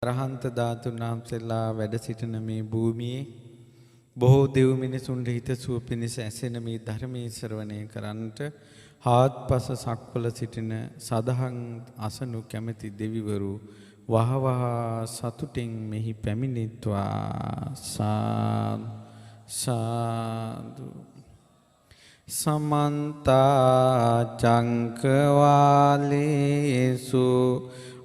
අරහන්ත ධාතුන් වහන්සේලා වැඩ සිටින මේ භූමියේ බොහෝ දෙව් මිනිසුන්ට හිතසුව පිණිස ඇසෙන මේ ධර්මයේ ශ්‍රවණය කරන්නට හාත්පස සක්වල සිටින සදහන් අසනු කැමැති දෙවිවරු වහවහ සතුටින් මෙහි පැමිණිත්වා සාදු සමන්ත චංකවාලේසු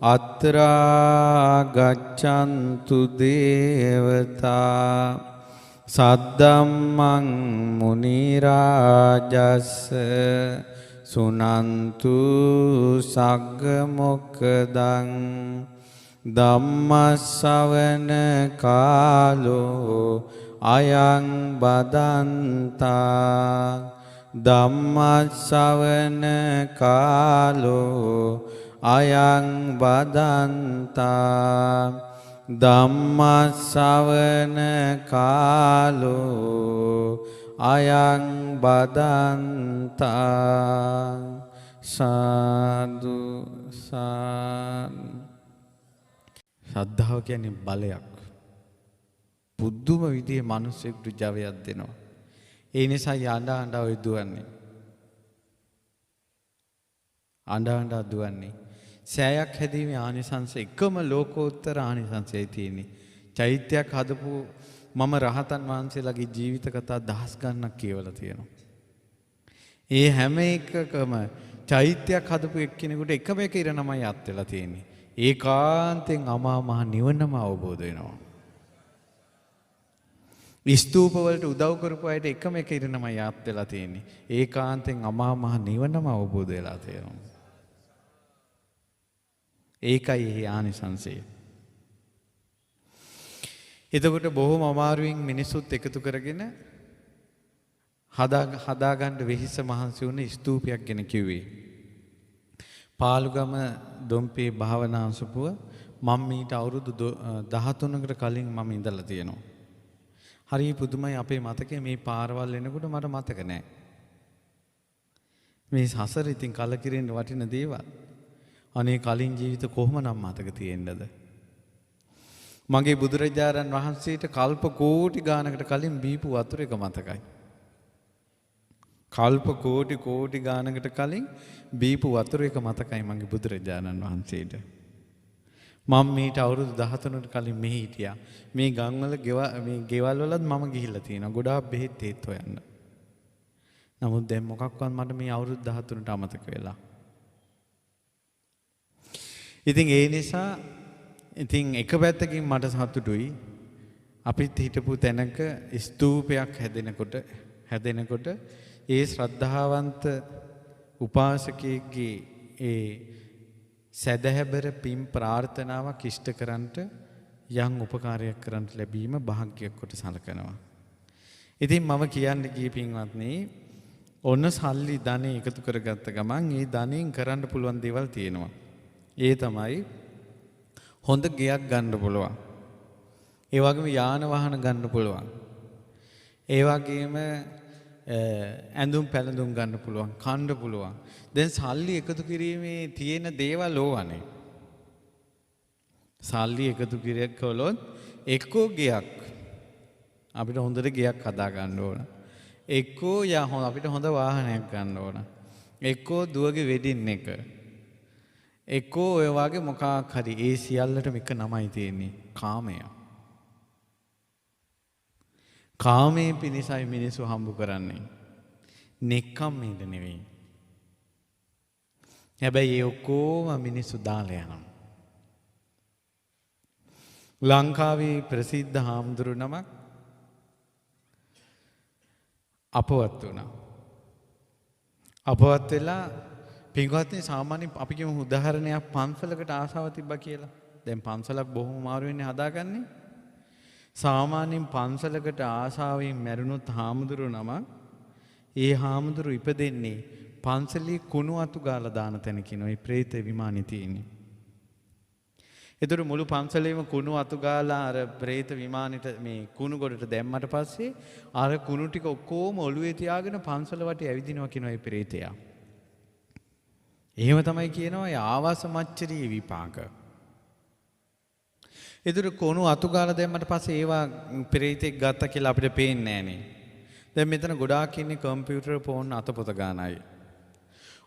අත්‍රා ගච්ඡන්තු දේවතා සද්දම්මං මුනි රාජස් සුනන්තු සග්ග මොක්ඛදං ධම්මස්සවන කාලෝ අයං බදන්තා ධම්මස්සවන කාලෝ අයං බදන්තා ධම්මස්සවන කාලෝ අයං බදන්තා සාදු ශ්‍රද්ධාව කියන්නේ බලයක්. පුදුම විදිහේ මිනිස්සුන්ට ජවයක් දෙනවා. ඒ නිසා අඬ ඔය දුවන්නේ. අඬ දුවන්නේ. සෑයක් හැදීමේ ආනිසංස එකම ලෝකෝත්තර ආනිසංසයයි තියෙන්නේ. චෛත්‍යයක් හදපු මම රහතන් වහන්සේලාගේ ජීවිත කතා දහස් ගණනක් කියවලා තියෙනවා. ඒ හැම එකකම චෛත්‍යයක් හදපු එක්කෙනෙකුට එකම එක ඉරණමයි අත් වෙලා තියෙන්නේ. ඒකාන්තයෙන් අමා මහ නිවනම අවබෝධ වෙනවා. ස්තූප වලට උදව් කරපු අයට එකම එක ඉරණමයි අත් වෙලා තියෙන්නේ. ඒකාන්තයෙන් අමා මහ නිවනම අවබෝධ වෙලා තියෙනවා. ඒකයි එහි ආනිසංසය. එතකොට බොහොම අමාරුවෙන් මිනිසුත් එකතු කරගෙන හදාගන්න වෙහිස මහන්සි වුණ ස්තූපයක් ගැන කිව්වේ. පාලුගම දොම්පේ භාවනාංශුපුව මම මීට අවුරුදු 13කට කලින් මම ඉඳලා තියෙනවා. හරි පුදුමයි අපේ මතකයේ මේ පාරවල් එනකොට මට මතක නෑ. මේ සසර ඉතින් කලකිරෙන්න වටින දේවල්. අනේ කලින් ජීවිත කොහොමනම් මතක තියෙන්නද? මගේ බුදුරජාණන් වහන්සේට කල්ප කෝටි ගානකට කලින් බීපු වතුර එක මතකයි. කල්ප කෝටි ගානකට කලින් බීපු වතුර එක මතකයි මගේ බුදුරජාණන් වහන්සේට. මම මීට අවුරුදු 13කට කලින් මෙහි හිටියා. මේ ගම්වල මේ ගෙවල් වලත් මම ගිහිල්ලා තියෙනවා. ගොඩාක් බෙහෙත් ඒත් හොයන්න. නමුත් දැන් මොකක්වත් මට මේ අවුරුදු 13ට අමතක වෙලා. ඉතින් ඒ නිසා ඉතින් එක පැත්තකින් මට සතුටුයි. අපිත් හිටපු තැනක ස්තූපයක් හැදෙනකොට ඒ ශ්‍රද්ධාවන්ත උපාසකයෙක්ගේ ඒ සදහැබර පින් ප්‍රාර්ථනාවක් ඉෂ්ට කරන්නට යම් උපකාරයක් කරන්න ලැබීම භාග්‍යයක් කොට සලකනවා. ඉතින් මම කියන්න ගිය පින්වත්නි ඔන්න සල්ලි ධනෙ එකතු කරගත්ත ගමන් ඒ ධනෙන් කරන්න පුළුවන් දේවල් තියෙනවා. ඒ තමයි හොඳ ගෙයක් ගන්න පුළුවන්. ඒ වගේම යාන වාහන ගන්න පුළුවන්. ඒ වගේම ඇඳුම් පැළඳුම් ගන්න පුළුවන්, කන්න පුළුවන්. දැන් සල්ලි එකතු කිරීමේ තියෙන දේවල් ඕවනේ. සල්ලි එකතු කළොත් එක්කෝ ගෙයක් අපිට හොඳට ගෙයක් හදා ගන්න ඕන. එක්කෝ අපිට හොඳ වාහනයක් ගන්න ඕන. එක්කෝ දුවගේ වෙඩින් එක. එක්කෝ ඔය වගේ මොකක් හරි ඒ සියල්ලටම එක නමයි තියෙන්නේ කාමය. කාමයේ පිණිසයි මිනිස්සු හම්බ කරන්නේ. නෙක්ඛම්මයට නෙවෙයි. හැබැයි ඒ ඔක්කොම මිනිස්සු දාලා යනවා. ලංකාවේ ප්‍රසිද්ධ හාමුදුරු නමක් අපවත් වුණා. අපවත් වෙලා පින්වත්නි සාමාන්‍ය අපි කියමු උදාහරණයක් පන්සලකට ආසාව තිබ්බා කියලා. දැන් පන්සලක් බොහොම අමාරු වෙන්නේ හදාගන්නේ. සාමාන්‍යයෙන් පන්සලකට ආසාවෙන් මැරුණොත් හාමුදුරු නම ඒ හාමුදුරු ඉපදෙන්නේ පන්සලේ කුණු අතු ගාලා දාන තැන කියනවා. ඒ ප්‍රේත විමානේ තියෙන්නේ. ඒතර මුළු පන්සලේම කුණු අතු ගාලා අර ප්‍රේත විමානෙට මේ කුණු ගොඩට දැම්මට පස්සේ අර කුණු ටික ඔක්කොම ඔළුවේ තියාගෙන පන්සල වටේ ඇවිදිනවා කියනවා ඒ ප්‍රේතයා. එහෙම තමයි කියනවා ආවාස මච්චරී විපාක. ඒතර කොණු අතු ගාලා දැම්මට පස්සේ ඒවා ප්‍රේතෙක් ගත්තා කියලා අපිට පේන්නේ නැහනේ. දැන් මෙතන ගොඩාක් ඉන්නේ කම්පියුටර් ෆෝන් අතපොත ගානයි.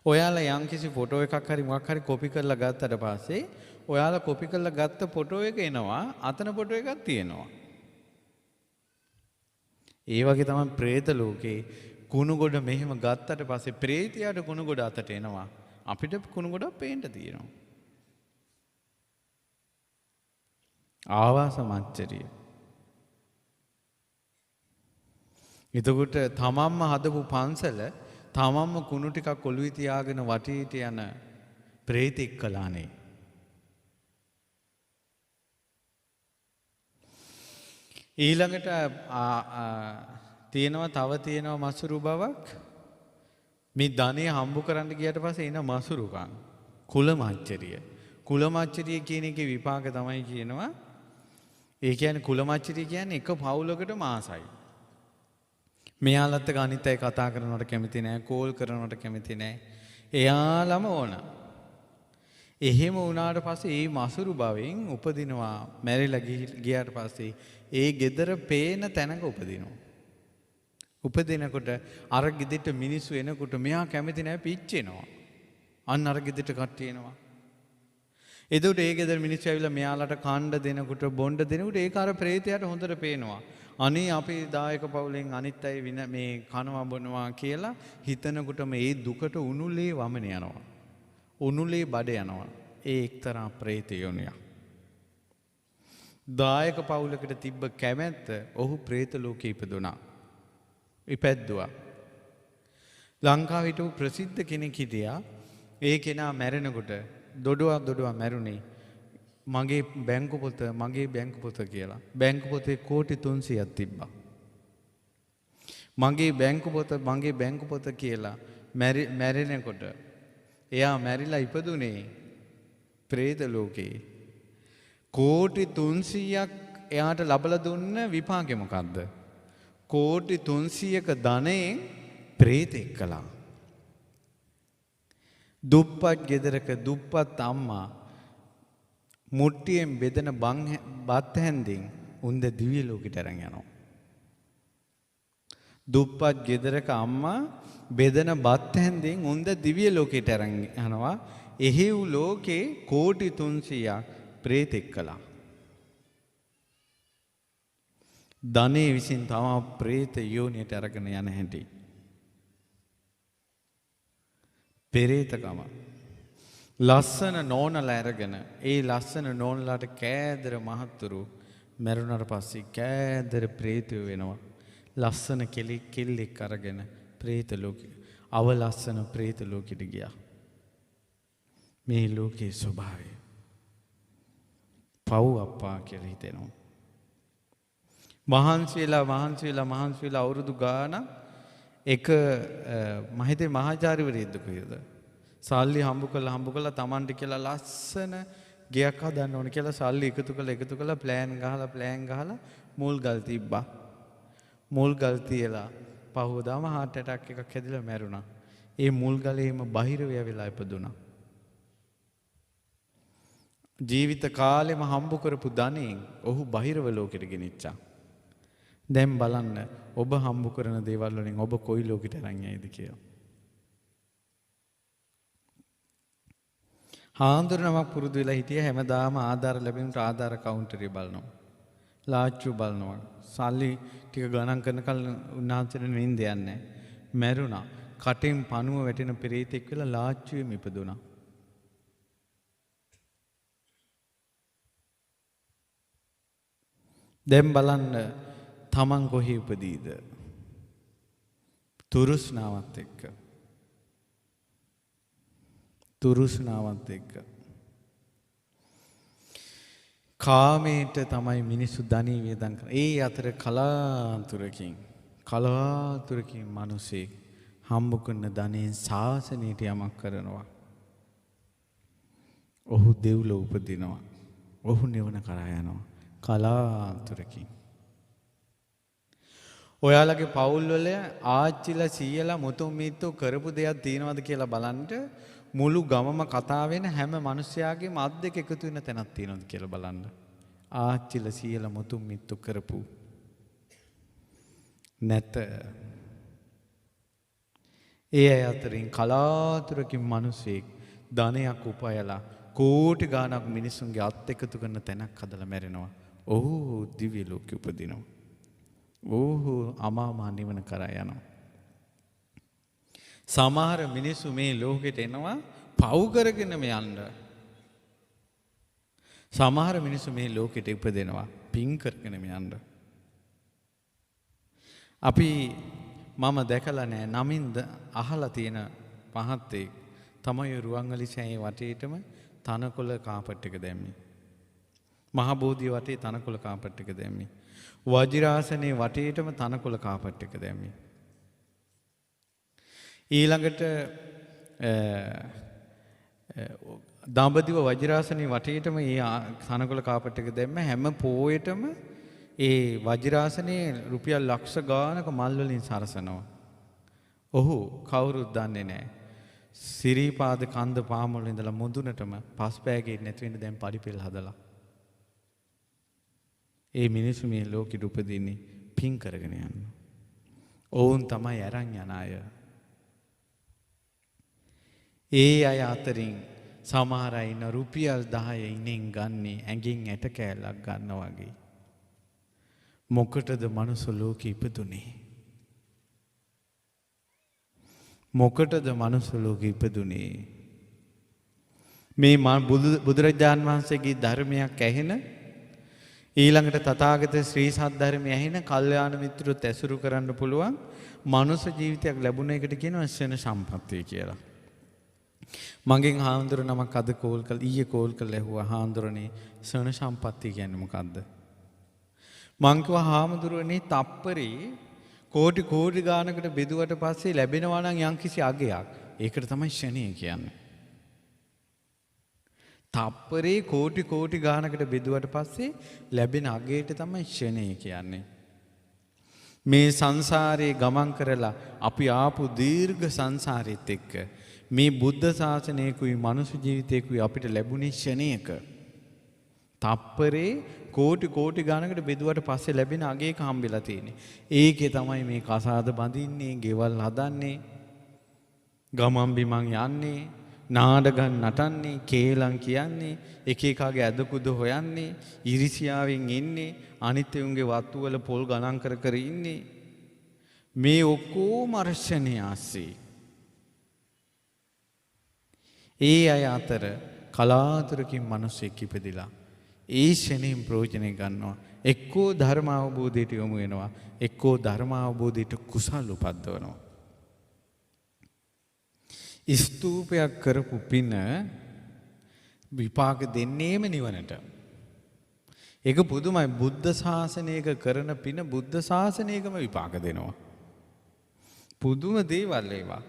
ඔයාලා යම්කිසි ෆොටෝ එකක් හරි මොකක් හරි කොපි කරලා ගත්තට පස්සේ ඔයාලා කොපි කරලා ගත්ත ෆොටෝ එක එනවා අතන ෆොටෝ එකක් තියෙනවා. ඒ වගේ තමයි പ്രേත ලෝකේ කුණු ගොඩ මෙහෙම ගත්තට පස්සේ പ്രേතයාට කුණු ගොඩ අතට එනවා. අපිට කුණු ගොඩක් පේන්න තියෙනවා. ආවාස මච්චරිය. එතකොට තමන්ම හදපු පන්සල තමන්ම කුණු ටිකක් ඔළුවේ තියාගෙන වටේට යන പ്രേතෙක් කළානේ. ඊළඟට තව තියෙනවා මසුරු බවක්. මේ ධනෙ හම්බ කරන්න ගියට පස්සේ එන මසුරුකම් කුලමච්චරිය. කුලමච්චරිය කියන එකේ විපාක තමයි කියනවා. ඒ කියන්නේ කුලමච්චරිය කියන්නේ එක පවුලකට මාසයි. මෙයාලත් එක්ක අනිත් අය කතා කරනවට කැමති නැහැ, කෝල් කරනවට කැමති නැහැ. එයාලම ඕන. එහෙම වුණාට පස්සේ මේ මසුරු භවෙන් උපදිනවා මැරිලා ගියාට පස්සේ ඒ gedara පේන තැනක උපදිනවා. උපදිනකොට අර ගෙදෙට මිනිස්සු එනකොට මෙයා කැමති නැහැ පිච්චෙනවා. අන්න අර ගෙදෙට කට්ටිය එනවා. එතකොට ඒ ගෙදර මිනිස්සු ඇවිල්ලා මෙයාලට කණ්ඩ දෙනකොට බොණ්ඩ දෙනකොට ඒක අර ප්‍රේතයාට හොඳට පේනවා. අනේ අපේ දායක පවුලෙන් අනිත් අය මේ කනවා බොනවා කියලා හිතනකොටම ඒ දුකට උණුලේ වමන යනවා. උණුලේ බඩ යනවා. ඒ එක්තරා ප්‍රේත යෝනියක්. දායක පවුලකට තිබ්බ කැමැත්ත ඔහු ප්‍රේත ලෝකේ ඉපදුනා. ඉපැද්දුවා. ලංකාවේ හිටපු ප්‍රසිද්ධ කෙනෙක් හිටියා. ඒ කෙනා මැරෙනකොට දොඩුවා මැරුණේ මගේ බැංකු පොත කියලා. බැංකු පොතේ කෝටි 300ක් තිබ්බා. මගේ බැංකු පොත කියලා මැරෙනකොට එයා මැරිලා ඉපදුනේ പ്രേත ලෝකේ. කෝටි 300ක් එයාට ලබලා දුන්න විපාකෙ මොකද්ද? කෝටි 300ක ධනෙන් പ്രേතෙක් කළා. දුප්පත් ගෙදරක දුප්පත් අම්මා මුට්ටියෙන් බෙදෙන බත් හැන්දෙන් උන්ද දිව්‍ය ලෝකෙට අරන් යනවා. දුප්පත් ගෙදරක අම්මා බෙදෙන බත් හැන්දෙන් උන්ද දිව්‍ය ලෝකෙට අරන් යනවා. එහෙව් ලෝකේ කෝටි 300ක් പ്രേතෙක් කළා. ධනේ විසින් තම പ്രേත යෝනියට අරගෙන යන හැටි. පෙරේතකම. ලස්සන නෝනලා අරගෙන ඒ ලස්සන නෝනලාට කෑදර මහත්තුරු මැරුණාට පස්සේ කෑදර ප්‍රේතයෝ වෙනවා. ලස්සන කෙල්ලෙක් අරගෙන പ്രേත ලෝකෙ අවලස්සන പ്രേත ලෝකෙට ගියා. මේ ලෝකේ ස්වභාවය. පව් අප්පා කියලා හිතෙනවා. මහන්සි වෙලා අවුරුදු ගාන එක මහිතේ මහාචාර්යවරයෙක්ද කොහෙද? සල්ලි හම්බ කළා Tamanට කියලා ලස්සන ගෙයක් හදන්න ඕන කියලා සල්ලි එකතු කළා ප්ලෑන් ගහලා මුල් ගල් තිබ්බා. මුල් ගල් තියලා පහවදාම heart attack එකක් හැදිලා මැරුණා. ඒ මුල් ගලේම බහිරව වෙලා ඉපදුණා. ජීවිත කාලෙම හම්බ කරපු ධනෙන් ඔහු බහිරව ලෝකෙට ගෙනිච්චා. දැන් බලන්න ඔබ හම්බ කරන දේවල් වලින් ඔබ කොයි ලෝකෙට අරන් යයිද කියලා. හාමුදුරනමක් පුරුදු වෙලා හිටිය හැමදාම ආධාර ලැබෙනට ආධාර කවුන්ටරේ බලනවා. ලාච්චු බලනවා. සල්ලි ටික ගණන් කරන කල උන්වහන්සේට නිින්ද යන්නේ නැහැ. මැරුණා. කටෙන් පණුව වැටෙන පෙරේතෙක් වෙලා ලාච්චුවෙම ඉපදුණා. දැන් බලන්න තමන් කොහේ උපදීද? තුරුස්නාවත් එක්ක. කාමයට තමයි මිනිස්සු ධනෙ වියදම් කරන්නේ. ඒ අතර කලාතුරකින් මිනිසෙක් හම්බ කරන ධනෙන් සාසනයට යමක් කරනවා. ඔහු දෙව්ලොව උපදිනවා. ඔහු නිවන කරා යනවා. කලාතුරකින්. ඔයාලගේ පවුල් වල ආච්චිලා සීයලා මුතුන් මිත්තෝ කරපු දෙයක් තියෙනවද කියලා බලන්න මුළු ගමම කතා වෙන හැම මිනිස්යාගේම අත් දෙක එකතු වෙන තැනක් තියෙනවද කියලා බලන්න. ආච්චිල සියල මුතුන් මිත්තු කරපු නැත. ඒ අය අතරින් කලාතුරකින් මිනිසෙක් ධනයක් උපයලා කෝටි ගාණක් මිනිසුන්ගේ අත් එකතු කරන තැනක් හදලා මැරෙනවා. ඔහු දිව්‍ය ලෝකෙ උපදිනවා. ඔහු අමා මහ නිවන කරා යනවා. සමහර මිනිස්සු මේ ලෝකෙට එනවා පව් කරගෙන යන්න. සමහර මිනිස්සු මේ ලෝකෙට ඉපදෙනවා පින් කරගෙන යන්න. අපි මම දැකලා නැහැ නමින් අහලා තියෙන මහත්තයෙක් තමයි රුවන්වැලි සෑයේ වටේටම තනකොළ කාපට් එක දැම්මේ. මහ බෝධිය වටේ තනකොළ කාපට් එක දැම්මේ. වජිරාසනේ වටේටම තනකොළ කාපට් එක දැම්මේ. ඊළඟට දඹදිව වජිරාසනේ වටේටම මේ තනකොළ කාපට් එක දැම්ම. හැම පෝයෙටම ඒ වජිරාසනේ රුපියල් ලක්ෂ ගානක මල් වලින් සරසනවා. ඔහු කවුරුත් දන්නේ නැහැ. සිරිපාද කන්ද පාමුල ඉඳලා මුදුනටම පස් පෑගෙන්නේ නැති වෙන්න දැන් පඩිපෙළ හදලා. ඒ මිනිස්සු මේ ලෝකෙට උපදින්නේ පින් කරගෙන යන්න. ඔවුන් තමයි අරන් යන අය. ඒ අය අතරින් සමහර අය ඉන්න රුපියල් 10 ඉනෙන් ගන්නේ ඇඟින් ඇට කෑල්ලක් ගන්නවා වගේ. මොකටද මනුස්ස ලෝකෙ ඉපදුනේ? මොකටද මනුස්ස ලෝකෙ ඉපදුනේ? මේ බුදුරජාන් වහන්සේගේ ධර්මයක් ඇහෙන ඊළඟට තථාගත ශ්‍රී සද්ධර්මය ඇහෙන කල්යාණ මිත්‍රොත් ඇසුරු කරන්න පුළුවන් මනුස්ස ජීවිතයක් ලැබුණ එකට කියනවා ශන සම්පත්තිය කියලා. මගෙන් හාමුදුර නමක් අද ඊයේ කෝල් කරලා ඇහුවා හාමුදුරනේ ශන සම්පත්තිය කියන්නේ මොකද්ද? මං කිව්වා හාමුදුරනේ තප්පරේ කෝටි ගානකට බෙදුවට පස්සේ ලැබෙනවා නම් යම්කිසි අගයක්. ඒකට තමයි ශනේ කියන්නේ. තප්පරේ කෝටි ගානකට බෙදුවට පස්සේ ලැබෙන අගයට තමයි ශනේ කියන්නේ. මේ සංසාරේ ගමන් කරලා අපි ආපු දීර්ඝ සංසාරෙත් එක්ක මේ බුද්ධ ශාසනයකුයි මනුෂ්‍ය ජීවිතයකුයි අපිට ලැබුණේ ශනේක. තප්පරේ කෝටි ගානකට බෙදුවට පස්සේ ලැබෙන අගයක හම්බෙලා තියෙන්නේ. ඒකේ තමයි මේ කසාද බඳින්නේ, ගෙවල් හදන්නේ, ගමන් බිමන් යන්නේ, නාඩගම් නටන්නේ, කේලම් කියන්නේ, එක එකාගේ ඇදකුද හොයන්නේ, ඉරිසියාවෙන් ඉන්නේ, අනිත් උන්ගේ වත්තු වල පොල් ගණන් කර ඉන්නේ. මේ ඔක්කොම අර්ශනේ ආසේ. ඒ අය අතර කලාතුරකින් මිනිස්සෙක් ඉපදිලා ඒ ශනෙන් ප්‍රයෝජනෙ ගන්නවා. එක්කෝ ධර්ම අවබෝධයට යොමු වෙනවා, එක්කෝ ධර්ම අවබෝධයට කුසල් උපද්දවනවා. ස්තූපයක් කරපු පින විපාක දෙන්නේම නිවනට. ඒක පුදුමයි. බුද්ධ ශාසනයක කරන පින බුද්ධ ශාසනයකම විපාක දෙනවා. පුදුම දේවල් ඒවා.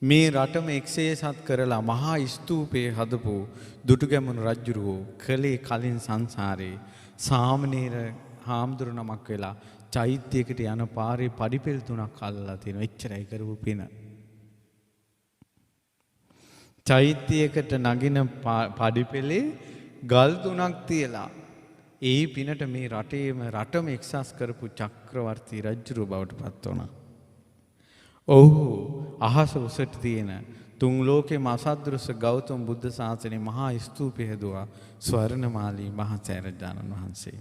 මේ රටම එක්සේසත් කරලා මහා ස්තූපේ හදපු දුටුගැමුණු රජුරෝ කලේ කලින් සංසාරේ සාමණේර හාමුදුරු නමක් වෙලා චෛත්‍යයකට යන පාරේ පඩිපෙළ 3ක් අල්ලලා තියෙනවා. එච්චරයි කරපු පින. චෛත්‍යයකට නගින පඩිපෙළේ ගල් 3ක් තියලා ඒ පිනට මේ රටම එක්සස් කරපු චක්‍රවර්ති රජුරෝ බවට පත් වුණා. ඔහු අහස උසට තියෙන තුන් ලෝකෙම අසද්දෘස ගෞතම බුද්ධ ශාසනයේ මහා ස්තූපය හදුවා ස්වර්ණමාලී මහ සෑරජානන් වහන්සේ.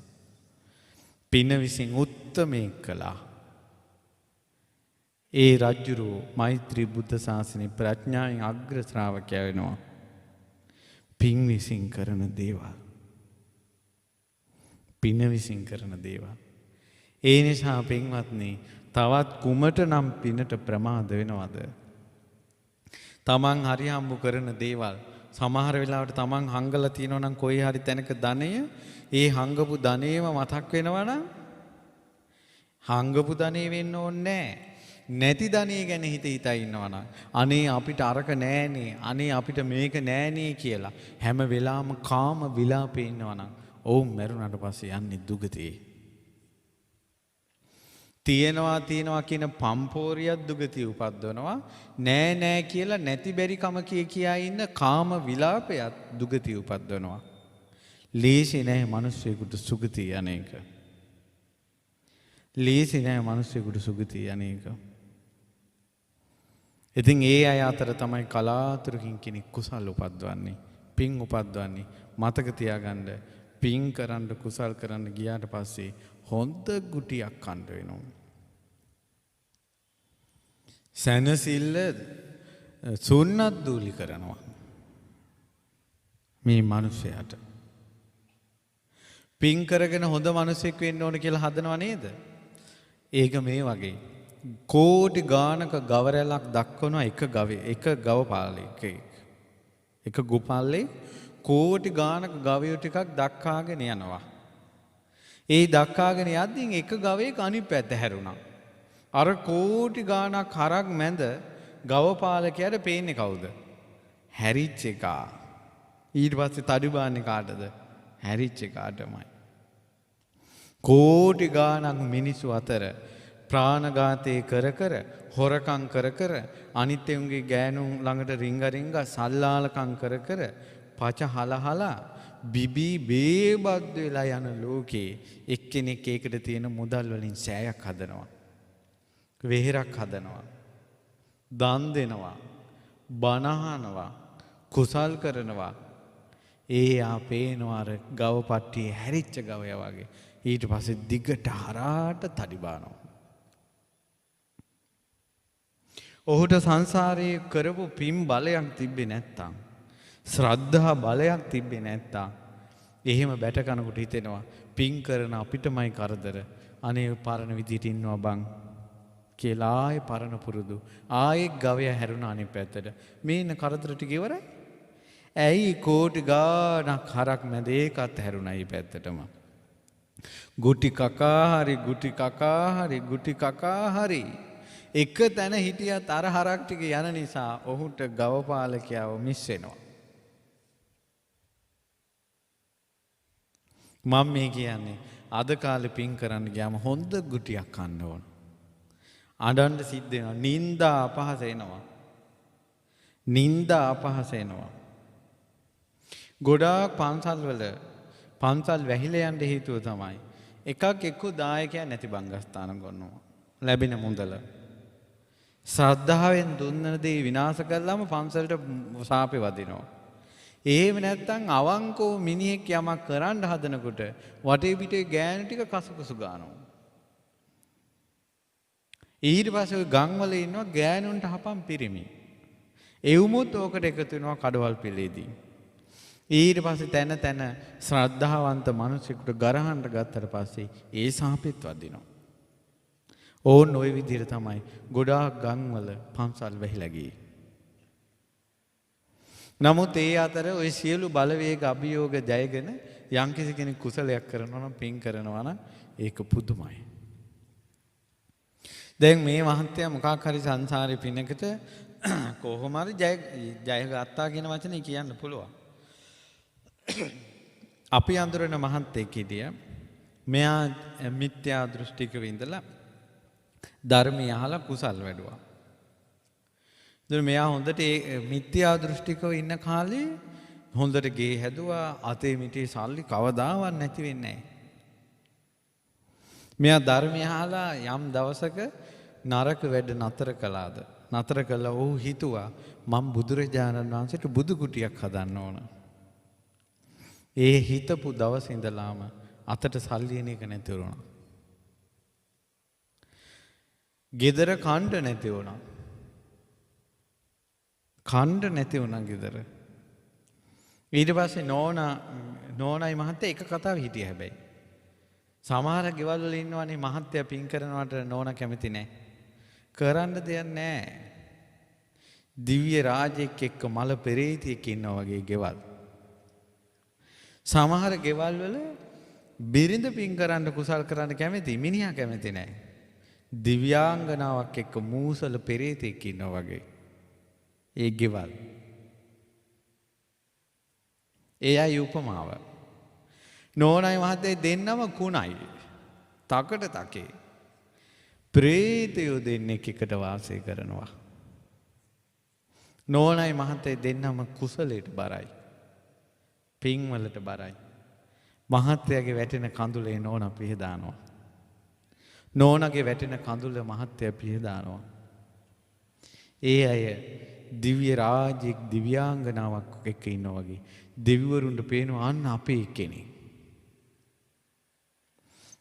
පින විසින් උත්තමයෙක් කළා. ඒ රජුරෝ මෛත්‍රී බුද්ධ ශාසනයේ ප්‍රඥාවෙන් අග්‍ර ශ්‍රාවකයා වෙනවා. පින් විසින් කරන දේවල්. පින විසින් කරන දේවල්. ඒ නිසා පින්වත්නි තවත් කුමට නම් පිනට ප්‍රමාද වෙනවද? තමන් හරි හම්බු කරන දේවල් සමහර වෙලාවට තමන් හංගලා තියෙනවා නම් කොයි හරි තැනක ධනය ඒ හංගපු ධනේම මතක් වෙනවා නම් හංගපු ධනේ වෙන්න ඕනේ නැති ධනේ ගැන හිතා ඉන්නවා නම් අනේ අපිට අරක නෑනේ, අනේ අපිට මේක නෑනේ කියලා හැම වෙලාවම කාම විලාපේ ඉන්නවා නම් ඔවුන් මරුණාට පස්සේ යන්නේ දුගතියේ. තියෙනවා කියන පම්පෝරියක් දුගතිය උපද්දවනවා. නෑ කියලා නැති බැරි කම කියා ඉන්න කාම විලාපයත් දුගතිය උපද්දවනවා. ලේසි නෑ මිනිස්සෙකුට සුගතිය අනේක. ලේසි නෑ මිනිස්සෙකුට සුගතිය අනේක. ඉතින් ඒ අය අතර තමයි කලාතුරකින් කෙනෙක් කුසල් උපද්දවන්නේ, පින් උපද්දවන්නේ. මතක තියාගන්න පින් කරන්න කුසල් කරන්න ගියාට පස්සේ හොඳ ගුටියක් කන්න වෙනවා. සැනසෙල්ල සුන්නත් දූලි කරනවා මේ මිනිසයාට. පින් කරගෙන හොඳ මිනිසෙක් වෙන්න ඕන කියලා හදනව නේද? ඒක මේ වගේ කෝටි ගානක ගවරැලක් දක්වනවා එක ගව පාලයක. එක ගුපල්ලේ කෝටි ගානක ගවයෝ ටිකක් දක්කාගෙන යනවා. ඒ දක්කාගෙන යද්දී එක ගවයක අනිත් පැත්ත හැරුණා. අර කෝටි ගානක් හරක් මැද ගවපාලකයාට පේන්නේ කවුද? හැරිච්ච එකා. ඊට පස්සේ තඩි බාන්නේ කාටද? හැරිච්ච එකාටමයි. කෝටි ගානක් මිනිස්සු අතර ප්‍රාණඝාතේ කර කර හොරකම් කර කර අනිත් එවුන්ගේ ගෑනුන් ළඟට රිංග සල්ලාලකම් කර කර පච හලහලා බිබී බේබද්ද වෙලා යන ලෝකේ එක්කෙනෙක් ඒකට තියෙන මුදල් වලින් සෑයක් හදනවා. වෙහෙරක් හදනවා. දන් දෙනවා. බණ අහනවා. කුසල් කරනවා. ඒ ආපේනවා අර ගවපට්ටියේ හැරිච්ච ගවයා වගේ. ඊට පස්සේ දිගට හරාට තඩි බානවා. ඔහුට සංසාරයේ කරපු පින් බලයක් තිබ්බේ නැත්තම්, ශ්‍රද්ධා බලයක් තිබ්බේ නැත්තම්, එහෙම බැට කනකොට හිතෙනවා පින් කරන අපිටමයි කරදර. අනේ පරණ විදියට ඉන්නවා බං කියලා ආයේ පරණ පුරුදු. ආයේ ගවයා හැරුණා අනිත් පැත්තට. මේ ඉන්න කරදර ටික ඉවරයි. ඇයි කෝටි ගාණක් හරක් මැද ඒකත් හැරුණා ඊ පැත්තටම. ගුටි කකා හරි එක තැන හිටියත් අර හරක් ටික යන නිසා ඔහුට ගවපාලකයාව මිස් වෙනවා. මම මේ කියන්නේ අද කාලේ පින් කරන්න ගියාම හොඳ ගුටියක් කන්න ඕන. අඬන්න සිද්ධ වෙනවා. නිന്ദා අපහාස එනවා. ගොඩාක් පන්සල් වැහිලා යන්න හේතුව තමයි එකක් එක්ක දායකයන් නැති බංගස්ථාන ගන්නවා. ලැබෙන මුදල ශ්‍රද්ධාවෙන් දුන්න දේ විනාශ කළාම පන්සලට සාපේ වදිනවා. එහෙම නැත්නම් අවංකව මිනිහෙක් යමක් කරන්න හදනකොට වටේ පිටේ ගෑනු ටික කසුකුසු ගන්නවා. ඊට පස්සේ ওই ගම්වල ඉන්නවා ගෑනුන්ට හපන් පිරිමි. එවුමුත් ඕකට එකතු වෙනවා කඩවල් පෙළේදී. ඊට පස්සේ තැන ශ්‍රද්ධාවන්ත මිනිසෙකුට ගරහන්න ගත්තට පස්සේ ඒ සාපෙත් වදිනවා. ඕන් ওই විදිහට තමයි ගොඩාක් ගම්වල පන්සල් වැහිලා ගියේ. නමුත් ඒ අතර ওই සියලු බලවේග අභියෝග ජයගෙන යම්කිසි කෙනෙක් කුසලයක් කරනවා නම් පින් කරනවා නම් ඒක පුදුමයි. දැන් මේ මහත්තයා මොකක් හරි සංසාරේ පිනකට කොහොම හරි ජය ගත්තා කියන වචනේ කියන්න පුළුවන්. අපි අඳුරන මහත්තයෙක් හිටියා. මෙයා මිත්‍යා දෘෂ්ටිකව ඉඳලා ධර්මය අහලා කුසල් වැඩුවා. ඉතින් මෙයා හොඳට ඒ මිත්‍යා දෘෂ්ටිකව ඉන්න කාලේ හොඳට ගේ හැදුවා. අතේ මිටේ සල්ලි කවදාවත් නැති වෙන්නේ නැහැ. මෙයා ධර්මය අහලා යම් දවසක නරක වැඩ නතර කළාද? නතර කළා ඔහු හිතුවා මම බුදුරජාණන් වහන්සේට බුදු කුටියක් හදන්න ඕන. ඒ හිතපු දවස් ඉඳලාම අතට සල්ලි එන එක නැති වුණා. ගෙදර කණ්ඩ නැති වුණා. ගෙදර. ඊට පස්සේ නෝනායි මහත්තයා එක කතාව හිටිය හැබැයි. සමහර ගෙවල් වල ඉන්නවනේ මහත්තයා පින් කරනවට නෝනා කැමති නැහැ. කරන්න දෙයක් නැහැ. දිව්‍ය රාජෙක් එක්ක මල පෙරේතියෙක් ඉන්නා වගේ ගෙවල්. සමහර ගෙවල් වල බිරිඳ පින් කරන්න කුසල් කරන්න කැමති මිනිහා කැමති නැහැ. දිව්‍යාංගනාවක් එක්ක මූසල පෙරේතෙක් ඉන්නා වගේ. ඒ ගෙවල්. එයයි උපමාව. නෝනායි මහත්තයා දෙන්නම කුණයි. තකට තකේ. ප්‍රේතයෝ දෙන්නෙක් එකට වාසය කරනවා. නෝනායි මහත්තයා දෙන්නම කුසලයට බරයි. පින් වලට බරයි. මහත්තයාගේ වැටෙන කඳුලේ නෝන පිහ දානවා. නෝනගේ වැටෙන කඳුල මහත්තයා පිහ දානවා. ඒ අය දිව්‍ය රාජ්‍යයක් දිව්‍යාංගනාවක් එක්ක ඉන්නවා වගේ දෙවිවරුන්ට පේනවා අන්න අපේ කෙනෙක්.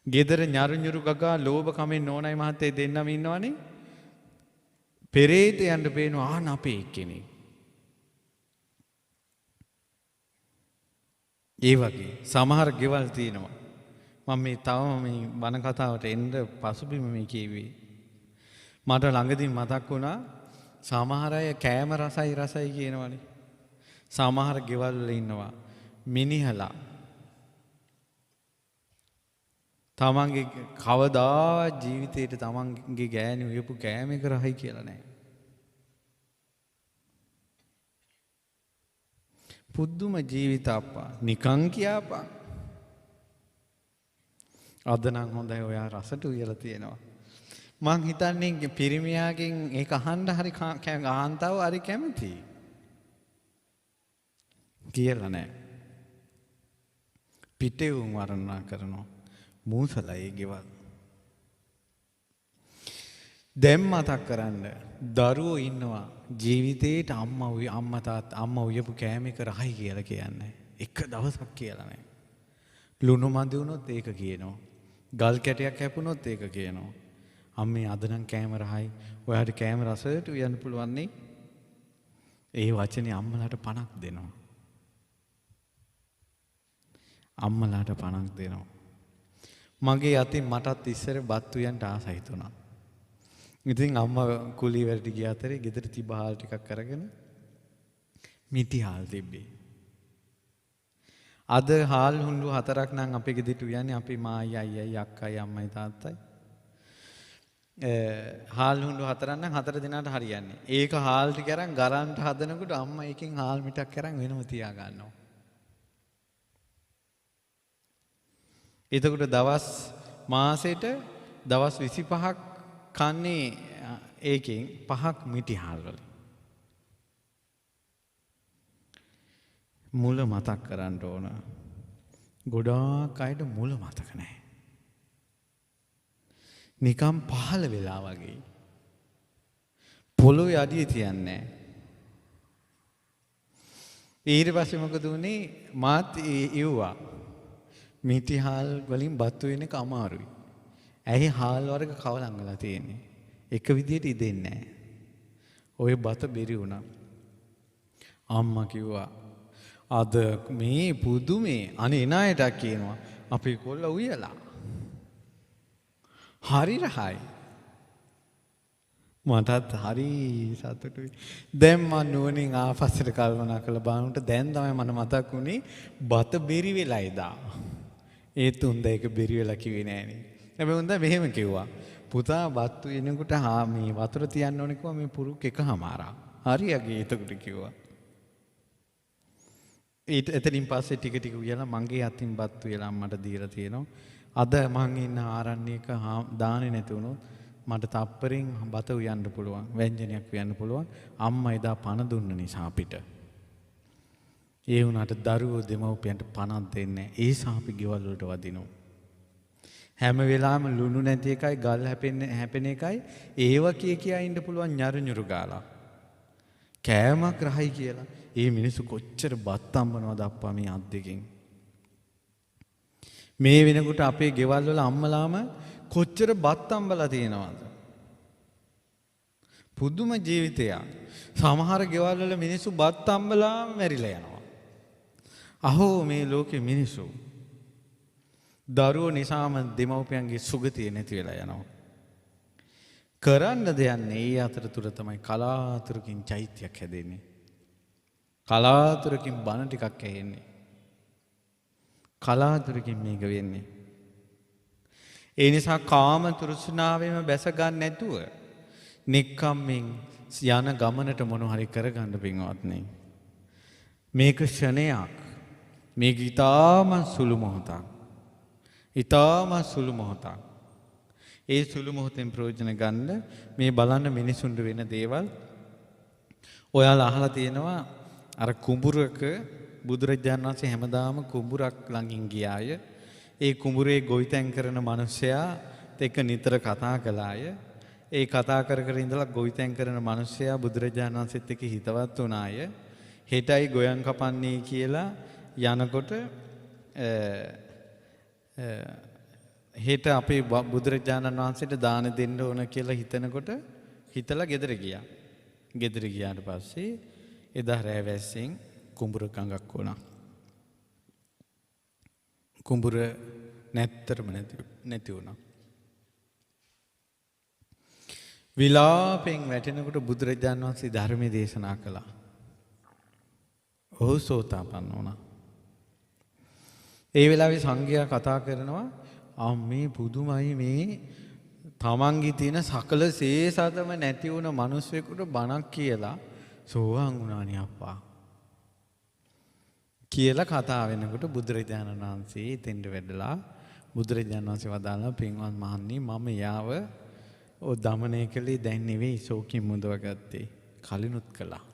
ගෙදර ñaruñuru ගගා ලෝභ කමෙන් නෝනයි මහත්තයා දෙන්නම ඉන්නවනේ. පෙරේතයන්ට පේනවා අන්න අපේ කෙනෙක්. ඒ වගේ සමහර ගෙවල් තියෙනවා. මම මේ තවම මේ බණ කතාවට එන්න පසුබිම මේ කියුවේ. මට ළඟදී මතක් වුණා සමහර අය කෑම රසයි කියනවනේ. සමහර ගෙවල් වල ඉන්නවා මිනිහලා තමන්ගේ කවදා ජීවිතේට තමන්ගේ ගෑණි උයපු කෑම එක රහයි කියලා නැහැ. පුදුම ජීවිත අප්පා නිකං කියාපා. අද නම් හොඳයි ඔයා රසට උයලා තියෙනවා. මං හිතන්නේ පිරිමියාගෙන් ඒක අහන්න හරි කාන්තාව හරි කැමතියි. කියලා නෑ. පිටේ උන් වර්ණනා කරනවා. මූසලා ඒ ගෙවල්. දැන් මතක් කරන්න දරුවෝ ඉන්නවා ජීවිතේට අම්මා උයපු කෑම එක රහයි කියලා කියන්නේ. එක දවසක් කියලා නෑ. ලුණු මදි වුණොත් ඒක කියනවා. ගල් කැටයක් හැපුණොත් ඒක කියනවා. අම්මේ අද නම් කෑම රහයි. ඔයාට කෑම රසයට උයන්න පුළුවන් නේ. ඒ වචනේ අම්මලාට 50ක් දෙනවා. අම්මලාට 50ක් දෙනවා. මගේ අතින් මටත් ඉස්සර බත් උයන්ට ආසයි හිතුණා. ඉතින් අම්මා කුලී වලට ගිය අතරේ ගෙදර තිබ්බ හාල් ටිකක් අරගෙන මිටි හාල් තිබ්බේ. අද හාල් හුඬු 4ක් නම් අපේ ගෙදරට උයන්නේ අපි මායි අයියයි අක්කයි අම්මයි තාත්තයි. හාල් හුඬු 4ක් නම් 4 දිනකට හරියන්නේ. ඒක හාල් ටික අරන් ගරන්ට හදනකොට අම්මා එකෙන් හාල් මිටක් අරන් වෙනම තියා ගන්නවා. එතකොට දවස් මාසෙට දවස් 25ක් කන්නේ ඒකෙන් 5ක් මිටි හාල් වල. මුල මතක් කරන්න ඕන. ගොඩාක් අයට මුල මතක නැහැ. නිකම් පහළ වෙලා වගේ. පොළොවේ අඩිය තියන්නේ. ඊට පස්සේ මොකද උනේ? මාත් ඉව්වා. මිටි හාල් වලින් බත් වෙන එක අමාරුයි. ඇයි හාල් වර්ග කවලම් වෙලා තියෙන්නේ? එක විදියට ඉදෙන්නේ නැහැ. ඔය බත බෙරි වුණා. අම්මා කිව්වා අද මේ පුදුමේ අනේ ණයට කියනවා අපි කොල්ල උයලා. හරි රහයි. මටත් හරි සතුටුයි. දැන් මම නුවණින් ආපස්සට කල්පනා කරලා බලනකොට දැන් තමයි මට මතක් වුණේ බත බෙරි වෙලා එදා. ඒ තුන්ද එක බෙරි වෙලා කිව්වේ නෑනේ. හැබැයි උන්ද මෙහෙම කිව්වා. පුතා බත් වෙනකොට මේ වතුර තියන්න ඕනේ කිව්වා මේ පුරුක් එකමාරා. හරියගේ එතකොට කිව්වා. එතනින් පස්සේ ටික උයලා මගේ අතින් බත් වේලා අම්මට දීලා තියෙනවා. අද මං ඉන්න ආරණ්‍යක දාන්නේ නැති වුණොත් මට තප්පරෙන් බත උයන්න පුළුවන්. ව්‍යංජනයක් උයන්න පුළුවන්. අම්මා එදා පණ දුන්න නිසා අපිට. ඒ වුණාට දරුවෝ දෙමව්පියන්ට පණක් දෙන්නේ නැහැ. ඒ සාපි ගෙවල් වලට වදිනවා. හැම වෙලාවෙම ලුණු නැති එකයි ගල් හැපෙන එකයි ඒව කියා ඉන්න පුළුවන් ñaruñuru ගාලා. කෑමක් රහයි කියලා. ඒ මිනිස්සු කොච්චර බත් අම්බනවද අප්පා මේ අත් දෙකෙන්. මේ වෙනකොට අපේ ගෙවල් වල අම්මලාම කොච්චර බත් අම්බලා තියෙනවද? පුදුම ජීවිතයක්. සමහර ගෙවල් වල මිනිස්සු බත් අම්බලාම මැරිලා යනවා. අහෝ මේ ලෝකේ මිනිස්සු දරුවෝ නිසාම දෙමව්පියන්ගේ සුගතිය නැති වෙලා යනවා. කරන්න දෙයක් නෑ. ඒ අතරතුර තමයි කලාතුරකින් චෛත්‍යයක් හැදෙන්නේ. කලාතුරකින් බණ ටිකක් ඇහෙන්නේ. කලාතුරකින් මේක වෙන්නේ. ඒ නිසා කාම තෘෂ්ණාවෙම බැස ගන්න නැතුව නික්කම්මින් යන ගමනට මොන හරි කරගන්න පින්වත්නි. මේක ක්ෂණයක්. මේක ඊටාම සුළු මොහොතක්. ඊටාම සුළු මොහොතක්. ඒ සුළු මොහොතෙන් ප්‍රයෝජන ගන්න මේ බලන්න මිනිසුන්ට වෙන දේවල් ඔයාලා අහලා තියෙනවා අර කුඹුරක බුදුරජාණන් වහන්සේ හැමදාම කුඹුරක් ළඟින් ගියාය. ඒ කුඹුරේ ගොවිතැන් කරන මිනිසයා එක්ක නිතර කතා කළාය. ඒ කතා කර කර ඉඳලා ගොවිතැන් කරන මිනිසයා බුදුරජාණන් වහන්සේත් එක්ක හිතවත් වුණාය. හෙටයි ගොයන් කපන්නේ කියලා යනකොට හෙට අපේ බුදුරජාණන් වහන්සේට දාන දෙන්න ඕන කියලා හිතනකොට හිතලා ගෙදර ගියා. ගෙදර ගියාට පස්සේ එදා රෑ වැස්සෙන් කුඹුර කඟක් වුණා. කුඹුර නැත්තරම නැති වුණා. විලාපෙන් වැටෙනකොට බුදුරජාණන් වහන්සේ ධර්මයේ දේශනා කළා. ඔහු සෝතාපන්න වුණා. ඒ වෙලාවේ සංඝයා කතා කරනවා මේ පුදුමයි මේ තමන්ගේ තියෙන සකල සේසතම නැති වුණ මිනිස්සෙකුට බණක් කියලා සෝවාන් වුණානේ අප්පා කියලා කතා වෙනකොට බුදුරජාණන් වහන්සේ එතෙන්ට වැඩලා බුදුරජාණන් වහන්සේ වදාළා පින්වත් මහණනි මම යාව දමනය කළේ දැන් නෙවෙයි ශෝකයෙන් මුදවගත්තේ කලිනුත් කළා.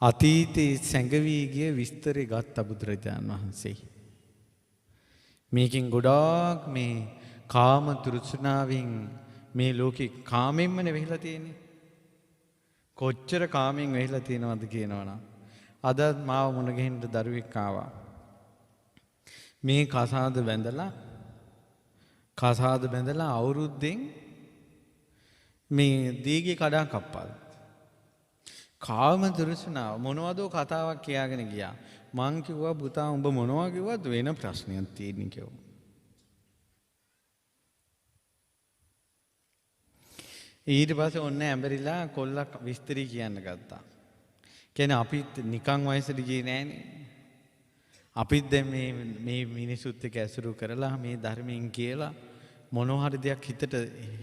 අතීතයේ සැඟවී ගිය විස්තරේ ගත්ත බුදුරජාණන් වහන්සේ. මේකෙන් ගොඩාක් මේ කාම තෘෂ්ණාවෙන් මේ ලෝකේ කාමෙන්මනේ වෙහිලා තියෙන්නේ. කොච්චර කාමෙන් වෙහිලා තියෙනවද කියනවනම් අද මාව මුණ ගැහෙන්න දරුවෙක් ආවා. මේ කසාද බැඳලා අවුරුද්දෙන් මේ දීගේ කඩන් කප්පාද. කාම තෘෂ්ණාව මොනවදෝ කතාවක් කියාගෙන ගියා. මං කිව්වා පුතා උඹ මොනවා කිව්වද වෙන ප්‍රශ්නයක් තියෙන්නේ කිව්වා. ඊට පස්සේ ඔන්න ඇඹරිලා කොල්ලා විස්තරي කියන්න ගත්තා. කියන්නේ අපිත් නිකන් වයසට ගියේ නෑනේ. අපිත් දැන් මේ මිනිසුත් එක්ක ඇසුරු කරලා මේ ධර්මයෙන් කියලා මොනවා හරි දෙයක් හිතට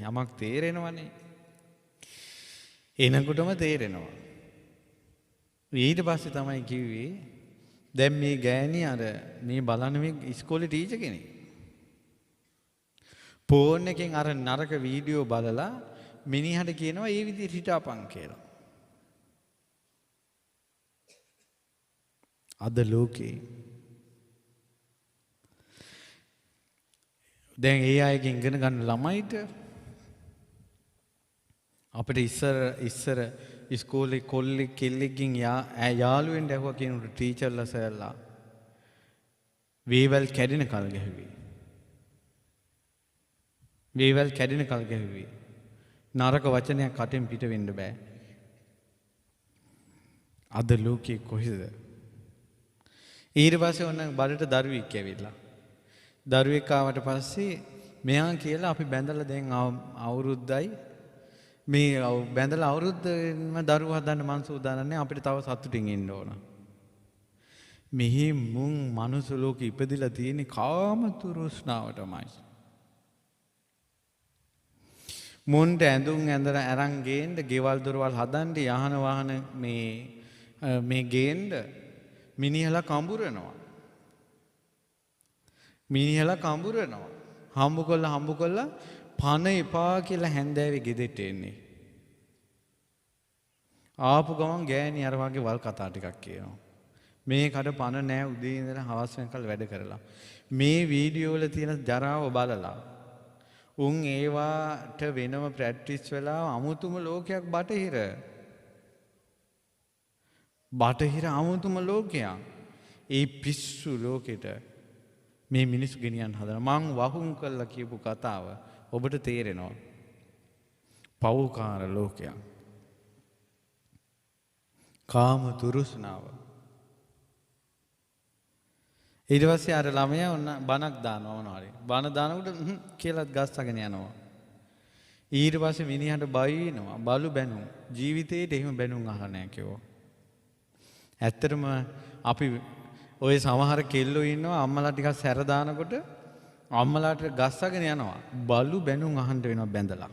යමක් තේරෙනවනේ. එනකොටම තේරෙනවා. ඊට පස්සේ තමයි කිව්වේ දැන් මේ ගෑණි අර මේ බලන මේ ඉස්කෝලේ ටීචර් කෙනෙක්. ෆෝන් එකෙන් අර නරක වීඩියෝ බලලා මිනිහට කියනවා ඒ විදිහට හිටපන් කියලා. අද ලෝකේ දැන් ඒ අයගෙන් ඉගෙන ගන්න ළමයිට අපිට ඉස්සර ඉස්කෝලේ කොල්ලෙක් කෙල්ලෙක්ගෙන් යාළුවෙන් දැහුවා කියනකොට ටීචර්ලා සර්ලා වේවැල් කැඩෙන කල් ගැහුවේ. වේවැල් කැඩෙන කල් ගැහුවේ. නරක වචනයක් කටෙන් පිට වෙන්න බෑ. අද ලෝකේ කොහෙද? ඊට පස්සේ ඔන්න බඩට දරුවෙක් ඇවිල්ලා. දරුවෙක් ආවට පස්සේ මෙයා කියලා අපි බැඳලා දැන් අවුරුද්දයි මේ බැඳලා අවුරුද්දෙම දරුවා හදන්න මං සූදානම් නැහැ අපිට තව සතුටින් ඉන්න ඕන. මෙහි මුන් මනුස්ස ලෝකෙ ඉපදිලා තියෙන්නේ කාම තෘෂ්ණාවටමයි. මුන්ට ඇඳුම් ඇඳලා අරන් ගේන්න, ගෙවල් දොරවල් හදන්න, යහන වාහන මේ ගේන්න මිනිහලා කඹුරනවා. හම්බ කළා පණ එපා කියලා හැන්දෑවේ ගෙදෙට්ට එන්නේ. ආපු ගමන් ගෑණි අර වගේ වල් කතා ටිකක් කියනවා. මේකට පණ නෑ උදේ ඉඳලා හවස වෙනකල් වැඩ කරලා. මේ වීඩියෝ වල තියෙන ජරාව බලලා උන් ඒවාට වෙනම ප්‍රැක්ටිස් වෙලා අමුතුම ලෝකයක් බටහිර අමුතුම ලෝකයක්. ඒ පිස්සු ලෝකෙට මේ මිනිස්සු ගෙනියන්න හදන මං වහුම් කළා කියපු කතාව ඔබට තේරෙනවා. පව්කාර ලෝකයක්. කාම තෘෂ්ණාව. ඊට පස්සේ අර ළමයා ඔන්න බණක් දානවා මොනවාරි. බණ දානකොට කියලාත් ගස්සගෙන යනවා. ඊට පස්සේ මිනිහට බයිනවා බලු බැනුම්. ජීවිතේට එහෙම බැනුම් අහලා නැහැ කිව්වා. ඇත්තටම අපි ඔය සමහර කෙල්ලෝ ඉන්නවා අම්මලා ටිකක් සැර දානකොට අම්මලාට ගස්සගෙන යනවා. බලු බැනුම් අහන්න වෙනවා බැඳලා.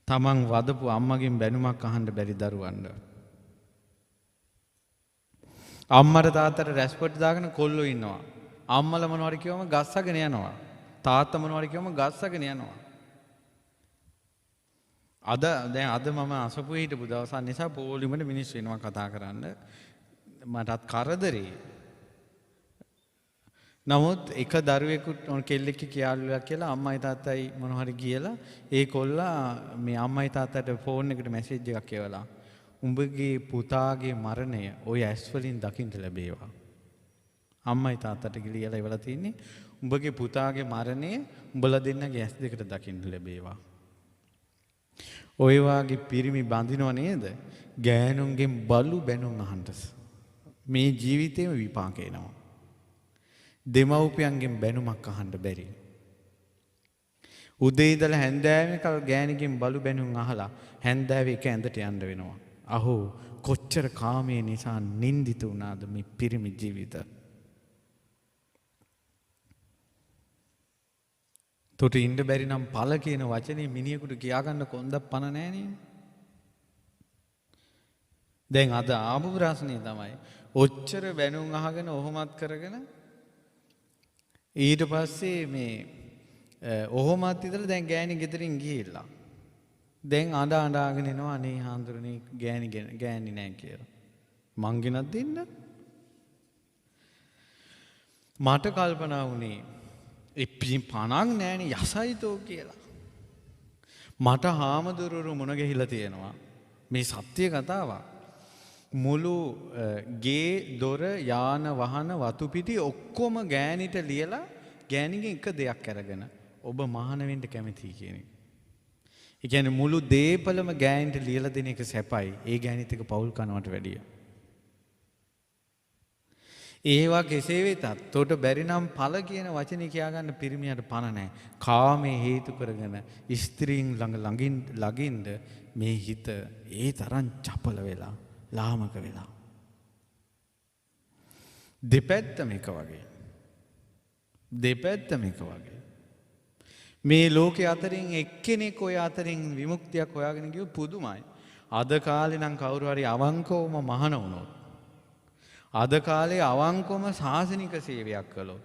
තමන් වදපු අම්මගෙන් බැනුමක් අහන්න බැරි දරුවන්ට. අම්මට තාත්තට රැස්පොට් දාගෙන කොල්ලෝ ඉන්නවා. අම්මලා මොනවාරි කිව්වම ගස්සගෙන යනවා. තාත්තා මොනවාරි කිව්වම ගස්සගෙන යනවා. දැන් අද මම අසපු හිටපු දවස් නිසා පොලිමට මිනිස්සු වෙනවා කතා කරන්න. මටත් කරදරේ. නමුත් එක දරුවෙකුට කෙල්ලෙක් කියාලුවා කියලා අම්මයි තාත්තයි මොනවා හරි කියලා ඒ කොල්ලා මේ අම්මයි තාත්තට ෆෝන් එකට මැසේජ් එකක් එවලා උඹගේ පුතාගේ මරණය ඔය ඇස් වලින් දකින්න ලැබේවා. අම්මයි තාත්තට කියලා ඉවලා තින්නේ උඹගේ පුතාගේ මරණය උඹලා දෙන්නගේ ඇස් දෙකට දකින්න ලැබේවා. ඔය වාගේ පිරිමි බඳිනව නේද? ගෑනුන්ගෙන් බලු බැනුම් අහන්න. මේ ජීවිතේම විපාක එනවා. දෙමව්පියන්ගෙන් බැනුමක් අහන්න බැරි. උදේ ඉඳලා හැන්දෑවෙකල් ගෑණිගෙන් බලු බැනුම් අහලා හැන්දෑවේ එක ඇඳට යන්න වෙනවා. අහෝ කොච්චර කාමයේ නිසා නින්දිත වුණාද මේ පිරිමි ජීවිත. තොට ඉන්න බැරි නම් පළ කියන වචනේ මිනිහෙකුට කියාගන්න කොන්දක් පණ නෑනේ. දැන් අද ආපු ප්‍රශ්නේ තමයි ඔච්චර බැනුම් අහගෙන ඔහොමත් කරගෙන ඊට පස්සේ මේ ඔහොමත් ඉඳලා දැන් ගෑණි ගෙදරින් ගිහිල්ලා දැන් අඬාගෙන එනවා අනේ හාමුදුරනේ ගෑණි නෑ කියලා. මං ගෙනත් දෙන්න. මට කල්පනා වුණේ පණක් නෑනේ යසයිතෝ කියලා. මට හාමුදුරුවරු මුණ ගැහිලා තියෙනවා. මේ සත්‍ය කතාවක්. මුළු ගේ දොර යාන වහන වතු පිටි ඔක්කොම ගෑණිට ලියලා ගෑණිගෙන් එක දෙයක් අරගෙන ඔබ මහාන වෙන්න කැමතියි කියන එක. ඒ කියන්නේ මුළු දීපලම ගෑණිට ලියලා දෙන එක සැපයි. ඒ ගෑණිත් එක පෞල් කනවට වැඩිය. ඒවා කෙසේ වෙතත් තොට බැරි නම් ඵල කියන වචනේ කියාගන්න පිරිමියට පණ නැහැ. කාමයේ හේතු කරගෙන ස්ත්‍රීන් ළඟින්ද මේ හිත ඒ තරම් චපල වෙලා ලාමක වෙලා. දෙපැත්තම එක වගේ. දෙපැත්තම එක වගේ. මේ ලෝකේ අතරින් එක්කෙනෙක් ඔය අතරින් විමුක්තියක් හොයාගෙන ගියොත් පුදුමයි. අද කාලේ නම් කවුරු හරි අවංකවම මහාන වුණොත් අද කාලේ අවංකවම සාසනික සේවයක් කළොත්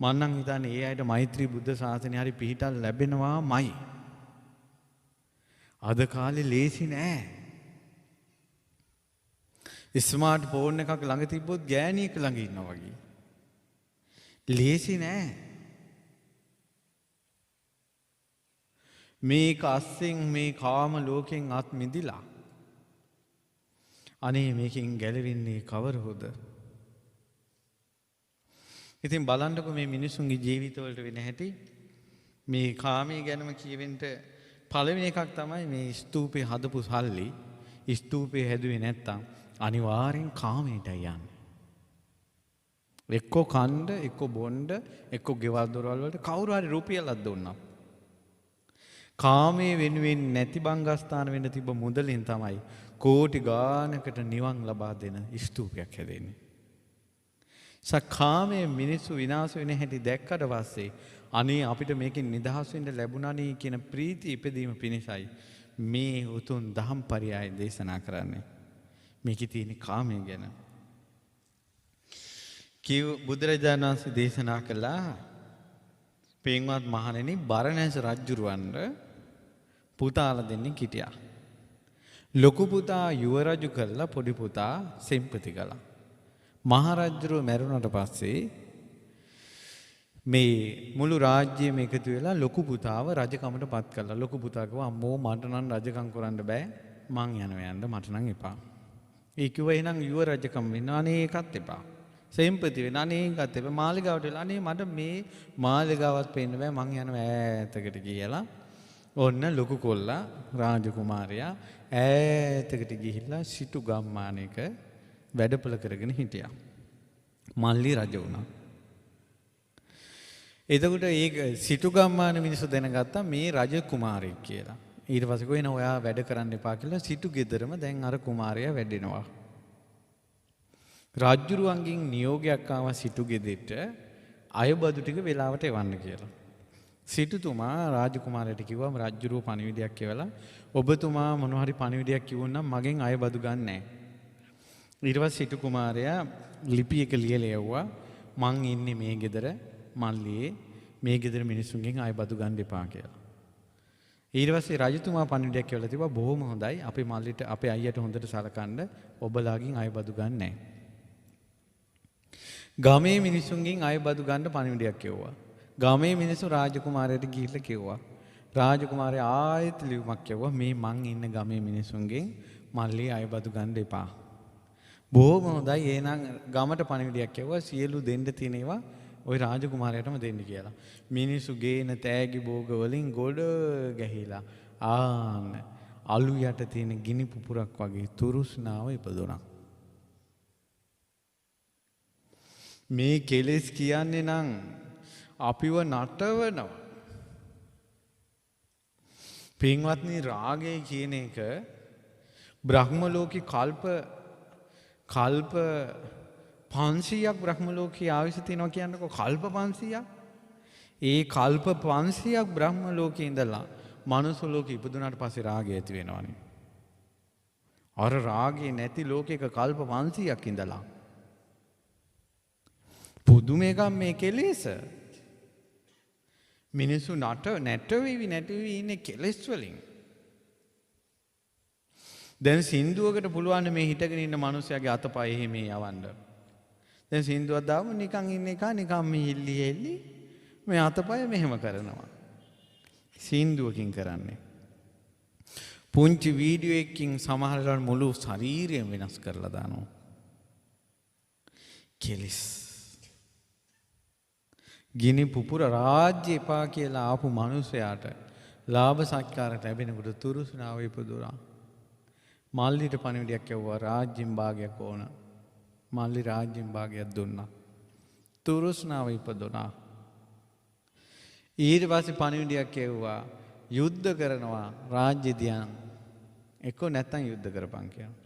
මම නම් හිතන්නේ ඒ අයට මෛත්‍රී බුද්ධ ශාසනය හරි පිහිටල් ලැබෙනවාමයි. අද කාලේ ලේසි නෑ. ස්මාර්ට් ෆෝන් එකක් ළඟ තිබ්බොත් ගෑණියෙක් ළඟ ඉන්නවා වගේ. ලේසි නෑ. මේක අස්සෙන් මේ කාම ලෝකෙන් අත් මිදිලා අනේ මේකෙන් ගැලවෙන්නේ කවරහොද? ඉතින් බලන්නකො මේ මිනිසුන්ගේ ජීවිතවලට වෙන හැටි. මේ කාමයේ ගැනම කියවෙන්න පළවෙනි එකක් තමයි මේ ස්තූපේ හදපු සල්ලි ස්තූපේ හැදුවේ නැත්තම් අනිවාර්යෙන් කාමයටයි යන්නේ. එක්කෝ කණ්ඩ, එක්කෝ බොණ්ඩ, එක්කෝ ගෙවල් දොරවල් වලට කවුරු හරි රුපියලක් දුන්නා. කාමයේ වෙනුවෙන් නැති බංගස්ථාන වෙන්න තිබ්බ මුදලින් තමයි කෝටි ගානකට නිවන් ලබා දෙන ස්තූපයක් හැදෙන්නේ. කාමයේ මිනිස්සු විනාශ වෙන හැටි දැක්කට පස්සේ අනේ අපිට මේකෙන් නිදහස් වෙන්න ලැබුණානේ කියන ප්‍රීතිය ඉපදීම පිණිසයි මේ උතුම් දහම් පරයය දේශනා කරන්නේ. මේකේ තියෙන කාමයේ ගැන. බුදුරජාණන් වහන්සේ දේශනා කළා පින්වත් මහණෙනි බරණැස් රජුරවන්ට පුතාලා දෙන්නෙක් හිටියා. ලොකු පුතා යුවරජු කරලා පොඩි පුතා සෙම්පති කළා. මහරජුරුව මැරුණට පස්සේ මේ මුළු රාජ්‍යයම එකතු වෙලා ලොකු පුතාව රජකමට පත් කළා. ලොකු පුතා කිව්වා අම්මෝ මට නම් රජකම් කරන්න බෑ. මං යන්න මට නම් එපා. ඒ කිව්වා එහෙනම් යුවරජකම් වෙන්න අනේ ඒකත් එපා. සෙම්පති වෙන්න අනේ ඒකත් එපා. මාලිගාවට වෙලා අනේ මට මේ මාලිගාවත් පේන්න බෑ මං යනවා ඈතකට කියලා. ඔන්න ලොකු කොල්ලා රාජකුමාරයා ඈතකට ගිහිල්ලා සිටු ගම්මානයක වැඩපළ කරගෙන හිටියා. මල්ලි රජ වුණා. එතකොට ඒ සිටු ගම්මාන මිනිස්සු දැනගත්තා මේ රජ කුමාරයෙක් කියලා. ඊට පස්සේ කොහෙන ඔයා වැඩ කරන්න එපා කියලා සිටු ගෙදරම දැන් අර කුමාරයා වැඩෙනවා. රජුරුවන්ගෙන් නියෝගයක් ආවා සිටු ගෙදෙට්ට අයබදු ටික වෙලාවට එවන්න කියලා. සිටුතුමා රාජකුමාරයට කිව්වම රජුරුව පණිවිඩයක් කියවලා ඔබතුමා මොනවා හරි පණිවිඩයක් කිව්වොත් මගෙන් අයබදු ගන්නෑ. ඊට පස්සේ සිටු කුමාරයා ලිපි එක ලියලා යවුවා මං ඉන්නේ මේ ගෙදර මල්ලියේ මේ ගෙදර මිනිස්සුන්ගෙන් අයබදු ගන්න එපා කියලා. ඊට පස්සේ රජතුමා පණිවිඩයක් කියලා තිබ්බා බොහොම හොඳයි. අපේ මල්ලිට අපේ අයියට හොඳට සලකන්න ඔබලාගෙන් අයබදු ගන්න නැහැ. ගමේ මිනිසුන්ගෙන් අයබදු ගන්න පණිවිඩයක් කිව්වා. ගමේ මිනිස්සු රාජකුමාරයට ගිහිල්ලා කිව්වා. රාජකුමාරයා ආයෙත් ලියුමක් කිව්වා මේ මං ඉන්න ගමේ මිනිසුන්ගෙන් මල්ලි අයබදු ගන්න එපා. බොහොම හොඳයි. එහෙනම් ගමට පණිවිඩයක් කිව්වා සියලු දෙන්න තියෙන ඒවා ওই රාජකුමාරයාටම දෙන්න කියලා. මිනිස්සු ගේන තෑගි භෝග වලින් ගොඩ ගැහිලා ආන්න අලු යට තියෙන ගිනි පුපුරක් වගේ තුරුස්නාව ඉපදුණා. මේ කෙලෙස් කියන්නේ නම් අපිව නටවනවා. පින්වත්නි රාගය කියන එක බ්‍රහ්ම ලෝකේ කල්ප 500ක් බ්‍රහ්ම ලෝකයේ ආයුෂ තියෙනවා කියන්නකෝ කල්ප 500ක්. ඒ කල්ප 500ක් බ්‍රහ්ම ලෝකේ ඉඳලා මනුස්ස ලෝකෙ ඉපදුනාට පස්සේ රාගය ඇති වෙනවනේ. අර රාගේ නැති ලෝකයක කල්ප 500ක් ඉඳලා පුදුම එකක් මේ කෙලෙස. මිනිස්සු නැටවෙවි ඉන්නේ කෙලෙස් වලින්. දැන් සින්දුවකට පුළුවන් මේ හිටගෙන ඉන්න මිනිහයාගේ අතපය එහෙම යවන්න. දැන් සින්දුවක් දාම නිකන් ඉන්න එක නිකන් මේ හිල්ලි මේ අතපය මෙහෙම කරනවා. සින්දුවකින් කරන්නේ. පුංචි වීඩියෝ එකකින් සමහරවල් මුළු ශරීරයම වෙනස් කරලා දානවා. කෙලෙස්. ගිනි පුපුර රාජ්‍ය එපා කියලා ආපු මිනිසයාට ලාභ සත්කාර ලැබෙනකොට තුරුස්නාව ඉපදුනා. මල්ලිට පණිවිඩයක් යවුවා රාජ්‍යෙන් භාගයක් ඕන. මල්ලි රාජ්‍යෙන් භාගයක් දුන්නා. තුරුස්නාව ඉපදුනා. ඊට පස්සේ පණිවිඩයක් යවුවා යුද්ධ කරනවා රාජ්‍ය දියන් එක්ක නැත්තම් යුද්ධ කරපන් කියලා.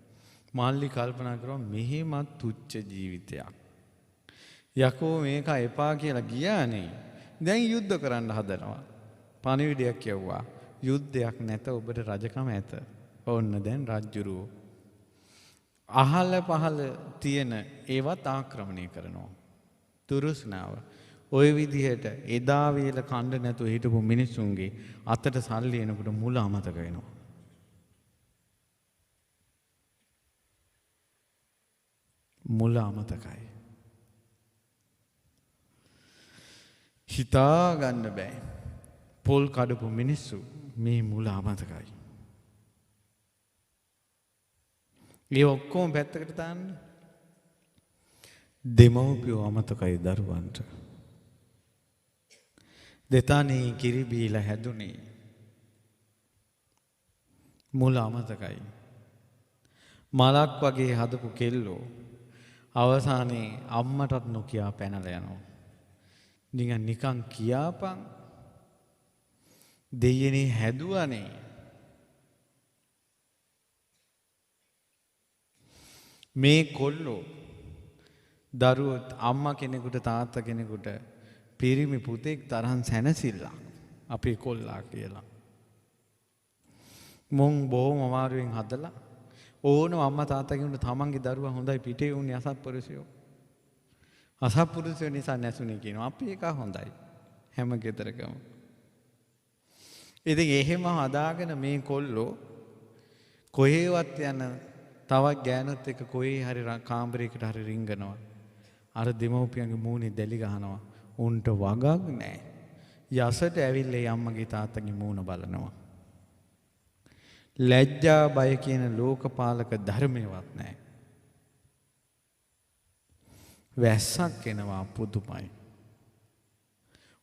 මල්ලි කල්පනා කරුවා මෙහෙමත් තුච්ච ජීවිතයක්. යකෝ මේක එපා කියලා ගියානේ. දැන් යුද්ධ කරන්න හදනවා. පණිවිඩයක් යවුවා යුද්ධයක් නැත ඔබට රජකම ඇත. ඕන්න දැන් රජ්ජුරුවෝ අහල පහල තියෙන ඒවත් ආක්‍රමණය කරනවා. තුරුස්නාව. ওই විදිහට එදා වේල කණ්ඩ නැතුව හිටපු මිනිස්සුන්ගේ අතට සල්ලි එනකොට මුල අමතක වෙනවා. මුල අමතකයි. හිතා ගන්න බෑ. පොල් කඩපු මිනිස්සු මේ මුල අමතකයි. ඒ ඔක්කොම පැත්තකට දාන්න. දෙමව්පියෝ අමතකයි දරුවන්ට. දෙතානේ කිරි බීලා හැදුනේ. මුල අමතකයි. මලක් වගේ හදපු කෙල්ලෝ අවසානයේ අම්මටත් නොකියා පැනලා යනවා. නිකන් කියාපන් දෙයනේ හැදුවනේ. මේ කොල්ලෝ දරුවෝ අම්මා කෙනෙකුට තාත්තා කෙනෙකුට පිරිමි පුතෙක් තරම් සැනසෙල්ලක් අපේ කොල්ලා කියලා. මොන් බොහොම අමාරුවෙන් හදලා ඕනම අම්මා තාත්තා කෙනෙකුට තමන්ගේ දරුවා හොඳයි පිටේ උන්නේ අසත්පුරුෂයෝ. අසත්පුරුෂයෝ නිසා නැසුනේ කියනවා. අපි එක හොඳයි හැම ගෙදරකම. ඉතින් එහෙම හදාගෙන මේ කොල්ලෝ කොහේවත් යන තවත් ගෑනුත් එක්ක කොහේ හරි කාමරයකට හරි රිංගනවා. අර දෙමව්පියන්ගේ මූණේ දැලි ගහනවා. උන්ට වගක් නැහැ. යසට ඇවිල්ලා අම්මගේ තාත්තගේ මූණ බලනවා. ලැජ්ජා බය කියන ලෝකපාලක ධර්මයවත් නැහැ. වැස්සක් එනවා පුදුමයි.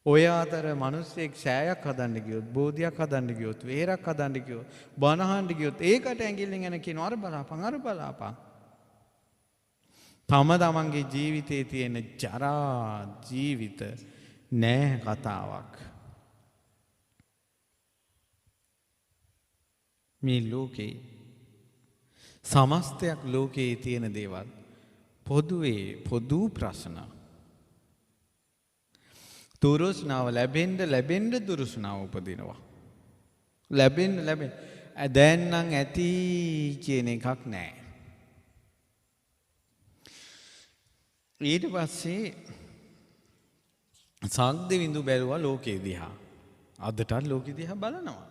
ඔය අතර මිනිස්සෙක් සෑයක් හදන්න ගියොත්, බෝධියක් හදන්න ගියොත්, වේරක් හදන්න ගියොත්, බණ අහන්න ගියොත් ඒකට ඇඟිල්ලෙන් එන කියනවා අර බලාපන්. තමන්ගේ ජීවිතයේ තියෙන ජරා ජීවිත නෑ කතාවක්. මේ ලෝකේ සමස්තයක් ලෝකයේ තියෙන දේවල් පොදු ප්‍රශ්න. තුරුස්නාව ලැබෙන්න දුරුස්නාව උපදිනවා. ලැබෙන්න දැන් නම් ඇති කියන එකක් නැහැ. ඊට පස්සේ සාග්දෙවිඳු බැලුවා ලෝකේ දිහා. අදටත් ලෝකෙ දිහා බලනවා.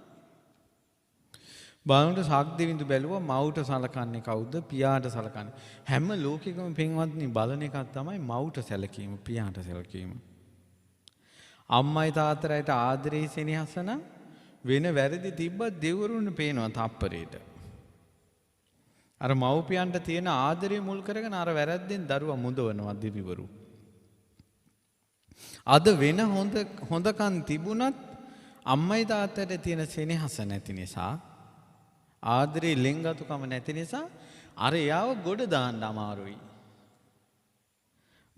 බලනකොට සාක්දෙවිඳු බැලුවා මවුට සලකන්නේ කවුද පියාට සලකන්නේ. හැම ලෝකෙකම පින්වත්නි බලන එකක් තමයි මවුට සැලකීම පියාට සැලකීම. අම්මයි තාත්තලාට ආදරේ සෙනෙහසන වෙන වැරදි තිබ්බත් දෙවිවරුන් පේනවා තප්පරේට. අර මව්පියන්ට තියෙන ආදරේ මුල් කරගෙන අර වැරද්දෙන් දරුවා මුදවනවා දෙවිවරු. අද වෙන හොඳකම් තිබුණත් අම්මයි තාත්තට තියෙන සෙනෙහස නැති නිසා ආදරේ ලෙන්ගතුකම නැති නිසා අර යාව ගොඩ දාන්න අමාරුයි.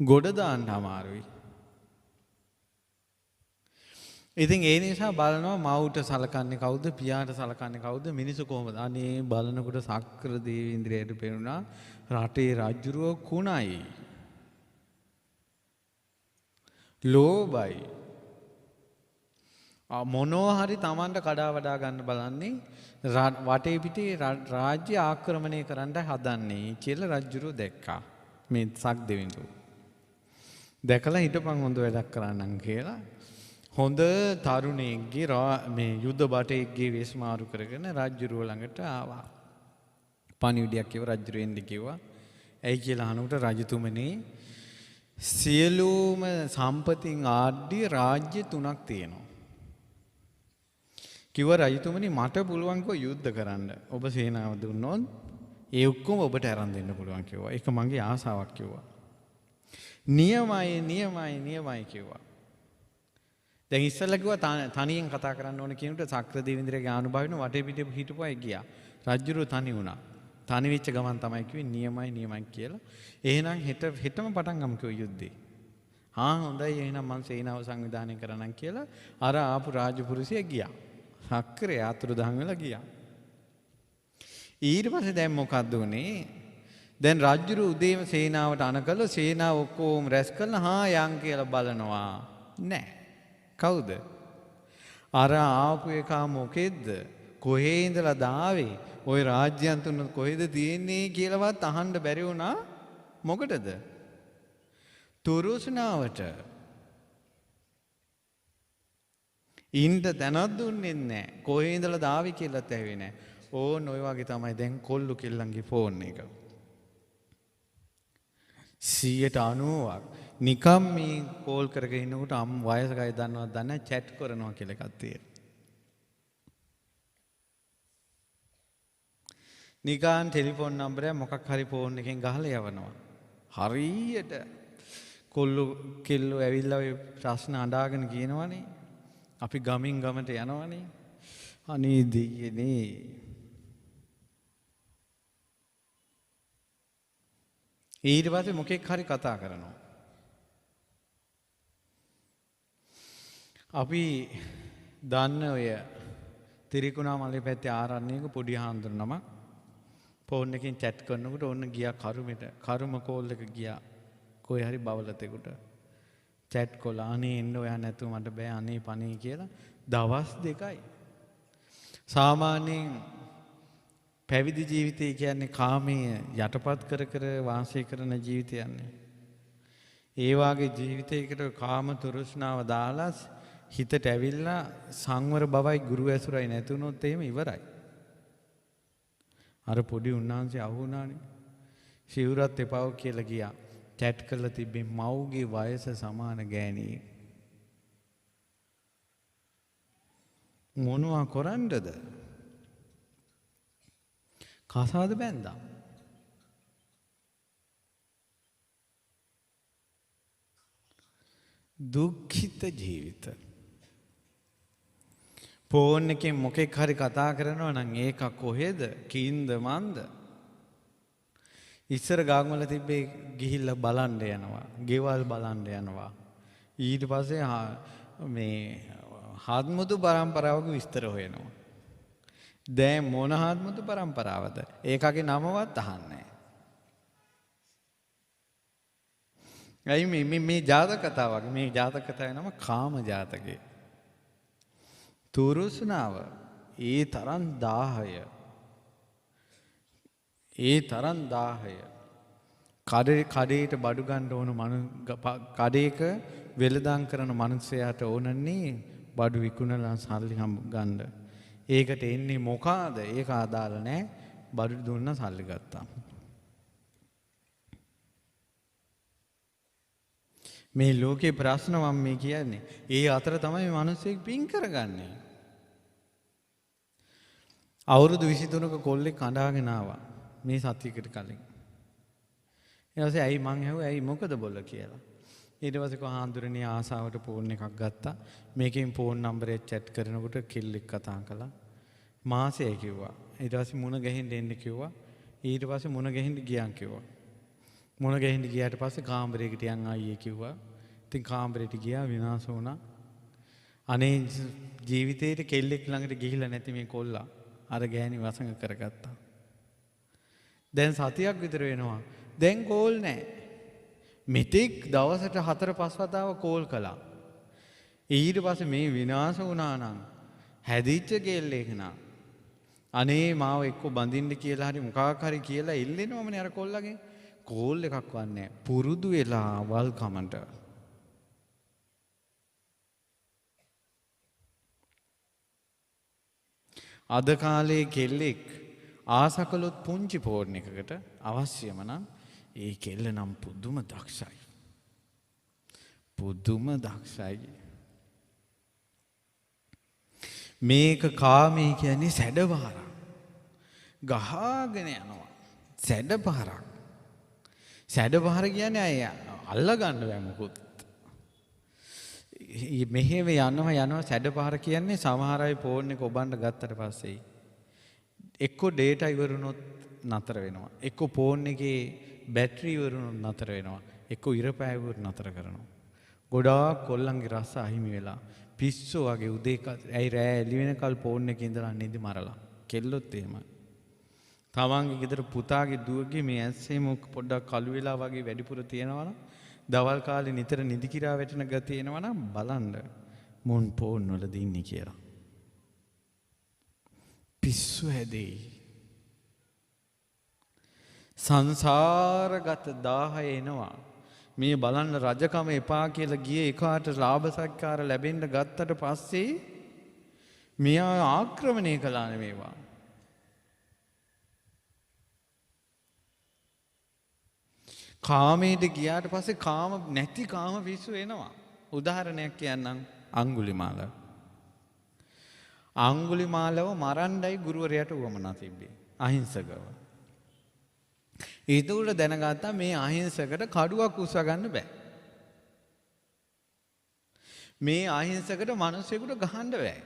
ගොඩ දාන්න අමාරුයි. ඉතින් ඒ නිසා බලනවා මවුට සලකන්නේ කවුද පියාට සලකන්නේ කවුද මිනිස්සු කොහොමද අනේ බලනකොට සක්‍ර දේවේන්ද්‍රයට පෙනුණා රටේ රජුරුව කුණයි ලෝභයි මොනවා හරි Tamanට කඩා වඩා ගන්න බලන්නේ වටේ පිටේ රාජ්‍ය ආක්‍රමණය කරන්න හදන්නේ කියලා රජුරුව දැක්කා මේ සක්දෙවිඳු දැකලා හිටපන් හොඳ වැඩක් කරන්නම් කියලා හොඳ තරුණයෙක්ගේ මේ යුද බටයෙක්ගේ වෙස් මාරු කරගෙන රජුරුව ළඟට ආවා. පණිවිඩයක් කිව්ව රජුරුව එන්න කිව්වා. ඇයි කියලා අහනකොට රජතුමනි සියලුම සම්පතින් ආඩ්‍ය රාජ්‍ය 3ක් තියෙනවා. කිව්ව රජතුමනි මට පුළුවන් කෝ යුද්ධ කරන්න. ඔබ සේනාව දුන්නොත් ඒ ඔක්කොම ඔබට අරන් දෙන්න පුළුවන් කිව්වා. ඒක මගේ ආසාවක් කිව්වා. නියමයි කිව්වා. දැන් ඉස්සෙල්ලා කිව්වා තනියෙන් කතා කරන්න ඕන කියනකොට සක්‍ර දේවේන්ද්‍රගේ ආනුභාවයෙන් වටේ පිටේ හිටපුවා ගියා. රජුරෝ තනි වුණා. තනි වෙච්ච ගමන් තමයි කිව්වේ නියමයි කියලා. එහෙනම් හෙටම පටන් ගමු කිව්ව යුද්ධේ. හොඳයි එහෙනම් මං සේනාව සංවිධානය කරන්නම් කියලා අර ආපු රාජපුරුෂයා ගියා. සක්‍රේ ආතුරුදහන් වෙලා ගියා. ඊට පස්සේ දැන් මොකද්ද උනේ? දැන් රජුරු උදේම සේනාවට අනකල සේනාව ඔක්කොම රැස් කරලා යන් කියලා බලනවා. නෑ. කවුද? අර ආපු එක මොකෙද්ද? කොහේ ඉඳලා දාවේ? ওই රාජ්‍යයන් තුන කොහෙද තියෙන්නේ කියලාවත් අහන්න බැරි වුණා. මොකටද? තුරුස්නාවට. ඉන්න තැනක් දුන්නේ නැහැ. කොහේ ඉඳලා දාවි කියලාත් ඇහුවේ නැහැ. ඕන් ඔය වගේ තමයි දැන් කොල්ලු කෙල්ලන්ගේ ෆෝන් එක. 90ක් නිකම් මේ කෝල් කරගෙන ඉන්නකොට වයස ගයි දන්නවද දන්නේ චැට් කරනවා කියලා එකක් තියෙනවා. නිකන් ටෙලිෆෝන් නම්බරයක් මොකක් හරි ෆෝන් එකෙන් ගහලා යවනවා. හරියට කොල්ලු කෙල්ලෝ ඇවිල්ලා ඔය ප්‍රශ්න අඬාගෙන කියනවනේ. අපි ගමින් ගමට යනවනේ. අනේ දෙයියනේ. ඊට පස්සේ මොකෙක් හරි කතා කරනවා. අපි දන්න ඔය තිරිකුණාමලේ පැත්තේ ආරණ්‍යයක පොඩි හාමුදුරු නමක් ෆෝන් එකෙන් chat කරනකොට ඔන්න ගියා කරුම කෝල් එක ගියා කොයි හරි බවලතෙකුට chat කළා අනේ එන්න ඔයා නැතුව මට බෑ අනේ පණේ කියලා දවස් 2යි සාමාන්‍යයෙන් පැවිදි ජීවිතය කියන්නේ කාමයේ යටපත් කර වාසය කරන ජීවිතයන්නේ. ඒ වාගේ ජීවිතයකට කාම තෘෂ්ණාව දාලා හිතට ඇවිල්ලා සංවර බවයි ගුරු ඇසුරයි නැති වුණොත් එහෙම ඉවරයි. අර පොඩි උන්නාන්සේ අහුණානේ. සිවුරත් එපාව කියලා ගියා. chat කරලා තිබ්බේ මව්ගේ වයස සමාන ගෑණියෙක්. මොනවා කරන්නද? කසාද බැන්දා. දුක්ඛිත ජීවිත. ෆෝන් එකෙන් මොකෙක් හරි කතා කරනවා නම් ඒක කොහෙද? කින්ද මන්ද? ඉස්සර ගාම්වල තිබ්බේ ගිහිල්ලා බලන්න යනවා. ගෙවල් බලන්න යනවා. ඊට පස්සේ මේ හත්මුතු පරම්පරාවක විස්තර හොයනවා. දැන් මොන හත්මුතු පරම්පරාවද? ඒකගේ නමවත් අහන්නේ නැහැ. ඇයි මේ ජාතක කතාවක්? මේ ජාතක කතාවේ නම කාම ජාතකේ. තුරුස්නාව ඒ තරම් 1000. ඒ තරම් 1000. කඩේට බඩු ගන්න ඕන කඩේක වෙළඳාම් කරන මිනිස්සයාට ඕනන්නේ බඩු විකුණලා සල්ලි ගන්න. ඒකට එන්නේ මොකාද? ඒක අදාළ නැහැ. බඩු දුන්න සල්ලි ගත්තා. මේ ලෝකේ ප්‍රශ්න මම මේ කියන්නේ. ඒ අතර තමයි මිනිස්සෙක් පින් කරගන්නේ. අවුරුදු 23ක කොල්ලෙක් කඩාගෙන ආවා මේ සතියකට කලින්. ඊට පස්සේ ඇයි මං ඇහුවා ඇයි මොකද බොල්ල කියලා. ඊට පස්සේ කොහාඳුරනේ ආසාවට ෆෝන් එකක් ගත්තා. මේකෙන් ෆෝන් නම්බරේ chat කරනකොට කෙල්ලෙක් කතා කළා. මාසෙ කිව්වා. ඊට පස්සේ මුණ ගැහෙන්න එන්න කිව්වා. ඊට පස්සේ මුණ ගැහෙන්න ගියන් කිව්වා. මුණ ගැහෙන්න ගියාට පස්සේ කාමරේකට යන් ආයේ කිව්වා. ඉතින් කාමරේට ගියා විනාශ වුණා. අනේ ජීවිතේට කෙල්ලෙක් ළඟට ගිහිල්ලා නැති මේ කොල්ලා අර ගෑණි වසඟ කරගත්තා. දැන් සතියක් විතර වෙනවා. දැන් කෝල් නැහැ. මෙතෙක් දවසට 4-5 වතාවක් කෝල් කළා. ඊට පස්සේ මේ විනාශ වුණා නම් හැදිච්ච කෙල්ලෙක් නා. අනේ මාව එක්ක බඳින්න කියලා හරි මොකක් හරි කියලා ඉල්ලෙනවමනේ අර කොල්ලගේ. කෝල් එකක් වන්නේ පුරුදු වෙලා වල් කමන්ට. අද කාලේ කෙල්ලෙක් ආසකලොත් පුංචි ෆෝන් එකකට අවශ්‍යම නම් ඒ කෙල්ල නම් පුදුම දක්ෂයි. පුදුම දක්ෂයි. මේක කාමී කියන්නේ සැඩවහරක්. ගහගෙන යනවා. සැඩපහරක්. සැඩපහර කියන්නේ අය අල්ල ගන්න බෑ මොකුත්. මෙහෙම යනවා සැඩපහර කියන්නේ සමහර අය ෆෝන් එක ඔබන්න ගත්තට පස්සේ එක්ක ඩේටා ඉවරුනොත් නතර වෙනවා. එක්ක ෆෝන් එකේ බැටරි ඉවරුනොත් නතර වෙනවා. එක්ක ඉරපෑවුවොත් නතර කරනවා. ගොඩාක් කොල්ලන්ගේ රස අහිමි වෙලා පිස්සෝ වගේ උදේ ඇයි රෑ එළි වෙනකල් ෆෝන් එකේ ඉඳලා නිදි මරලා. කෙල්ලොත් එහෙමයි. තමන්ගේ ගෙදර පුතාගේ දුවගේ මේ ඇස්සෙම පොඩ්ඩක් කළු වෙලා වගේ වැඩිපුර තියෙනවනම් දවල් කාලේ නිතර නිදි කිරා වැටෙන ගතිය එනවනම් බලන්න මුන් ෆෝන් වල දින්නේ කියලා. පිස්සු හැදෙයි. සංසාරගත 10 එනවා. මේ බලන්න රජකම එපා කියලා ගියේ එකාට ලාභ සත්කාර ලැබෙන්න ගත්තට පස්සේ මෙයා ආක්‍රමණය කළානේ මේවා. කාමයට ගියාට පස්සේ කාම නැති කාම පිස්සු එනවා. උදාහරණයක් කියන්නම් අඟුලිමාල. අඟුලිමාලව මරණ්ඩයි ගුරුවරයාට උවමනා තිබ්බේ. අහිංසකව. ඊට උඩ දැනගත්තා මේ අහිංසකට කඩුවක් උස්ස ගන්න බෑ. මේ අහිංසකට මිනිස්සුෙකුට ගහන්න බෑ.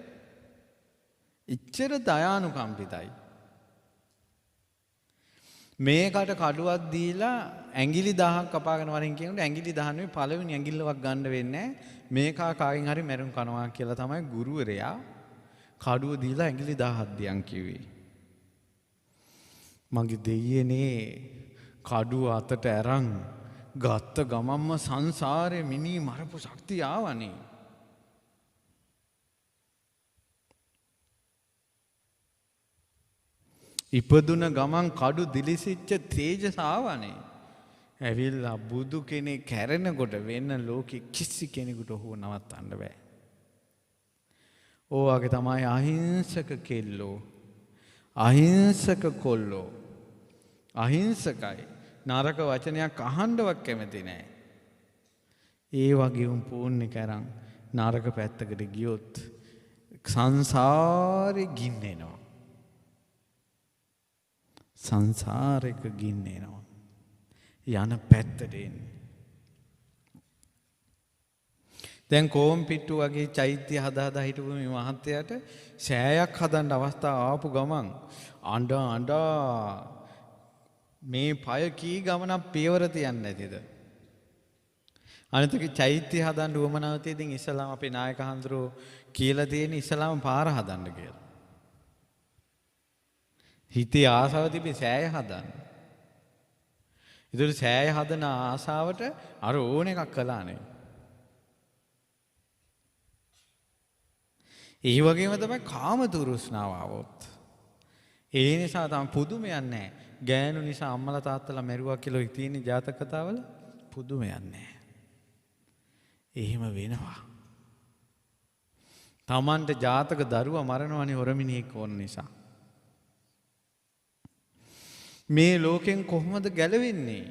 ඉච්ඡර දයානුකම්පිතයි. මේකට කඩුවක් දීලා ඇඟිලි 1000ක් කපාගෙන වරින් කියනකොට ඇඟිලි 10 නෙවෙයි පළවෙනි ඇඟිල්ලවත් ගන්න වෙන්නේ මේකා කාගෙන් හරි මැරුම් කනවා කියලා තමයි ගුරුවරයා කඩුව දීලා ඇඟිලි 1000ක් දියන් කිව්වේ. මගේ දෙයියනේ කඩුව අතට අරන් ගත්ත ගමම්ම සංසාරේ මිනි මරපු ශක්තිය ආවනේ. ඉපදුන ගමන් කඩු දිලිසිච්ච තේජස ආවනේ. ඇවිල්ලා බුදු කෙනෙක් කැරෙනකොට වෙන ලෝකෙ කිසි කෙනෙකුට ඔහු නවත්තන්න බෑ. ඕවාගේ තමයි අහිංසක කෙල්ලෝ. අහිංසක කොල්ලෝ. අහිංසකයි. නරක වචනයක් අහන්නවත් කැමති නෑ. ඒ වගේ උන් පූර්ණ කරන් නරක පැත්තකට ගියොත් සංසාරේ ගින්නෙනවා. සංසාරයක ගින්නෙනවා. යන පැත්තට එන්නේ. දැන් කොම්පිට්ටු වගේ චෛත්‍ය හදා හිටපු මේ මහත්තයාට සෑයක් හදන්න අවස්ථාව ආපු ගමන් අඬා මේ පය කී ගමනක් පියවර තියන්නේ නැතිද? අනිතක චෛත්‍ය හදන්න උවමනාව තියෙදින් ඉස්ලාම අපේ නායක හඳුරෝ කියලා තියෙන ඉස්ලාම පාර හදන්න කියලා. හිතේ ආසාව තිබේ සෑය හදන්න. ඒතර සෑය හදන ආසාවට අර ඕන එකක් කළානේ. ඒ වගේම තමයි කාම දුරුස්නාව આવොත්. ඒ නිසා තමයි පුදුමයක් නැහැ. ගෑනු නිසා අම්මලා තාත්තලා මැරුවා කියලා තියෙන ජාතක කතාවල පුදුමයක් නැහැ. එහෙම වෙනවා. තමන්ට ජාතක දරුවා මරණවනේ හොරමිනියෙක් ඕන නිසා. මේ ලෝකෙන් කොහොමද ගැලවෙන්නේ?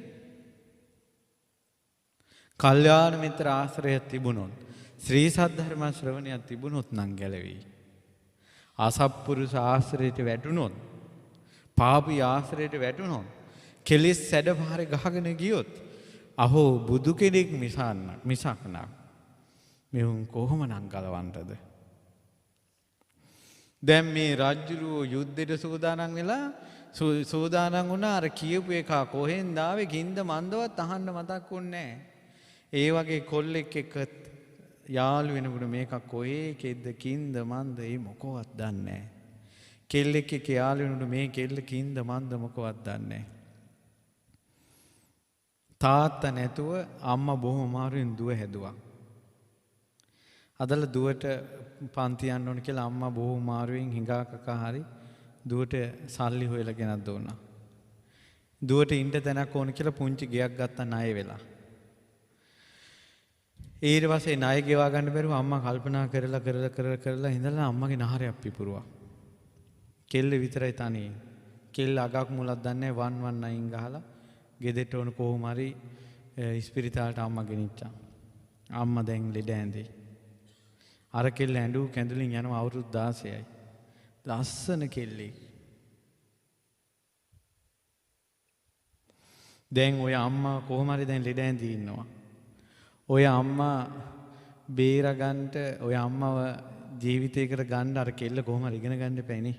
කල්යාණ මිත්‍ර ආශ්‍රයයක් තිබුණොත්, ශ්‍රී සද්ධර්ම ශ්‍රවණයක් තිබුණොත් නම් ගැලවෙයි. අසත්පුරුෂ ආශ්‍රයයට වැටුණොත්, පාපී ආශ්‍රයයට වැටුණොත්, කෙලෙස් සැඩපාරේ ගහගෙන ගියොත්, අහෝ බුදු කෙනෙක් මිසක් නක් මෙවුන් කොහොමනම් ගලවන්නද? දැන් මේ රජුරෝ යුද්ධෙට සූදානම් වෙලා සූදානම් වුණා. අර කියපු එක කොහෙන්ද ආවේ? කින්ද මන්දවත් අහන්න මතක් වුණේ නැහැ. ඒ වගේ කොල්ලෙක් එක්ක යාළු වෙනකොට මේක කොහේ කෙද්ද කින්ද මන්ද ඒ මොකවත් දන්නේ නැහැ. කෙල්ලෙක් එක්ක යාළු වෙනකොට මේ කෙල්ල කින්ද මන්ද මොකවත් දන්නේ නැහැ. තාත්තා නැතුව අම්මා බොහොම අමාරුවෙන් දුව හැදුවා. අදලා දුවට පන්ති යන්න ඕන කියලා අම්මා බොහොම අමාරුවෙන් හිඟා කකා හරි දුවට සල්ලි හොයලා ගෙනත් දුන්නා. දුවට ඉන්න තැනක් ඕන කියලා පුංචි ගෙයක් ගත්තා ණය වෙලා. ඊට පස්සේ ණය ගෙවා ගන්න බැරුව අම්මා කල්පනා කරලා ඉඳලා අම්මගේ නහරයක් පිපුරුවා. කෙල්ල විතරයි තනියි. කෙල්ල අගක් මුලක් දන්නේ වන් නයින් ගහලා ගෙදෙට්ට ඕන කොහොම හරි ඉස්පිරිතාලට අම්මා ගෙනිච්චා. අම්මා දැන් ලෙඩ ඇඳේ. අර කෙල්ල ඇඬු කැඳුලින් යනවා අවුරුදු 16යි. ලස්සන කෙල්ලෙක්. දැන් ඔය අම්මා කොහොම හරි දැන් ලෙඩ ඇඳී ඉන්නවා. ඔය අම්මා බේරගන්නට ඔය අම්මව ජීවිතයකට ගන්න අර කෙල්ල කොහොම හරි ඉගෙන ගන්න එපෑනේ.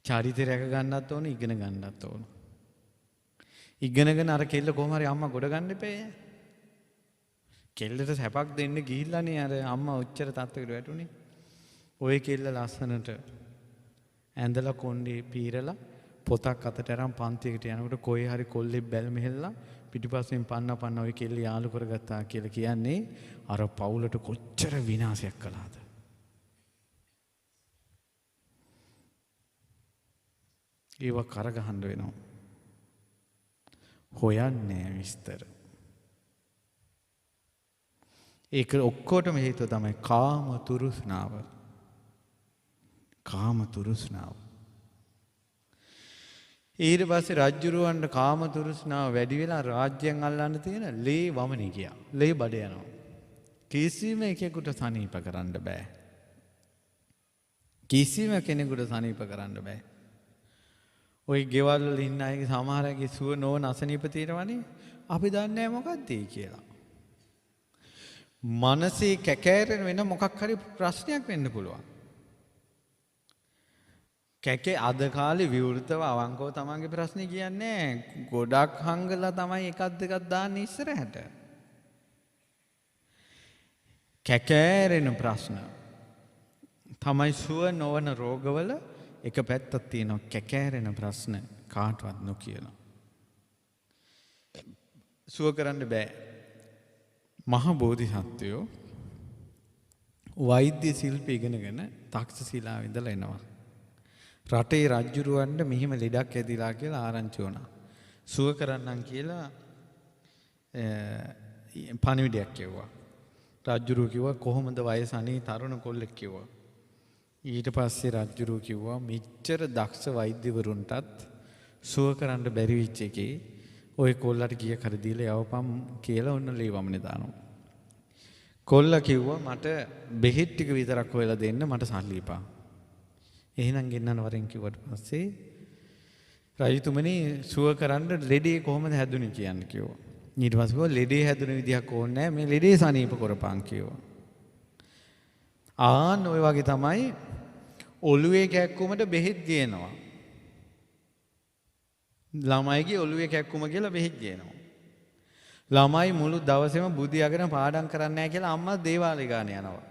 චරිතය රැක ගන්නත් ඕන, ඉගෙන ගන්නත් ඕන. ඉගෙනගෙන අර කෙල්ල කොහොම හරි අම්මා ගොඩ ගන්න එපෑ. කෙල්ලට සැපක් දෙන්න ගිහිල්ලානේ අර අම්මා ඔච්චර තත්ත්වයකට වැටුනේ. ඔය කෙල්ල ලස්සනට ඇඳලා කොණ්ඩේ පීරලා පොතක් අතට අරන් පන්තියකට යනකොට කොහේ හරි කොල්ලෙක් බැල් මෙහෙල්ලා පිටිපස්සෙන් පන්න ඔය කෙල්ල යාළු කරගත්තා කියලා කියන්නේ අර පවුලට කොච්චර විනාශයක් කළාද? ඒව කරගහන්න වෙනවා. හොයන්නේ විස්තර. ඒක ඔක්කොටම හේතුව තමයි කාම තෘෂ්ණාව. කාම තෘෂ්ණාව. ඊට පස්සේ රජුරවන්ට කාම තෘෂ්ණාව වැඩි වෙලා රාජ්‍යයන් අල්ලන්න තියෙන ලේ වමනේ ගියා. ලේ බඩ යනවා. කිසිම එකෙකුට සනීප කරන්න බෑ. කිසිම කෙනෙකුට සනීප කරන්න බෑ. ওই ගෙවල් වල ඉන්න අයගේ සමහර අයගේ සුව නොවන අසනීප තියෙනවනේ. අපි දන්නේ නැහැ මොකක්ද ඒ කියලා. මනසේ කැකෑරෙන වෙන මොකක් හරි ප්‍රශ්නයක් වෙන්න පුළුවන්. කැකේ අද කාලේ විවෘතව අවංකව තමන්ගේ ප්‍රශ්නේ කියන්නේ ගොඩක් හංගලා තමයි එකක් දෙකක් දාන්න ඉස්සරහට. කැකෑරෙන ප්‍රශ්න තමයි සුව නොවන රෝගවල එක පැත්තක් තියෙනවා. කැකෑරෙන ප්‍රශ්න කාටවත් නොකියන. සුව කරන්න බෑ. මහ බෝධිසත්වයෝ වෛද්‍ය ශිල්ප ඉගෙනගෙන තක්ෂශිලාව ඉඳලා එනවා. රටේ රජුරවන්ට මෙහිම ලෙඩක් ඇදිලා කියලා ආරංචි වුණා. සුව කරන්නම් කියලා පණිවිඩයක් කිව්වා. රජුරෝ කිව්වා කොහොමද වයස අනේ තරුණ කොල්ලෙක් කිව්වා. ඊට පස්සේ රජුරෝ කිව්වා මෙච්චර දක්ෂ වෛද්‍යවරුන්ටත් සුව කරන්න බැරි වෙච්ච එකේ ඔය කොල්ලට කීයක් හරි දීලා යවපම් කියලා ඔන්න ලේ වමනේ දානවා. කොල්ලා කිව්වා මට බෙහෙත් ටික විතරක් හොයලා දෙන්න මට සල්ලි එපා. එහෙනම් ගෙන්නන වරෙන් කිව්වට පස්සේ රජතුමනි සුව කරන්න ලෙඩේ කොහොමද හැදුනේ කියන්න කිව්වා. ඊට පස්සේ කිව්වා ලෙඩේ හැදුන විදිහක් ඕනේ නැහැ මේ ලෙඩේ සනීප කරපන් කිව්වා. ආන් ඔය වගේ තමයි ඔළුවේ කැක්කුමට බෙහෙත් ගේනවා. ළමයිගේ ඔළුවේ කැක්කුම කියලා බෙහෙත් ගේනවා. ළමයි මුළු දවසේම බුදියාගෙන පාඩම් කරන්නේ නැහැ කියලා අම්මා දේවාලේ ගාන යනවා.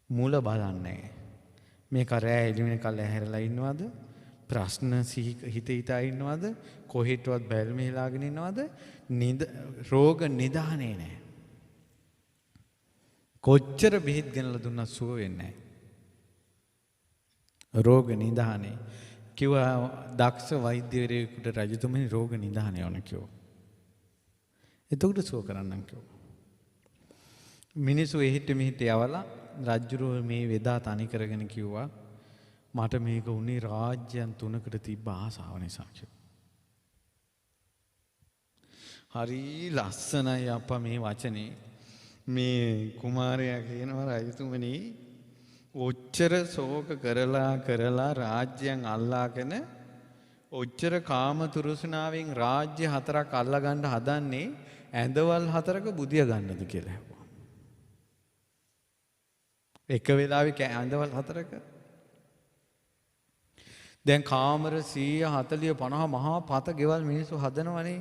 මුල බලන්නේ මේක රෑ එළි වෙනකල් ඇහැරලා ඉන්නවද? ප්‍රශ්න හිතා ඉන්නවද? කොහෙටවත් බැල් මෙහෙලාගෙන ඉන්නවද? රෝග නිදානේ නැහැ. කොච්චර බෙහෙත් ගෙනලා දුන්නත් සුව වෙන්නේ නැහැ. රෝග නිදානේ කිව්වා දක්ෂ වෛද්‍යවරයෙකුට රජතුමනි රෝග නිදානේ ඕන කිව්වා. එතකොට සුව කරන්නම් කිව්වා. මිනිස්සු එහෙට මෙහෙට යවලා රජුරෝ මේ වෙදා තනි කරගෙන කිව්වා මට මේක උනේ රාජ්‍යයන් තුනකට තිබ්බ ආසාව නිසා කියලා. හරි ලස්සනයි අප්පා මේ වචනේ. මේ කුමාරයා කියනවා රජතුමනි ඔච්චර ශෝක කරලා රාජ්‍යයන් අල්ලාගෙන ඔච්චර කාම තුරුස්නාවෙන් රාජ්‍ය 4ක් අල්ලා ගන්න හදන්නේ ඇඳවල් 4ක බුදිය ගන්නද කියලා ඇහුවා. එක වෙලාවේ ඇඳවල් 4ක දැන් කාමර 100 40 50 මහා පත ගෙවල් මිනිස්සු හදනවනේ.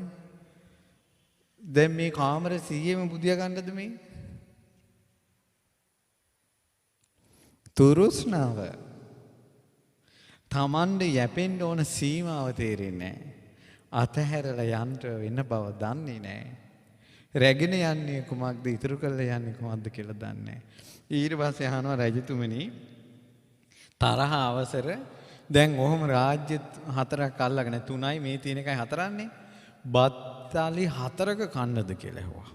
දැන් මේ කාමර 100ෙම බුදිය ගන්නද මේ? තුරුස්නාව තමන්ට යැපෙන්න ඕන සීමාව තේරෙන්නේ නැහැ. අතහැරලා යන්න වෙන බව දන්නේ නැහැ. රැගෙන යන්නේ කුමක්ද ඉතුරු කරලා යන්නේ කුමක්ද කියලා දන්නේ නැහැ. ඊට පස්සේ අහනවා රජතුමනි තරහ අවසර දැන් ඔහොම රාජ්‍ය 4ක් අල්ලගෙන 3යි මේ තියෙන එකයි 4න්නේ බත්තාලි 4ක කන්නද කියලා ඇහුවා.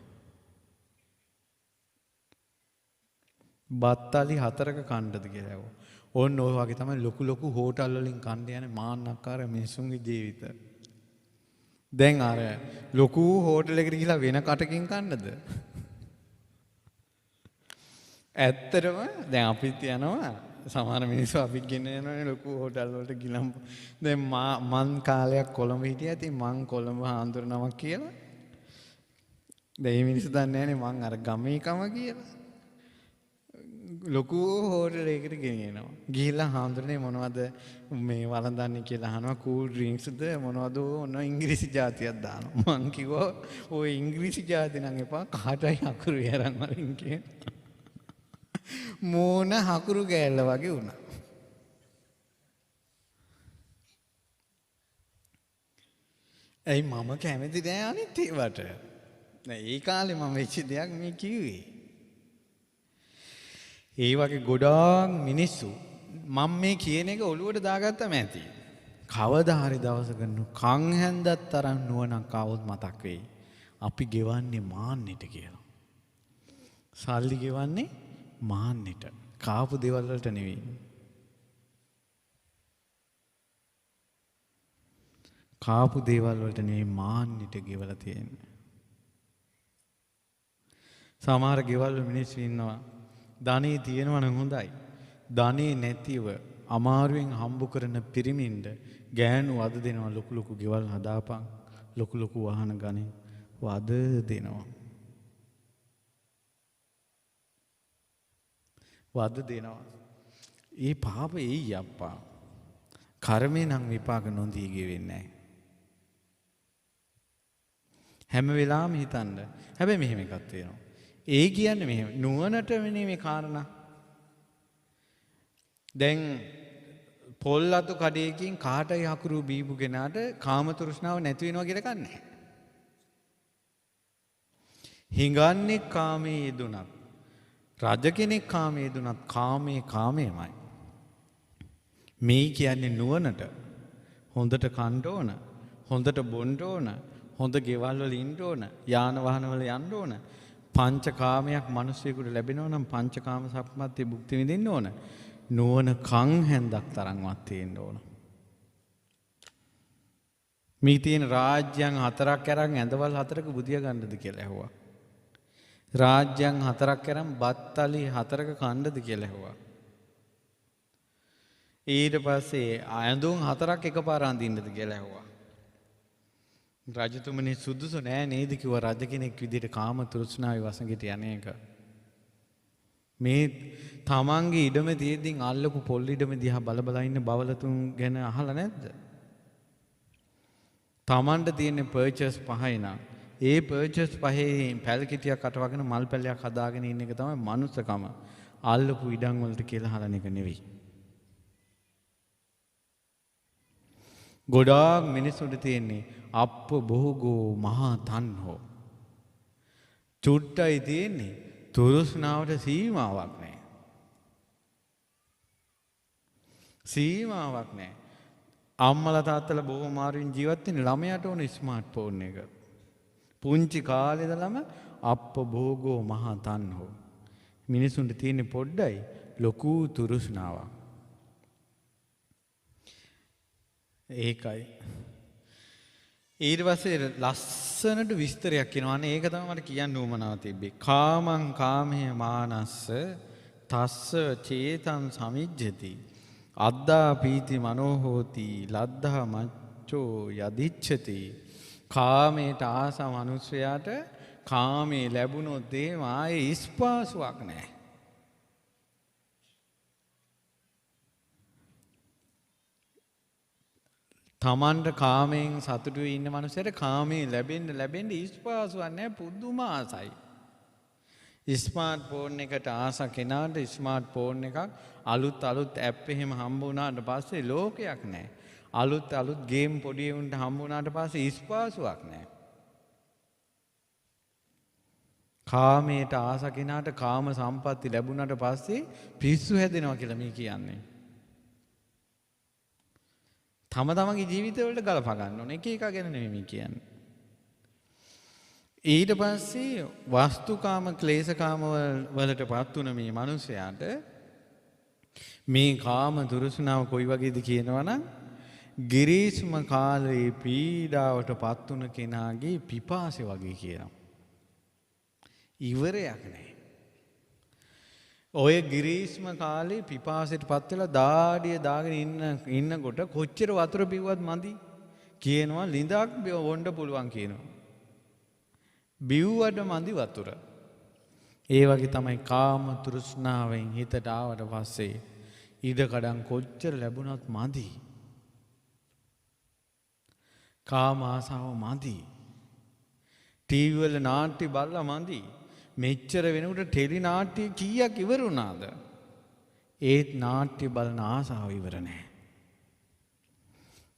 බත්තාලි 4ක කන්නද කියලා ඇහුවා. ඕන්න ඔය වගේ තමයි ලොකු හෝටල් වලින් කන්න යන මාන්නක්කාර මිනිස්සුන්ගේ ජීවිත. දැන් අර ලොකු හෝටලයකට ගිහලා වෙන කටකින් කන්නද? ඇත්තටම දැන් අපිත් යනවා සමහර මිනිස්සු අපිත් ගෙන යනවානේ ලොකු හෝටල් වලට ගිලම්. දැන් මං කාලයක් කොළඹ හිටියා. ඉතින් මං කොළඹ හාමුදුර නමක් කියලා. දැන් මේ මිනිස්සු දන්නේ නැහනේ මං අර ගමේ කම කියලා. ලොකු හෝටලයකට ගෙනියනවා. ගිහිල්ලා හාමුදුරනේ මොනවද මේ වළඳන්නේ කියලා අහනවා. කූල් ඩ්‍රින්ක්ස්ද මොනවද ඔන්න ඉංග්‍රීසි જાතියක් දානවා. මං කිව්වා ඔය ඉංග්‍රීසි જાති නම් එපා කාටයි අකුරු යරන් වලින් කියන. මෝන හකුරු ගෑල්ල වගේ වුණා. ඇයි මම කැමති නෑ අනිත් ඒවට. නෑ ඒ කාලේ මම වෙච්ච දෙයක් මේ කිව්වේ. ඒ වගේ ගොඩාක් මිනිස්සු මම මේ කියන එක ඔළුවට දාගත්තම ඇති. කවදා හරි දවසක කන් හැන්දක් තරම් නුවණක් ආවොත් මතක් වෙයි. අපි ගෙවන්නේ මාන්නෙට කියලා. සල්ලි ගෙවන්නේ මාන්නෙට. කාපු දේවල් වලට නෙවෙයි. කාපු දේවල් වලට නෙවෙයි මාන්නෙට ගෙවලා තියෙන්නේ. සමහර ගෙවල් වල මිනිස්සු ඉන්නවා ධනෙ තියෙනවා නම් හොඳයි. ධනෙ නැතිව අමාරුවෙන් හම්බ කරන පිරිමින්ද ගෑනු වද දෙනවා ලොකු ගෙවල් හදාපන්. ලොකු වාහන ගනි වද දෙනවා. වද දෙනවා. ඒ පාප එයි අප්පා. කර්මේ නම් විපාක නොදී ගෙවෙන්නේ නැහැ. හැම වෙලාවෙම හිතන්න. හැබැයි මෙහෙම එකක් තියෙනවා. ඒ කියන්නේ මෙහෙම නුවණට වෙන්නේ මේ කාරණා. දැන් පොල් අතු කඩේකින් කාටයි හකුරු බීපු කෙනාට කාම තෘෂ්ණාව නැති වෙනවා කියලා කන්නේ. හිඟන්නේ කාමයේ යෙදුණත් රජ කෙනෙක් කාමයේ යෙදුණත් කාමයමයි. මේ කියන්නේ නුවණට හොඳට කන්න ඕන, හොඳට බොන්න ඕන, හොඳ ගෙවල් වල ඉන්න ඕන, යාන වාහන වල යන්න ඕන. පංචකාමයක් මිනිස්සුෙකුට ලැබෙනවා නම් පංචකාම සම්පත්තිය භුක්ති විඳින්න ඕන. නුවණ කන් හැන්දක් තරම්වත් තියෙන්න ඕන. මේ තියෙන රාජ්‍යයන් 4ක් අරන් ඇඳවල් 4ක බුදිය ගන්නද කියලා ඇහුවා. රාජ්‍යයන් 4ක් අරන් බත්තලි 4ක කන්නද කියලා ඇහුවා. ඊට පස්සේ ඇඳුම් 4ක් එකපාර අඳින්නද කියලා ඇහුවා. රජතුමනි සුදුසු නෑ නේද කිව්වා රජ කෙනෙක් විදිහට කාම තෘෂ්ණාවේ වසඟයට යන්නේක. මේ තමන්ගේ ඉඩම තියෙද්දි අල්ලපු පොල් ඉඩම දිහා බල ඉන්න බවලතුන් ගැන අහලා නැද්ද? තමන්ට තියෙන පර්චේස් 5යි නම් ඒ පර්චේස් 5 පැල්කිටියක් අටවගෙන මල් පැලයක් හදාගෙන ඉන්න එක තමයි මනුස්සකම. අල්ලපු ඉඩම් වලට කියලා හලන එක නෙවෙයි. ගොඩාක් මිනිස්සුන්ට තියෙන්නේ අප්ප බොහෝගෝ මහා තණ්හෝ. චුට්ටයි තියෙන්නේ තුරුස්නාවට සීමාවක් නැහැ. සීමාවක් නැහැ. අම්මලා තාත්තලා බොහෝ මාරුවෙන් ජීවත් වෙන ළමයාට ඕන ස්මාර්ට් ෆෝන් එක. පුංචි කාලේ ඉඳලම අප්ප බොහෝගෝ මහා තණ්හෝ. මිනිසුන්ට තියෙන පොඩ්ඩයි ලොකු තුරුස්නාවක්. ඒකයි. ඊට පස්සේ ලස්සනට විස්තරයක් කියනවා. අනේ ඒක තමයි මට කියන්න උවමනාව තිබ්බේ. කාමං කාමේ මානස්ස තස්ස චේතං සමිජ්ජති. අද්දා පීති මනෝ හෝති ලද්දා මච්චෝ යදිච්ඡති. කාමයට ආස මනුස්සයාට කාමේ ලැබුණොත් එහෙම ආයේ ස්පාසුවක් නැහැ. තමන්ට කාමයෙන් සතුටු ඉන්න මනුස්සයට කාමේ ලැබෙන්න ස්පාසුවක් නැහැ. පුදුම ආසයි. ස්මාර්ට් ෆෝන් එකට ආස කෙනාට ස්මාර්ට් ෆෝන් එකක් අලුත් ඇප් එහෙම හම්බ වුණාට පස්සේ ලෝකයක් නැහැ. අලුත් ගේම් පොඩි උන්ට හම්බ වුණාට පස්සේ ස්පාසුවක් නැහැ. කාමයට ආස කෙනාට කාම සම්පatti ලැබුණාට පස්සේ පිස්සු හැදෙනවා කියලා මේ කියන්නේ. තම තමන්ගේ ජීවිතවලට ගලපා ගන්න ඕනේ. එක ගැන නෙමෙයි මේ කියන්නේ. ඊට පස්සේ වස්තුකාම ක්ලේශකාම වලටපත් වුණ මේ මිනිසයාට මේ කාම දුරුස්නාව කොයි වගේද කියනවනම් ගිරීස්ම කාලේ පීඩාවටපත් වුණ කෙනාගේ පිපාසය වගේ කියනවා. ඉවරයක් නැහැ. ඔය ගිරීස්ම කාලේ පිපාසයටපත් වෙලා දාඩිය දාගෙන ඉන්නකොට කොච්චර වතුර පිව්වත් මදි කියනවා. ලිඳක් බොන්න පුළුවන් කියනවා. බිව්වට මදි වතුර. ඒ වගේ තමයි කාම තෘෂ්ණාවෙන් හිතට ආවට පස්සේ ඉඩකඩම් කොච්චර ලැබුණත් මදි. කාම ආසාව මදි. ටීවී වල නාට්‍ය බලලා මදි. මෙච්චර වෙනකොට ටෙලි නාට්‍ය කීයක් ඉවර වුණාද? ඒත් නාට්‍ය බලන ආසාව ඉවර නැහැ.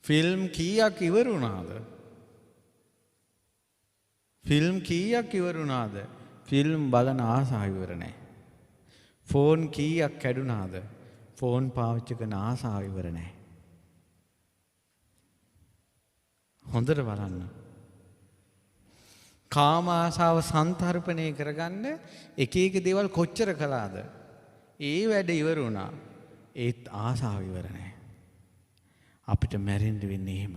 ෆිල්ම් කීයක් ඉවර වුණාද? ෆිල්ම් කීයක් ඉවර වුණාද? ෆිල්ම් බලන ආසාව ඉවර නැහැ. ෆෝන් කීයක් කැඩුනාද? ෆෝන් පාවිච්චි කරන ආසාව ඉවර නැහැ. හොඳට බලන්න. කාම ආසාව සංතරපණය කරගන්න එක දේවල් කොච්චර කළාද? ඒ වැඩ ඉවර වුණා. ඒත් ආසාව ඉවර නැහැ. අපිට මැරෙන්න වෙන්නේ එහෙම.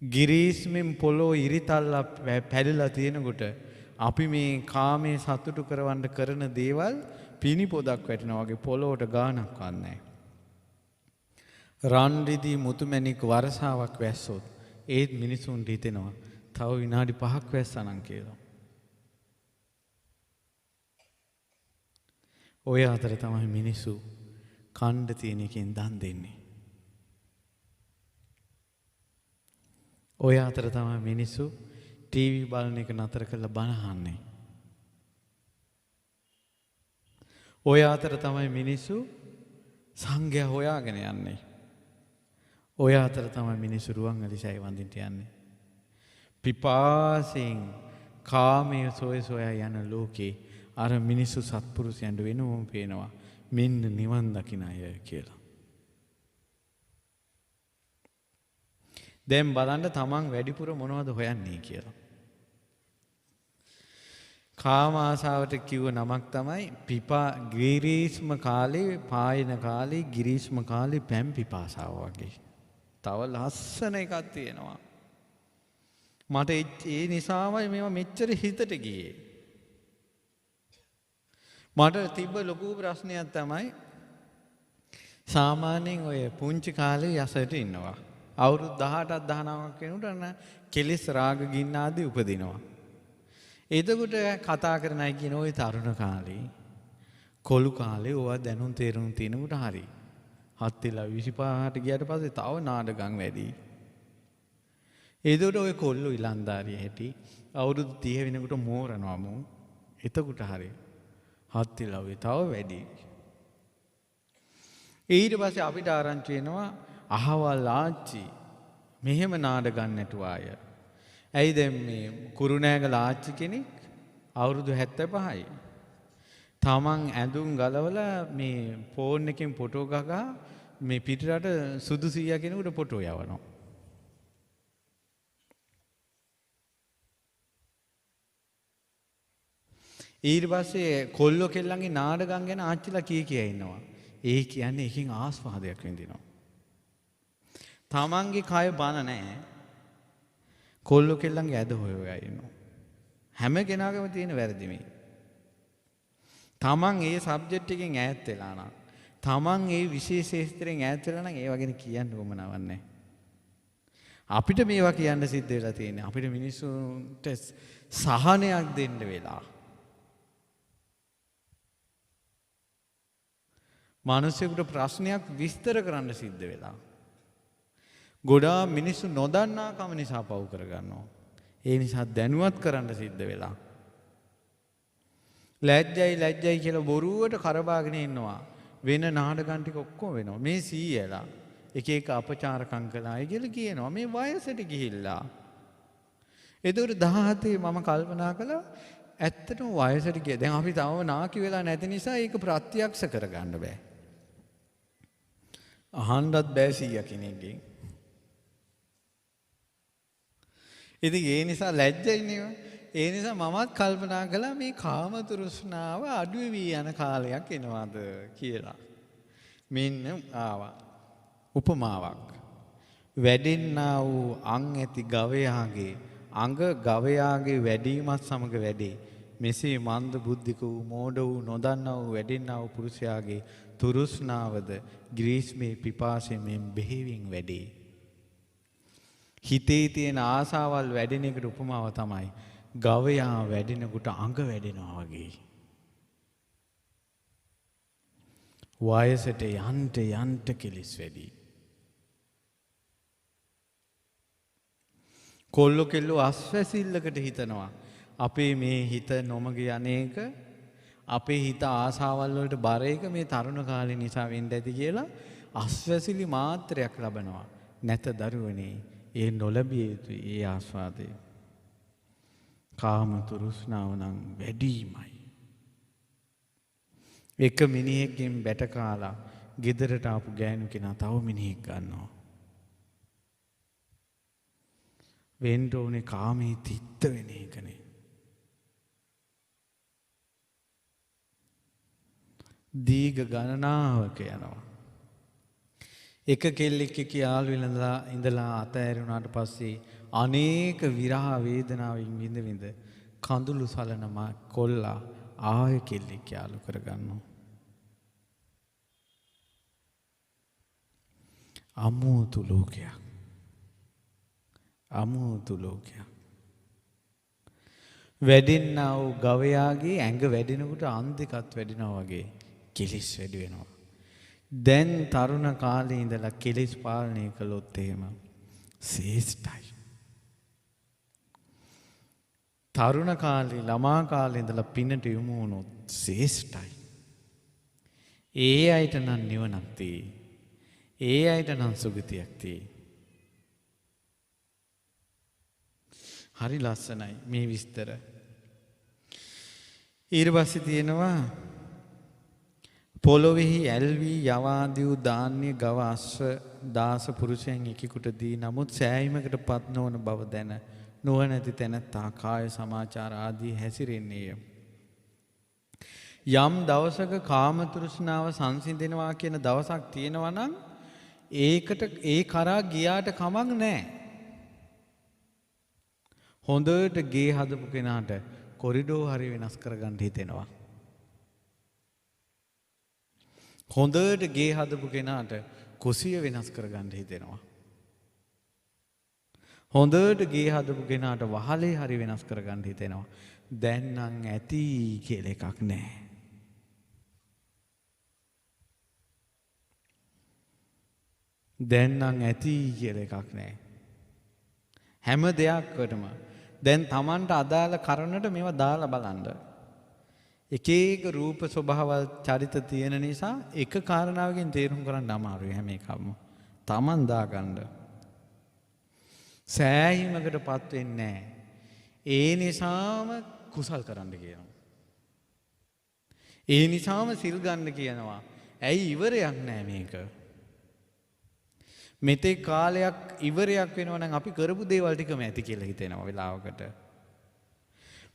ගිරීස්මෙන් පොළොව ඉරිතල්ලා පැලිලා තියෙනකොට අපි මේ කාමයේ සතුටු කරවන්න කරන දේවල් පිනි පොදක් වැටෙනවා වගේ පොළොවට ගානක් වන්නේ. රන් රිදී මුතුමැණික් වර්ෂාවක් වැස්සොත් ඒත් මිනිසුන්ට හිතෙනවා තව විනාඩි 5ක් වැස්සනම් කියලා. ඔය අතර තමයි මිනිස්සු කණ්ඩ තියෙන එකෙන් දන් දෙන්නේ. ඔය අතර තමයි මිනිස්සු ටීවී බලන එක නතර කරලා බණ අහන්නේ. ඔය අතර තමයි මිනිස්සු සංඝයා හොයාගෙන යන්නේ. ඔය අතර තමයි මිනිස්සු රුවන්වැලිසෑය වඳින්න යන්නේ. පිපාසයෙන් කාමයේ සොයසොයා යන ලෝකේ අර මිනිස්සු සත්පුරුෂයන්ට වෙනවම පේනවා මෙන්න නිවන් දකින්න අය කියලා. දැන් බලන්න තමන් වැඩිපුර මොනවද හොයන්නේ කියලා. කාම ආසාවට කිව්ව නමක් තමයි ගිරීස්ම කාලේ පායන කාලේ ගිරීස්ම කාලේ පැම් පිපාසාව වගේ. තව ලස්සන එකක් තියෙනවා. මට ඒ නිසාමයි මේවා මෙච්චර හිතට ගියේ. මට තිබ්බ ලොකු ප්‍රශ්නයක් තමයි සාමාන්‍යයෙන් ඔය පුංචි කාලේ යසට ඉන්නවා. අවුරුදු 18ක් 19ක් වෙනකොට කෙලෙස් රාග ගින්න ආදී උපදිනවා. එතකොට කතා කරන අය කියන ওই තරුණ කාලේ කොළු කාලේ ඕවා දැනුම් තේරුම් තිනකොට හරි. හත්තිලා 25ට ගියට පස්සේ තව නාඩගම් වැඩි. එතකොට ඔය කොල්ලෝ ඉලන්දාරිය හැටි අවුරුදු 30 වෙනකොට මෝරනවා මෝ. එතකොට හරි. හත්තිලා ඔය තව වැඩි. ඊට පස්සේ අපිට ආරංචි වෙනවා අහවල් ආච්චි මෙහෙම නාඩගම් නැටුවාය. ඇයි දැන් මේ කුරුණෑගල ආච්චි කෙනෙක් අවුරුදු 75යි. තමන් ඇඳුම් ගලවලා මේ ෆෝන් එකෙන් ෆොටෝ ගගා මේ පිටරට සුදු සීයා කෙනෙකුට ෆොටෝ යවනවා. ඊට පස්සේ කොල්ලෝ කෙල්ලන්ගේ නාඩගම් ගැන ආච්චිලා කිය ඉන්නවා. ඒ කියන්නේ එකකින් ආස්වාදයක් විඳිනවා. තමන්ගේ කය බන නැහැ. කොල්ලෝ කෙල්ලන්ගේ ඇද හොයලා ඉන්නවා. හැම කෙනාගේම තියෙන වැරදි මේ. තමන් ඒ සබ්ජෙක්ට් එකෙන් ඈත් වෙලා නම්, තමන් ඒ විශේෂ ශාස්ත්‍රයෙන් ඈත් වෙලා නම් ඒව ගැන කියන්න උවමනාවක් නැහැ. අපිට මේවා කියන්න සිද්ධ වෙලා තියෙන්නේ අපිට මිනිස්සුන්ට සහනයක් දෙන්න වෙලා. මිනිස්සුන්ට ප්‍රශ්නයක් විස්තර කරන්න සිද්ධ වෙලා. ගොඩාක් මිනිස්සු නොදන්නා කම නිසා පව් කරගන්නවා. ඒ නිසා දැනුවත් කරන්න සිද්ධ වෙලා. ලැජ්ජයි කියලා බොරුවට කරබාගෙන ඉන්නවා. වෙන නාඩගම් ටික ඔක්කොම වෙනවා. මේ සීයලා එක එක අපචාරකම් කළායි කියලා කියනවා. මේ වයසට ගිහිල්ලා. ඒතකොට 17 මම කල්පනා කළා ඇත්තටම වයසට ගියා. දැන් අපි තවම නාකි වෙලා නැති නිසා ඒක ප්‍රත්‍යක්ෂ කරගන්න බෑ. අහන්නත් බෑ සීයා කෙනෙක්ගෙන්. ඉතින් ඒ නිසා ලැජ්ජයිනේ. ඒ නිසා මමත් කල්පනා කළා මේ කාම තෘෂ්ණාව අඩු වී යන කාලයක් එනවාද කියලා. මෙන්න ආවා. උපමාවක්. වැඩෙන්නා වූ අං ඇති ගවයාගේ අඟ ගවයාගේ වැඩිමත් සමග වැඩේ. මෙසේ මන්ද බුද්ධික වූ මෝඩ වූ නොදන්නා වූ වැඩෙන්නා වූ පුරුෂයාගේ තෘෂ්ණාවද ග්‍රීස්මේ පිපාසයෙන් බෙහෙවින් වැඩේ. හිතේ තියෙන ආසාවල් වැඩෙන එකට උපමාව තමයි ගවයා වැඩෙනකොට අඟ වැඩෙනවා වගේ. වයසට යන්න කෙලිස් වැඩි. කොල්ලෝ කෙල්ලෝ අස්වැසිල්ලකට හිතනවා. අපේ මේ හිත නොමග යන්නේක අපේ හිත ආසාවල් වලට බර එක මේ තරුණ කාලේ නිසා වෙන්න ඇති කියලා අස්වැසිලි මාත්‍රයක් ලබනවා. නැත දරුවනේ ඒ නොලැබිය යුතුයි ඒ ආස්වාදය. කාම තෘෂ්ණාව නම් වැඩිමයි. එක මිනිහෙක්ගෙන් බැට කාලා ගෙදරට ආපු ගෑනු කෙනා තව මිනිහෙක් ගන්නවා. වෙන්න ඕනේ කාමයේ තිත්ත වෙන එකනේ. දීඝ ගණනාවක යනවා. එක කෙල්ලෙක් එක්ක යාළු ඉඳලා අතෑරුණාට පස්සේ අනේක විරහ වේදනාවෙන් විඳ කඳුළු සලන කොල්ලා ආයෙ කෙල්ලෙක් යාළු කරගන්නවා. අමුතු ලෝකයක්. අමුතු ලෝකයක්. වැඩෙන්නා වූ ගවයාගේ ඇඟ වැඩෙනකොට අන්ධකත් වැඩෙනවා වගේ කෙලිස් වැඩි වෙනවා. දැන් තරුණ කාලේ ඉඳලා කෙලිස් පාලනය කළොත් එහෙම ශ්‍රේෂ්ඨයි. තරුණ කාලේ ළමා කාලේ ඉඳලා පිනට යොමු වුණොත් ශ්‍රේෂ්ඨයි. ඒ අයට නම් නිවනක් තියෙයි. ඒ අයට නම් සුගතියක් තියෙයි. හරි ලස්සනයි මේ විස්තර. ඊට පස්සේ තියෙනවා පොළොවෙහි ඇල්වි යවාදී වූ ධාන්‍ය ගව අශ්ව දාස පුරුෂයන් එකෙකුට දී නමුත් සෑයීමකට පත් නොවන බව දැන නොවනැති තැනැත්තා කාය සමාචාර ආදී හැසිරෙන්නේය. යම් දවසක කාම තෘෂ්ණාව සංසිඳෙනවා කියන දවසක් තියෙනවා නම් ඒකට ඒ කරා ගියාට කමක් නැහැ. හොඳට ගේ හදපු කෙනාට කොරිඩෝ හරි වෙනස් කරගන්න හිතෙනවා. හොඳට ගේ හදපු කෙනාට කුසිය වෙනස් කරගන්න හිතෙනවා. හොඳට ගේ හදපු කෙනාට වහලේ හරි වෙනස් කරගන්න හිතෙනවා. දැන් නම් ඇති කියලා එකක් නැහැ. දැන් නම් ඇති කියලා එකක් නැහැ. හැම දෙයක්වටම දැන් Tamanට අදාළ කරනට මේවා දාලා බලන්න. එක එක රූප ස්වභාවල් චරිත තියෙන නිසා එක කාරණාවකින් තේරුම් කරන්න අමාරුයි හැම එකක්ම. Taman දාගන්න. සෑහීමකටපත් වෙන්නේ නැහැ. ඒ නිසාම කුසල් කරන්න කියනවා. ඒ නිසාම සිල් ගන්න කියනවා. ඇයි ඉවරයක් නැහැ මේක? මෙතෙක් කාලයක් ඉවරයක් වෙනවා නම් අපි කරපු දේවල් ටිකම ඇති කියලා හිතෙනවා වෙලාවකට.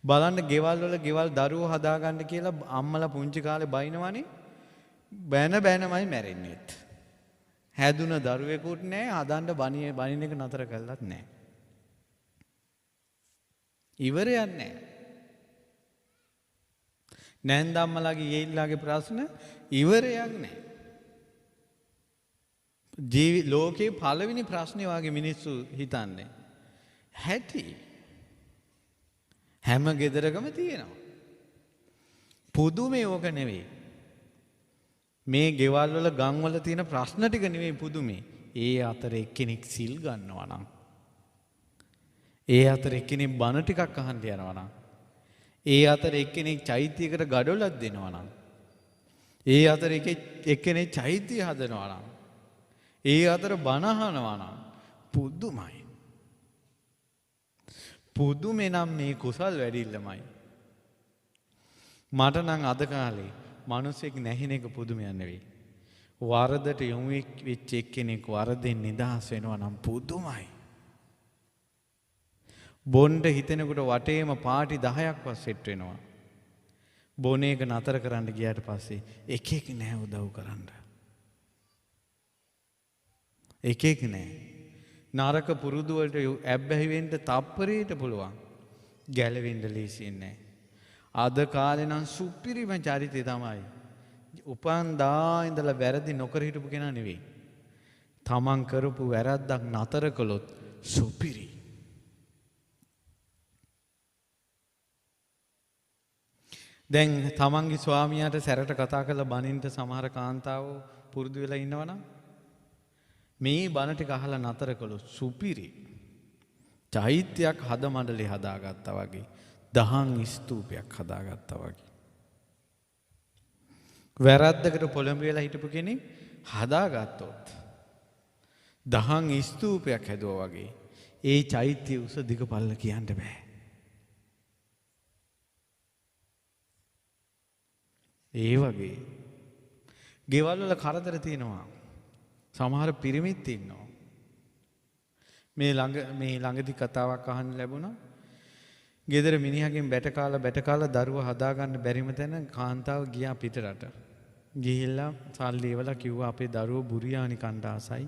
බලන්න ගෙවල් වල ගෙවල් දරුවෝ හදාගන්න කියලා අම්මලා පුංචි කාලේ බයිනවනේ. බැන බැනමයි මැරෙන්නේත්. හැදුන දරුවෙකුත් නැහැ, හදන්න බනින එක නතර කළත් නැහැ. ඉවරයක් නැහැ. නැන්දම්මලාගේ යෙයිලාගේ ප්‍රශ්න ඉවරයක් නැහැ. ලෝකේ පළවෙනි ප්‍රශ්නේ වාගේ මිනිස්සු හිතන්නේ. හැටි හැම ගෙදරකම තියෙනවා. පුදුමේ ඕක නෙවෙයි. මේ ගෙවල් වල ගම් වල තියෙන ප්‍රශ්න ටික නෙවෙයි පුදුමේ. ඒ අතර එක්කෙනෙක් සිල් ගන්නවා නම්, ඒ අතර එක්කෙනෙක් බණ ටිකක් අහන්න යනවා නම්, ඒ අතර එක්කෙනෙක් චෛත්‍යයකට ගඩොලක් දෙනවා නම්, ඒ අතර එක්කෙනෙක් චෛත්‍ය හදනවා නම්, ඒ අතර බණ අහනවා නම් පුදුමයි. පුදුමේ නම් මේ කුසල් වැඩිල්ලමයි. මට නම් අද කාලේ මිනිසෙක් නැහින එක පුදුමයක් නෙවෙයි. වරදට යොමු වෙච්ච එක්කෙනෙක් වරදෙන් නිදහස් වෙනවා නම් පුදුමයි. බොණ්ඩ හිතෙනකොට වටේම පාටි 10ක්වත් සෙට් වෙනවා. බොන එක නතර කරන්න ගියාට පස්සේ එකෙක් නැහැ උදව් කරන්න. එකෙක් නැහැ. නරක පුරුදු වලට ඇබ්බැහි වෙන්න තප්පරයට පුළුවන්. ගැලවෙන්න ලීසියෙන් නැහැ. අද කාලේ නම් සුපිරිම චරිතය තමයි. උපන් දා ඉඳලා වැරදි නොකර හිටපු කෙනා නෙවෙයි. තමන් කරපු වැරද්දක් නතර කළොත් සුපිරි. දැන් තමන්ගේ ස්වාමියාට සැරට කතා කරලා බනින්න සමහර කාන්තාවෝ පුරුදු වෙලා ඉන්නවනම් මේ බණ ටික අහලා නතර කළොත් සුපිරි. චෛත්‍යයක් හද මණ්ඩලේ හදාගත්තා වගේ. දහම් ස්තූපයක් හදාගත්තා වගේ. වැරද්දකට පොළඹ වෙලා හිටපු කෙනෙක් හදාගත්තොත් දහම් ස්තූපයක් හැදුවා වගේ. ඒ චෛත්‍ය උස දිග පල්ල කියන්න බෑ. ඒ වගේ ගෙවල් වල කරදර තියෙනවා. සමහර පිරිමිත් ඉන්නවා. මේ ළඟදී කතාවක් අහන්න ලැබුණා. ගෙදර මිනිහගෙන් බැට කාලා දරුවා හදාගන්න බැරිම තැන කාන්තාව ගියා පිටරට. ගිහිල්ලා සල්ලි ඉවලා කිව්වා අපේ දරුවෝ බුරියානි කන්න ආසයි.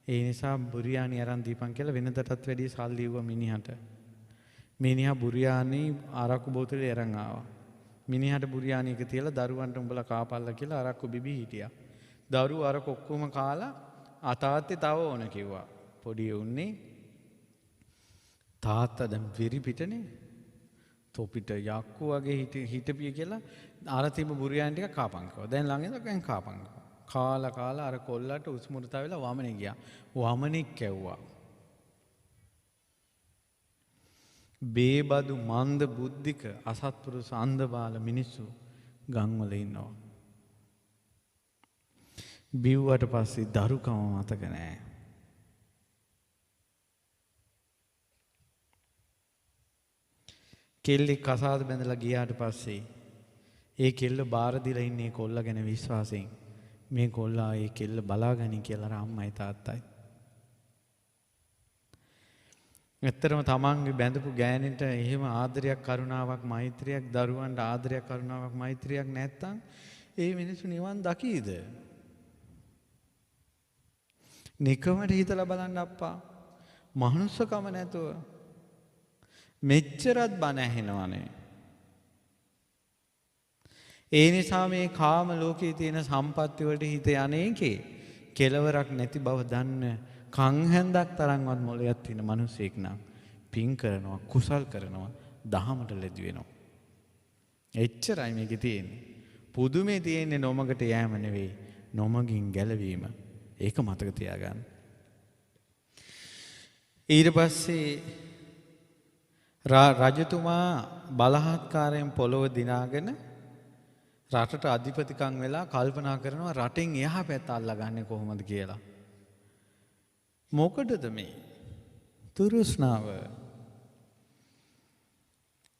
ඒ නිසා බුරියානි අරන් දීපන් කියලා වෙනදටත් වැඩිය සල්ලි ඉවුවා මිනිහට. මිනිහා බුරියානි අරක්කු බෝතලේ අරන් ආවා. මිනිහට බුරියානි එක තියලා දරුවන්ට උඹලා කාපල්ලා කියලා අරක්කු බිබී හිටියා. දරුවෝ අරක ඔක්කොම කාලා අතාත්තේ තව ඕන කිව්වා. පොඩි උන්නේ තාත්තා දැන් වෙරි පිටනේ. තොපිට යක්කු වගේ හිටපිය කියලා අර තිබ්බ බුරියානි ටික කාපන් කිව්වා. දැන් ළඟ ඉඳන් කාපන් කිව්වා. කාලා අර කොල්ලට උස්මුරුතා වෙලා වමනේ ගියා. වමනේ කැව්වා. බේබදු මන්ද බුද්ධික අසත්පුරුෂ අන්ධබාල මිනිස්සු ගම්වල ඉන්නවා. බිව්වට පස්සේ දරුකම මතක නෑ. කෙල්ලෙක් කසාද බැඳලා ගියාට පස්සේ ඒ කෙල්ල බාර දීලා ඉන්නේ කොල්ලා ගැන විශ්වාසයෙන්. මේ කොල්ලා ඒ කෙල්ල බලාගනි කියලා අම්මයි තාත්තයි. ඇත්තටම තමන්ගේ බැඳපු ගෑණිට එහෙම ආදරයක් කරුණාවක් මෛත්‍රියක් දරුවන්ට ආදරයක් කරුණාවක් මෛත්‍රියක් නැත්තම් ඒ මිනිස්සු නිවන් දකීද? නිකමට හිතලා බලන්න අප්පා. මනුස්සකම නැතුව මෙච්චරත් බණ ඇහෙනවනේ. ඒ නිසා මේ කාම ලෝකයේ තියෙන සම්පත්ති වලට හිත යන්නේකේ කෙලවරක් නැති බව දන්න කන් හැන්දක් තරම්වත් මොළයක් තියෙන මිනිසෙක් නම් පින් කරනවා කුසල් කරනවා දහමට ලැබි වෙනවා. එච්චරයි මේකේ තියෙන්නේ. පුදුමේ තියෙන්නේ නොමගට යෑම නෙවෙයි නොමගින් ගැලවීම. ඒක මතක තියාගන්න. ඊට පස්සේ රජතුමා බලහත්කාරයෙන් පොළොව දිනාගෙන රටට අධිපතිකම් වෙලා කල්පනා කරනවා රටෙන් එහා පැත්ත අල්ලගන්නේ කොහොමද කියලා. මොකටද මේ තෘෂ්ණාව?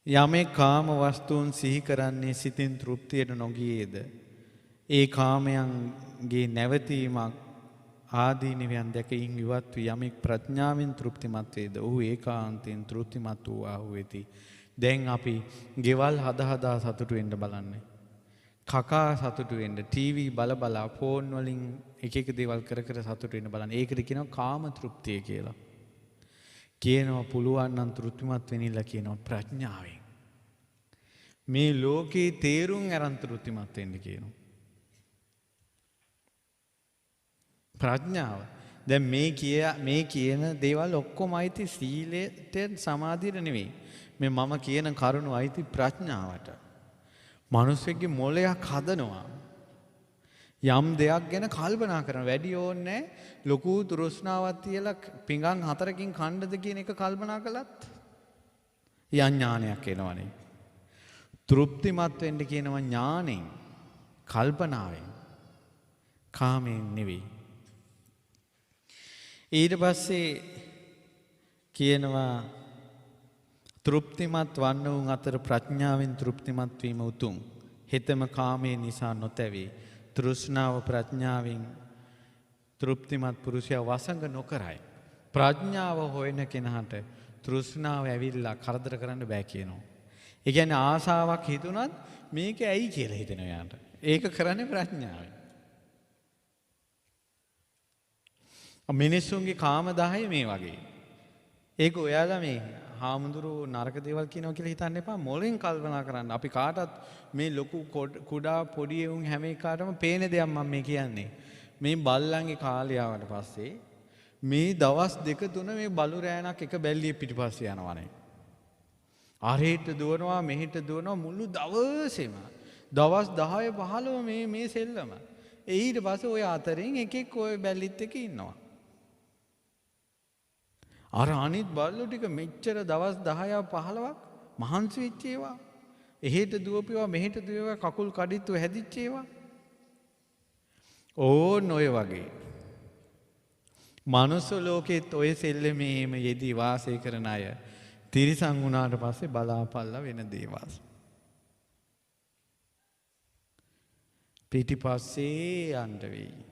යමේ කාම වස්තුන් සිහි කරන්නේ සිතින් තෘප්තියට නොගියේද ඒ කාමයන්ගේ නැවතීමක් ආදීනවයන් දැකීම ඉවත් වී යමෙක් ප්‍රඥාවෙන් තෘප්තිමත් වේද ඔහු ඒකාන්තයෙන් තෘප්තිමත් වූ ආහු වෙති. දැන් අපි ගෙවල් හදා සතුටු වෙන්න බලන්නේ. කකා සතුටු වෙන්න ටීවී බල ෆෝන් වලින් එක දේවල් කර සතුටු වෙන්න බලන්න. ඒකට කියනවා කාම තෘප්තිය කියලා. කියනවා පුළුවන් නම් තෘප්තිමත් වෙන්නilla කියනවා ප්‍රඥාවෙන්. මේ ලෝකේ තේරුම් අරන් තෘප්තිමත් වෙන්න කියනවා. ප්‍රඥාව. දැන් මේ කියන දේවල් ඔක්කොම අයිති සීලයට සමාධියට නෙවෙයි. මේ මම කියන කරුණු අයිති ප්‍රඥාවට. මිනිස්සෙක්ගේ මොළයක් හදනවා. යම් දෙයක් ගැන කල්පනා කරන වැඩි ඕනේ ලොකු තෘෂ්ණාවක් තියලා පිඟන් 4කින් කණ්ඩද කියන එක කල්පනා කළත් ඥානයක් එනවනේ. තෘප්තිමත් වෙන්න කියනවා ඥාණයෙන්, කල්පනාවෙන්, කාමයෙන් නෙවෙයි. ඊට පස්සේ කියනවා තෘප්තිමත් වන්න වුන් අතර ප්‍රඥාවෙන් තෘප්තිමත් වීම උතුම්. හිතම කාමයේ නිසා නොතැවී තෘෂ්ණාව ප්‍රඥාවෙන් තෘප්තිමත් පුරුෂයා වසඟ නොකරයි. ප්‍රඥාව හොයන කෙනාට තෘෂ්ණාව ඇවිල්ලා කරදර කරන්න බෑ කියනවා. ඒ කියන්නේ ආසාවක් හිතුණත් මේක ඇයි කියලා හිතෙනවා යාට. ඒක කරන්නේ ප්‍රඥාවෙන්. මිනිස්සුන්ගේ කාම 10 මේ වගේ. ඒක ඔයාලා මේ හාමුදුරුවෝ නරක දේවල් කියනවා කියලා හිතන්න එපා. මොලෙන් කල්පනා කරන්න. අපි කාටත් මේ ලොකු කුඩා පොඩි උන් හැම එකටම පේන දෙයක් මම මේ කියන්නේ. මේ බල්ලන්ගේ කාලය ආවට පස්සේ මේ දවස් 2-3 මේ බලු රෑනක් එක බැල්ලිය පිටිපස්සේ යනවනේ. අරහෙට දුවනවා මෙහෙට දුවනවා මුළු දවසේම. දවස් 10 15 මේ සෙල්ලම. ඊට පස්සේ ඔය අතරින් එකෙක් ඔය බැල්ලිත් එක්ක ඉන්නවා. අර අනිත් බල්ලෝ ටික මෙච්චර දවස් 10ක් 15ක් මහන්සි වෙච්ච ඒවා. එහෙට දුවපේවා මෙහෙට දුවේවා කකුල් කඩਿੱත්ව හැදිච්ච ඒවා. ඕන් ඔය වගේ. මනුස්ස ලෝකෙත් ඔය සෙල්ලමේම යෙදී වාසය කරන අය තිරිසන් වුණාට පස්සේ බලාපල්ලා වෙන දේවල්. පිටිපස්සේ යන්න වෙයි.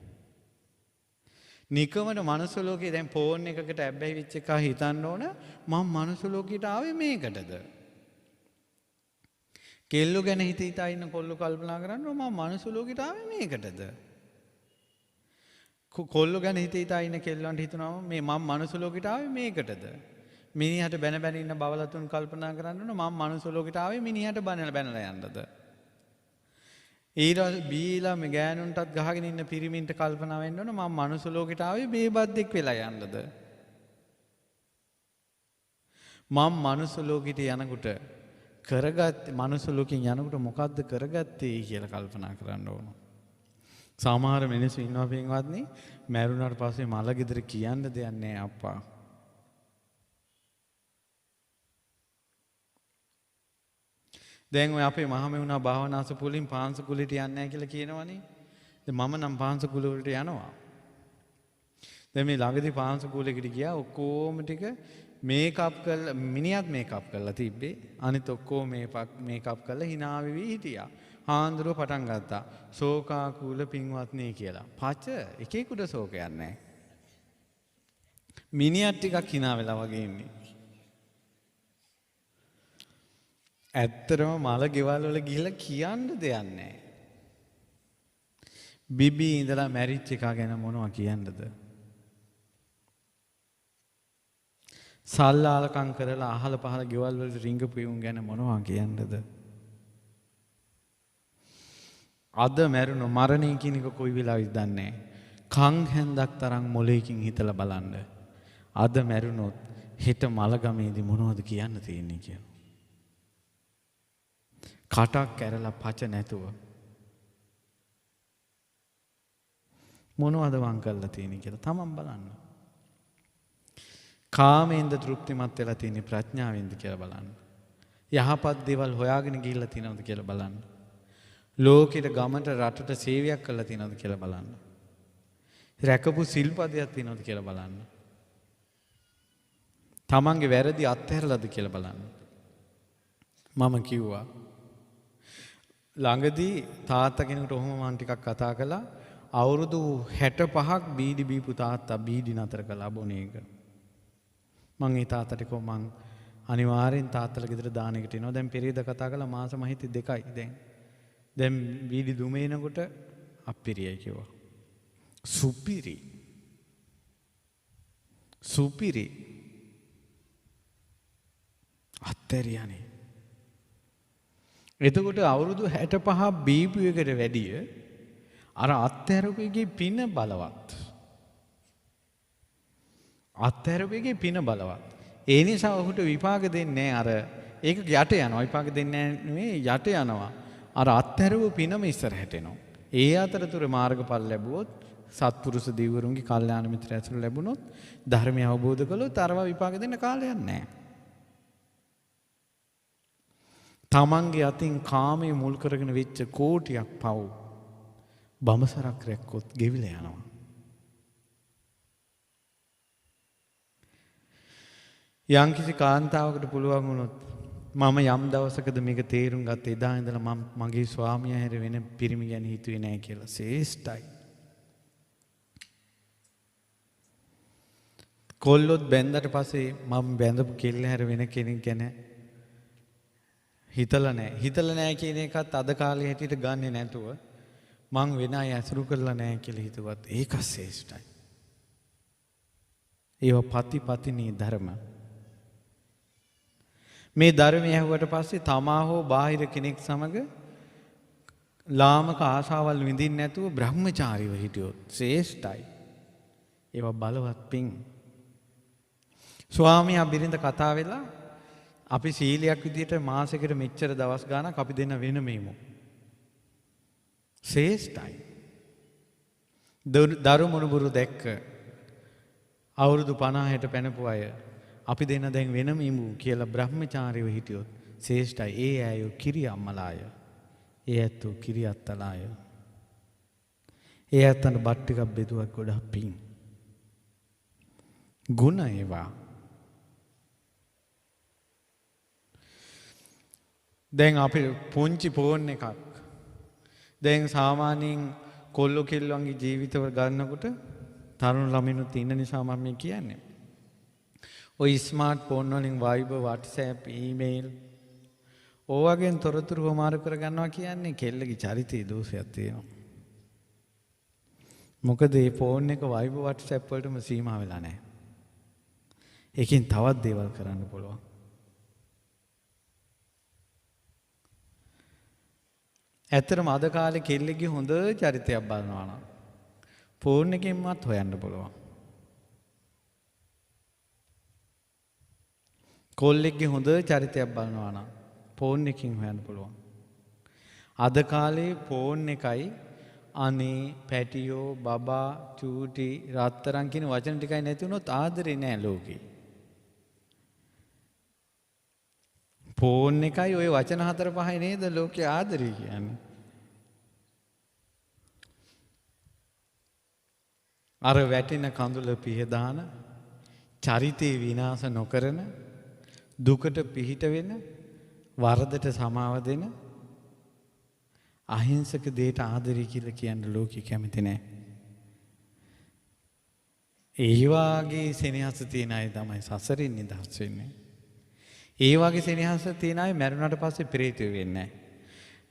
නිකමන මනුස්ස ලෝකේ දැන් ෆෝන් එකකට ඇබ්බැහි වෙච්ච එක හිතන්න ඕන මම මනුස්ස ලෝකෙට ආවේ මේකටද? කෙල්ලෝ ගැන හිතා ඉන්න කොල්ලෝ කල්පනා කරනවා මම මනුස්ස ලෝකෙට ආවේ මේකටද? කොල්ලෝ ගැන හිතා ඉන්න කෙල්ලන්ට හිතනවා මේ මම මනුස්ස ලෝකෙට ආවේ මේකටද? මිනිහට බැන ඉන්න බවලතුන් කල්පනා කරනවා මම මනුස්ස ලෝකෙට ආවේ මිනිහට බැනලා යන්නද? ඊට බීලා මේ ගෑනුන්ටත් ගහගෙන ඉන්න පිරිමින්ට කල්පනා වෙන්න ඕන මම මනුස්ස ලෝකෙට ආවේ බේබද්දෙක් වෙලා යන්නද? මම මනුස්ස ලෝකෙට යනකොට මනුස්ස ලෝකෙන් යනකොට මොකද්ද කරගත්තේ කියලා කල්පනා කරන්න ඕන. සමහර මිනිස්සු ඉන්නවා පින්වත්නි මැරුණාට පස්සේ මල ගෙදර කියන්න දෙයක් නැහැ අප්පා. දැන් ඔය අපේ මහමෙවුනා භාවනාසපුලින් පාංශකුලට යන්නේ නැහැ කියලා කියනවනේ. දැන් මම නම් පාංශකුලවලට යනවා. දැන් මේ ළඟදී පාංශකුලෙකට ගියා ඔක්කොම ටික මේකප් කරලා මිනිහත් මේකප් කරලා තිබ්බේ. අනිත් ඔක්කොම මේකප් කරලා hina වෙවි හිටියා. හාන්දරුව පටන් ගත්තා. ශෝකාකූල පින්වත්නි කියලා. පච එකෙකුට ශෝකයක් නැහැ. මිනිහත් ටිකක් hina වෙලා වගේ ඉන්නේ. ඇත්තටම මල ගෙවල් වල ගිහිල්ලා කියන්න දෙයක් නැහැ. බිබී ඉඳලා මැරිච් එකා ගැන මොනවා කියන්නද? සල්ලාලකම් කරලා අහල පහල ගෙවල් වලට රිංගපු උන් ගැන මොනවා කියන්නද? අද මැරුණ මරණය කියන එක කොයි වෙලාවෙද දන්නේ නැහැ. කන් හැන්දක් තරම් මොලේකින් හිතලා බලන්න. අද මැරුණොත් හෙට මලගමේදී මොනවද කියන්න තියෙන්නේ කියලා. කටක් කැරලා පච නැතුව මොනවද වං කරලා තියෙන්නේ කියලා තමන් බලන්න. කාමෙන්ද තෘප්තිමත් වෙලා තියෙන්නේ ප්‍රඥාවෙන්ද කියලා බලන්න. යහපත් දේවල් හොයාගෙන ගිහිල්ලා තියෙනවද කියලා බලන්න. ලෝකෙට ගමට රටට සේවයක් කරලා තියෙනවද කියලා බලන්න. රැකපු සිල්පදයක් තියෙනවද කියලා බලන්න. තමන්ගේ වැරදි අත්හැරලාද කියලා බලන්න. මම කිව්වා ළඟදී තාත්තා කෙනෙකුට ඔහොම මම ටිකක් කතා කළා. අවුරුදු 65ක් බීඩි බීපු තාත්තා බීඩි නතර කළා බොන එක. මං ඒ තාත්තට කිව්වා මං අනිවාර්යෙන් තාත්තලා ගෙදර දානෙකට එනවා. දැන් පෙරේද කතා කළා මාස මහිතේ 2යි දැන්. දැන් බීඩි දුමේනකොට අප්පිරියයි කිව්වා. සුපිරි. සුපිරි. අත්තරියනේ. එතකොට අවුරුදු 65 බීපු එකට වැඩිය අර අත්හැරපුවේගේ පින බලවත්. අත්හැරපුවේගේ පින බලවත්. ඒ නිසා ඔහුට විපාක දෙන්නේ අර ඒක යට යනවා. විපාක දෙන්නේ නෙවෙයි යට යනවා. අර අත්හැරපු පිනම ඉස්සරහට එනවා. ඒ අතරතුර මාර්ගඵල ලැබුවොත් සත්පුරුෂ දිව්වරුන්ගේ කල්යාණ මිත්‍ර ඇසුර ලැබුණොත් ධර්මය අවබෝධ කළොත් අරවා විපාක දෙන්න කාලයක් නැහැ. තමන්ගේ අතින් කාමයේ මුල් කරගෙන වෙච්ච කෝටියක් පව් බඹසරක් රැක්කොත් ගෙවිලා යනවා. යම්කිසි කාන්තාවකට පුළුවන් වුණොත් මම යම් දවසකද මේක තේරුම් ගත්ත එදා ඉඳලා මම මගේ ස්වාමියා හැර වෙන පිරිමි ගැන හිතුවේ නැහැ කියලා. ශ්‍රේෂ්ඨයි. කොල්ලොත් බැන්දට පස්සේ මම බැඳපු කෙල්ල හැර වෙන කෙනෙක් ගැන හිතලා නැහැ. හිතලා නැහැ කියන එකත් අද කාලේ හැටියට ගන්නෙ නැතුව මං වෙන අය ඇසුරු කරලා නැහැ කියලා හිතුවත් ඒක ශ්‍රේෂ්ඨයි. ඒව පතිපතිනී ධර්ම. මේ ධර්මය ඇහුවට පස්සේ තමා හෝ බාහිර කෙනෙක් සමග ලාමක ආශාවල් විඳින්න නැතුව බ්‍රහ්මචාරීව හිටියොත් ශ්‍රේෂ්ඨයි. ඒව බලවත් පිං. ස්වාමියා බිරිඳ කතා වෙලා අපි සීලයක් විදියට මාසෙකට මෙච්චර දවස් ගාණක් අපි දෙන්න වෙනම ඉමු. ශ්‍රේෂ්ඨයි. දරු මුණුබුරු දැක්ක අවුරුදු 50ට පැනපු අය අපි දෙන්න දැන් වෙනම ඉමු කියලා බ්‍රහ්මචාරීව හිටියොත් ශ්‍රේෂ්ඨයි. ඒ අයෝ කිරි අම්මලාය. ඒ ඇත්තෝ කිරි අත්තලාය. ඒ ඇත්තන්ට බත් ටිකක් බෙදුවක් ගොඩක් පිං. ගුණ ඒවා. දැන් අපි පුංචි ෆෝන් එකක් දැන් සාමාන්‍යයෙන් කොල්ලෝ කෙල්ලන්ගේ ජීවිතවල ගන්නකොට තරුණ ළමිනුත් ඉන්න නිසා මම මේ කියන්නේ. ඔය ස්මාර්ට් ෆෝන් වලින් Viber, WhatsApp, email ඕවගෙන් තොරතුරු හොමාරු කර ගන්නවා කියන්නේ කෙල්ලගේ චරිතයේ දෝෂයක් තියෙනවා. මොකද මේ ෆෝන් එක Viber, WhatsApp වලටම සීමා වෙලා නැහැ. ඒකෙන් තවත් දේවල් කරන්න පුළුවන්. ඇත්තටම අද කාලේ කෙල්ලෙක්ගේ හොඳ චරිතයක් බලනවා නම් ෆෝන් එකෙන්වත් හොයන්න පුළුවන්. කොල්ලෙක්ගේ හොඳ චරිතයක් බලනවා නම් ෆෝන් එකකින් හොයන්න පුළුවන්. අද කාලේ ෆෝන් එකයි අනේ පැටියෝ බබා චූටි රත්තරන් කියන වචන ටිකයි නැති වුණොත් ආදරේ නෑ ලෝකේ. ෆෝන් එකයි ওই වචන 4-5 නේද ලෝකේ ආදරේ කියන්නේ. අර වැටෙන කඳුල පිහදාන චරිතේ විනාශ නොකරන දුකට පිහිට වෙන වරදට සමාව දෙන අහිංසක දෙයට ආදරේ කියලා කියන්න ලෝකෙ කැමති නෑ. ඒ වාගේ සෙනෙහස තියන අය තමයි සසරින් නිදහස් වෙන්නේ. ඒ වගේ සෙනෙහස තියන අය මැරුණාට පස්සේ ප්‍රේතය වෙන්නේ නැහැ.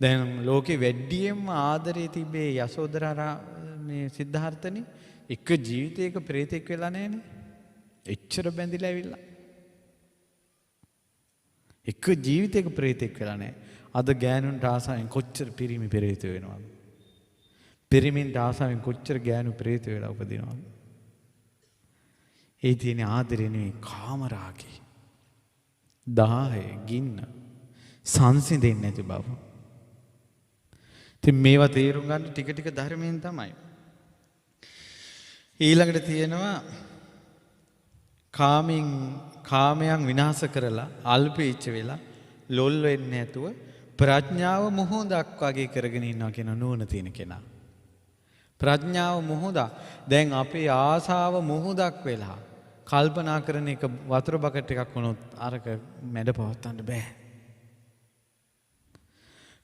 දැන් ලෝකේ වැඩියෙන්ම ආදරේ තිබේ යසෝදරා මේ සිද්ධාර්ථනේ එක ජීවිතයක ප්‍රේතෙක් වෙලා නැහනේ. එච්චර බැඳිලා ඇවිල්ලා. එක ජීවිතයක ප්‍රේතෙක් වෙලා නැහැ. අද ගෑනුන්ට ආසාවෙන් කොච්චර පිරිමි ප්‍රේතය වෙනවද? පිරිමින්ට ආසාවෙන් කොච්චර ගෑනු ප්‍රේතය වෙලා උපදිනවද? ඒ තියෙන ආදරේ නෙවෙයි කාමරාගේ. දාහය ගින්න සංසිඳෙන්නේ නැති බව. ඉතින් මේවා තේරුම් ගන්න ටික ටික ධර්මයෙන් තමයි. ඊළඟට තියෙනවා කාමයන් විනාශ කරලා අල්පීච්ච වෙලා ලොල් වෙන්නේ නැතුව ප්‍රඥාව මුහුදක් වගේ කරගෙන ඉන්නවා කියන නුවණ තියෙන කෙනා. ප්‍රඥාව මුහුද දැන් අපේ ආසාව මුහුදක් වෙලා කල්පනා කරන එක වතුර බකට් එකක් වුණොත් අරක මැඩ පවත්තන්න බෑ.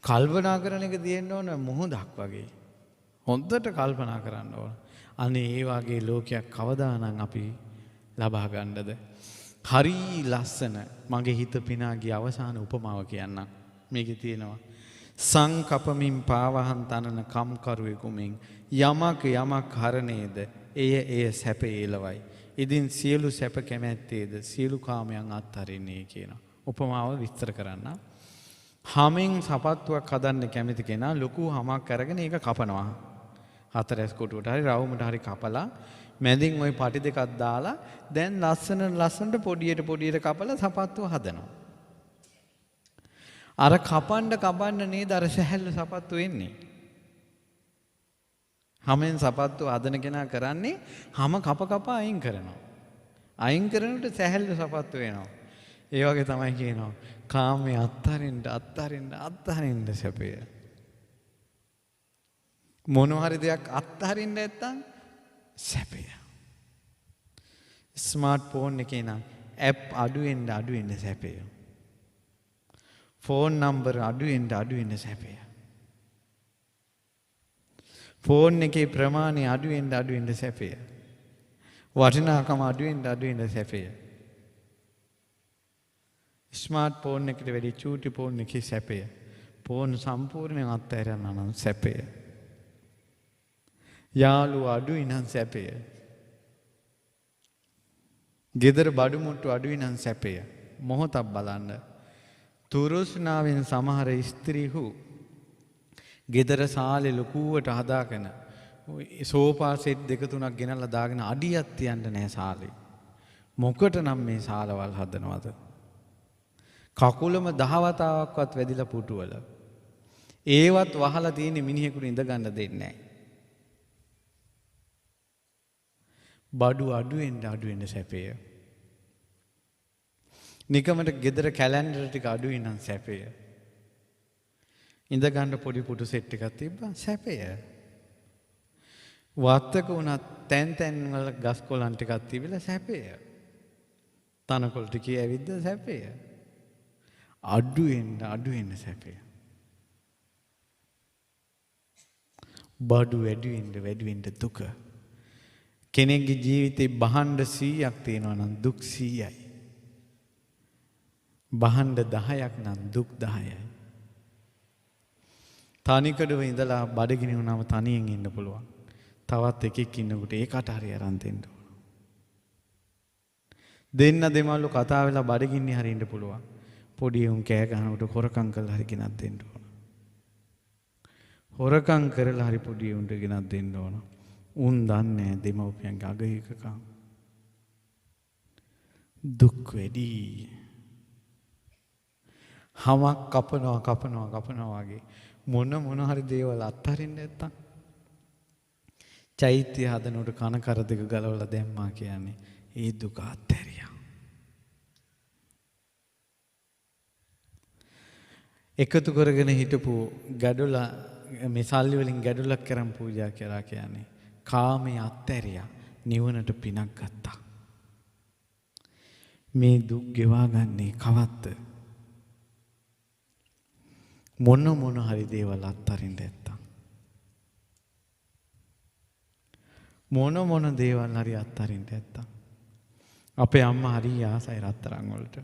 කල්පනා කරන එක තියෙන්න ඕන මුහුදක් වගේ. හොඳට කල්පනා කරන්න ඕන. අනේ ඒ වගේ ලෝකයක් කවදානම් අපි ලබා ගන්නද? හරි ලස්සන මගේ හිත පිනා ගිය අවසාන උපමාව කියන්නම්. මේකේ තියෙනවා සංකපමින් පාවහන් තනන කම්කරුවෙකුමින් යමක් හරණේද එය සැප ඒලවයි. ඉදින් සියලු සැප කැමැත්තේද සියලු කාමයන් අත්හරින්නේ කියනවා. උපමාව විස්තර කරන්න. හමෙන් සපත්තුවක් හදන්න කැමති කෙනා ලොකු හමක් අරගෙන ඒක කපනවා. හතරැස් කොටුවට හරි රවුමට හරි කපලා මැදින් ওই පටි දෙකක් දාලා දැන් ලස්සනට පොඩියට කපලා සපත්තුව හදනවා. අර කපන්න නේද අර සැහැල්ලු සපත්තු වෙන්නේ. හැමෙන් සපත්තු හදන කෙනා කරන්නේ හැම කප අයින් කරනවා. අයින් කරනකොට සැහැල්ලු සපත්තු වෙනවා. ඒ වගේ තමයි කියනවා කාමයේ අත්හරින්න සැපය. මොනවා හරි දෙයක් අත්හරින්න නැත්තම් සැපය. ස්මාර්ට් ෆෝන් එකේ නම් ඇප් අඩුවෙන්න සැපය. ෆෝන් නම්බර් අඩුවෙන්න සැපය. ෆෝන් එකේ ප්‍රමාණය අඩුවෙන්න සැපය. වටිනාකම අඩුවෙන්න සැපය. ස්මාර්ට් ෆෝන් එකට වැඩි චූටි ෆෝන් එකේ සැපය. ෆෝන් සම්පූර්ණයෙන් අත්හැරන්න නම් සැපය. යාළුවෝ අඩුයි නම් සැපය. ගෙදර බඩු මුට්ටු අඩුයි නම් සැපය. මොහොතක් බලන්න. තුරුස්නාවෙන් සමහර ස්ත්‍රීහු ගෙදර සාලේ ලොකුවට හදාගෙන සෝෆා සෙට් දෙක තුනක් ගෙනල්ලා දාගෙන අඩියක් තියන්න නැහැ සාලේ. මොකටනම් මේ සාලවල් හදනවද? කකුලම 10 වතාවක්වත් වැදිලා පුටුවල. ඒවත් වහලා තියෙන මිනිහෙකුට ඉඳ ගන්න දෙන්නේ නැහැ. බඩු අඩුවෙන්න සැපය. නිකමට ගෙදර කැලෙන්ඩර් ටික අඩුයි නම් සැපය. ඉඳ ගන්න පොඩි පුටු සෙට් එකක් තිබ්බා සැපය. වත්තක උනත් තැන් වල ගස් කොළන් ටිකක් තිබිලා සැපය. තනකොළ ටිකේ ඇවිද්ද සැපය. අඩුවෙන්න සැපය. බඩු වැඩිවෙන්න දුක. කෙනෙක්ගේ ජීවිතේ බහඬ 100ක් තියෙනවා නම් දුක් 100යි. බහඬ 10ක් නම් දුක් 10යි. තනිකඩව ඉඳලා බඩගිනි වුණාම තනියෙන් ඉන්න පුළුවන්. තවත් එකෙක් ඉන්නකොට ඒකට හරි අරන් දෙන්න ඕන. දෙන්න දෙමළු කතා වෙලා බඩගින්නේ හරි ඉන්න පුළුවන්. පොඩි උන් කෑ ගහනකොට හොරකම් කරලා හරි ගෙනත් දෙන්න ඕන. හොරකම් කරලා හරි පොඩි උන්ට ගෙනත් දෙන්න ඕන. උන් දන්නේ දෙමව්පියන්ගේ අගහිකකම්. දුක් වැඩි. හමක් කපනවා වගේ මොන හරි දේවල් අත්හරින්න නැත්තම් චෛත්‍ය හදනකොට කන කර දෙක ගලවලා දැම්මා කියන්නේ ඒ දුක අත්හැරියා. එකතු කරගෙන හිටපු ගැඩොල මේ සල්ලි වලින් ගැඩොලක් කරන් පූජා කරා කියන්නේ කාමයේ අත්හැරියා නිවනට පිනක් ගත්තා. මේ දුක් ගෙවා ගන්නේ කවද්ද? මොන හරි දේවල් අත්හරින්න නැත්තම් මොන දේවල් හරි අත්හරින්න නැත්තම් අපේ අම්මා හරි ආසයි රත්තරන් වලට.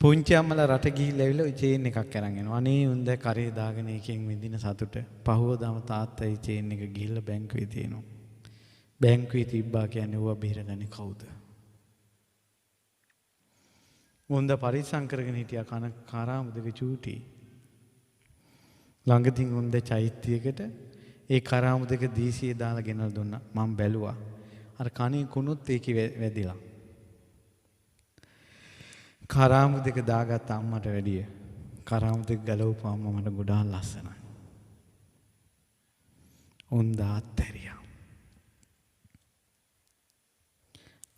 පුංචි අම්මලා රට ගිහිල්ලා ඇවිල්ලා ওই චේන් එකක් අරන් එනවා. අනේ උන්ද කරේ දාගෙන එකෙන් විඳින සතුට. පහවදාම තාත්තයි චේන් එක ගිහිල්ලා බැංකුවේ තියෙනවා. බැංකුවේ තිබ්බා කියන්නේ ඌව බේරගන්නේ කවුද? උන්ද පරිස්සම් කරගෙන හිටියා කන කරාමුදක චූටි. ළඟදී උන්ද චෛත්‍යයකට ඒ කරාමුදක දීසියේ දාලා ගෙනල්ලා දුන්නා. මම බැලුවා. අර කණේ කුණුත් ඒකේ වැදිලා. කරාමුදක දාගත්ත අම්මට වැඩිය කරාමුදක ගලවපුවාම මට ගොඩාක් ලස්සනයි. උන්ද අත්හැරියා.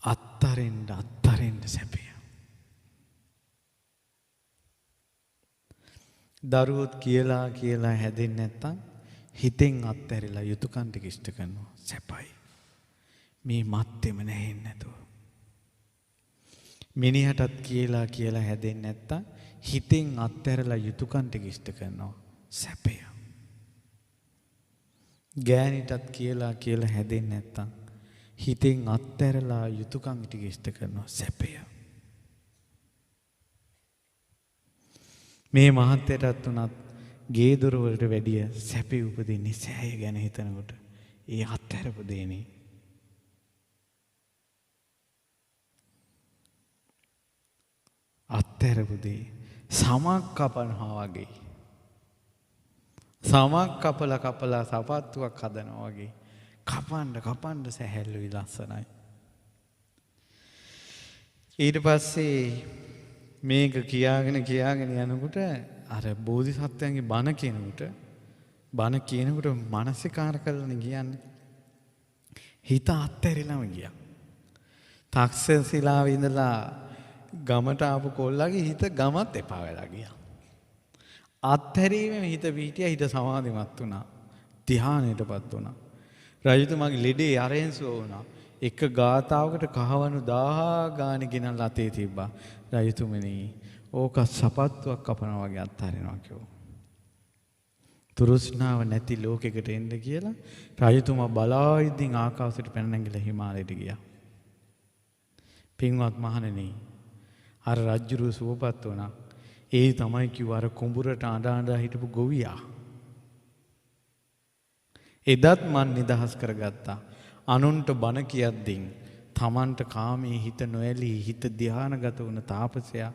අත්හරින්න සැපය. දරුවොත් කියලා හැදෙන්නේ නැත්තම් හිතෙන් අත්හැරිලා යුතුයකම් ටික ඉෂ්ට කරනවා සැපයි. මේ මත්තෙම නැහෙන්නේ නැතුව. මිනිහටත් කියලා හැදෙන්නේ නැත්තම් හිතෙන් අත්හැරලා යුතුයකම් ටික ඉෂ්ට කරනවා සැපය. ගෑනිටත් කියලා කියලා හැදෙන්නේ නැත්තම් හිතෙන් අත්හැරලා යුතුයකම් ටික ඉෂ්ට කරනවා සැපය. මේ මහත්යටත් උනත් ගේ දොර වලට වැඩිය සැපේ උපදින්නේ සෑය ගැන හිතනකොට. ඒ අත්හැරපු දෙන්නේ. අත්හැරපු දේ සමක් කපනවා වගේ. සමක් කපලා සපත්තුවක් හදනවා වගේ. කපන්න සැහැල්ලුයි ලස්සනයි. ඊට පස්සේ මේක කියාගෙන යනකොට අර බෝධිසත්වයන්ගේ බණ කියනකොට මානසිකාර කරලා කියන්නේ. හිත අත්හැරිලාම ගියා. තක්සසිලාවේ ඉඳලා ගමට ආපු කොල්ලගේ හිත ගමත් එපා වෙලා ගියා. අත්හැරීමේ හිත පිහිටියා. හිත සමාධිමත් වුණා. ධ්‍යානයටපත් වුණා. රජතුමාගේ ලෙඩේ අරෙන්සුව වුණා. එක ගාතාවකට කහවණු 1000 ගාන ගෙනල්ලා අතේ තිබ්බා. රජතුමනි ඕක සපත්තුවක් කපනවා වගේ අත්හරිනවා කිව්වා. තුරුස්නාව නැති ලෝකයකට එන්න කියලා රජතුමා බලාවිදින් ආකාශයට පැන නැගිලා හිමාලයට ගියා. පින්වත් මහණෙනි අර රජුරු සුවපත් වුණා. ඒ තමයි කිව්ව අර කුඹුරට අඬ හිටපු ගොවියා. එදත් මන් නිදහස් කරගත්තා. අනුන්ට බණ කියද්දී තමන්ට කාමයේ හිත නොඇලී හිත ධානාගත වුණ තාපසයා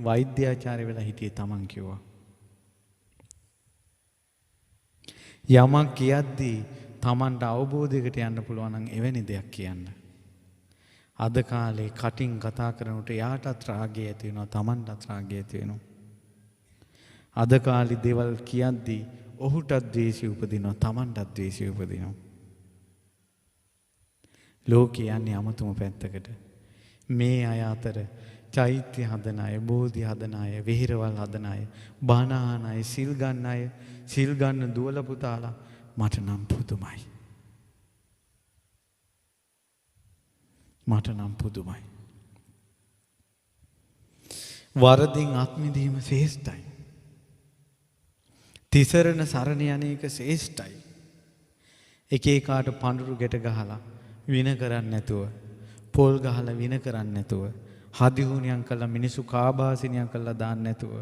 වෛද්‍යාචාර්ය වෙලා හිටියේ තමන් කිව්වා. යමක් කියද්දී තමන්ට අවබෝධයකට යන්න පුළුවන් නම් එවැනි දෙයක් කියන්න. අද කාලේ කටින් කතා කරනකොට යාටත් රාගය ඇති වෙනවා තමන්ටත් රාගය ඇති වෙනවා. අද කාලේ දේවල් කියද්දී ඔහුටත් ද්වේෂය උපදිනවා තමන්ටත් ද්වේෂය උපදිනවා. ලෝකේ යන්නේ අමතුම පැත්තකට. මේ අය අතර චෛත්‍ය හදන අය, බෝධි හදන අය, විහිරවල් හදන අය, බණ අහන අය, සිල් ගන්න අය, සිල් ගන්න දුවල පුතාලා මට නම් පුදුමයි. මට නම් පුදුමයි. වරදින් අත්මිදීම ශ්‍රේෂ්ඨයි. තිසරණ සරණ යන්නේක ශ්‍රේෂ්ඨයි. එක එකාට පඳුරු ගැට ගහලා වින කරන්නේ නැතුව, පොල් ගහලා වින කරන්නේ නැතුව, හදිහුණියම් කළා මිනිසු කාබාසිනියම් කළා දාන්න නැතුව,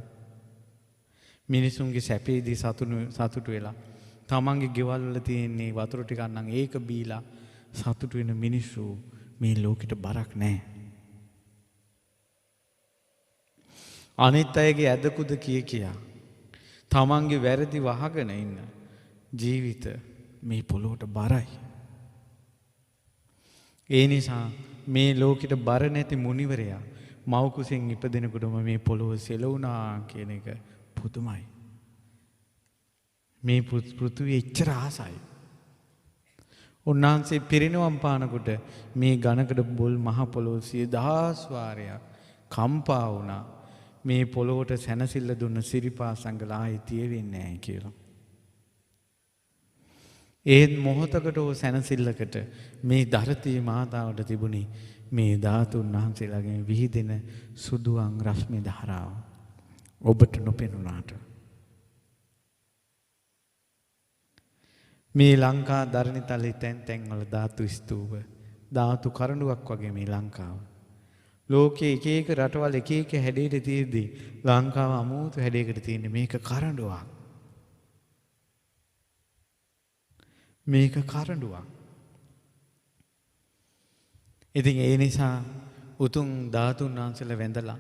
මිනිසුන්ගේ සැපේදී සතුටු වෙලා තමන්ගේ ගෙවල් වල තියෙන්නේ වතුර ටිකක් නම් ඒක බීලා සතුටු වෙන මිනිස්සු මේ ලෝකෙට බරක් නැහැ. අනිත් අයගේ ඇදකුද කියා තමන්ගේ වැරදි වහගෙන ඉන්න ජීවිත මේ පොළොවට බරයි. ඒ නිසා මේ ලෝකෙට බර නැති මුනිවරයා මව් කුසෙන් ඉපදෙනකොටම මේ පොළොව සෙලවුණා කියන එක පුදුමයි. මේ පෘථිවිය එච්චර ආසයි. උන්වහන්සේ පිරිනිවන් පානකොට මේ ඝනකඩ බොල් මහ පොළොව 10000 වාරයක් කම්පා වුණා. මේ පොළොවට සැනසෙල්ල දුන්න සිරිපා සංගල ආයේ තියෙන්නේ නැහැ කියලා. ඒත් මොහොතකට ඕ සැනසෙල්ලකට මේ ධරතී මාතාවට තිබුණේ මේ ධාතුන් වහන්සේලාගෙන් විහිදෙන සුදුන් රශ්මි ධාරාව. ඔබට නොපෙනුනාට මේ ලංකා ධරණිතලේ තැන් වල ධාතු ස්තූප ධාතු කරඬුවක් වගේ මේ ලංකාව. ලෝකයේ එක එක රටවල් එක එක හැඩයට තියෙද්දි ලංකාව අමුතු හැඩයකට තියෙන්නේ මේක කරඬුවක්. මේක කරඬුවක්. ඉතින් ඒ නිසා උතුම් ධාතුන් වහන්සේලා වැඳලා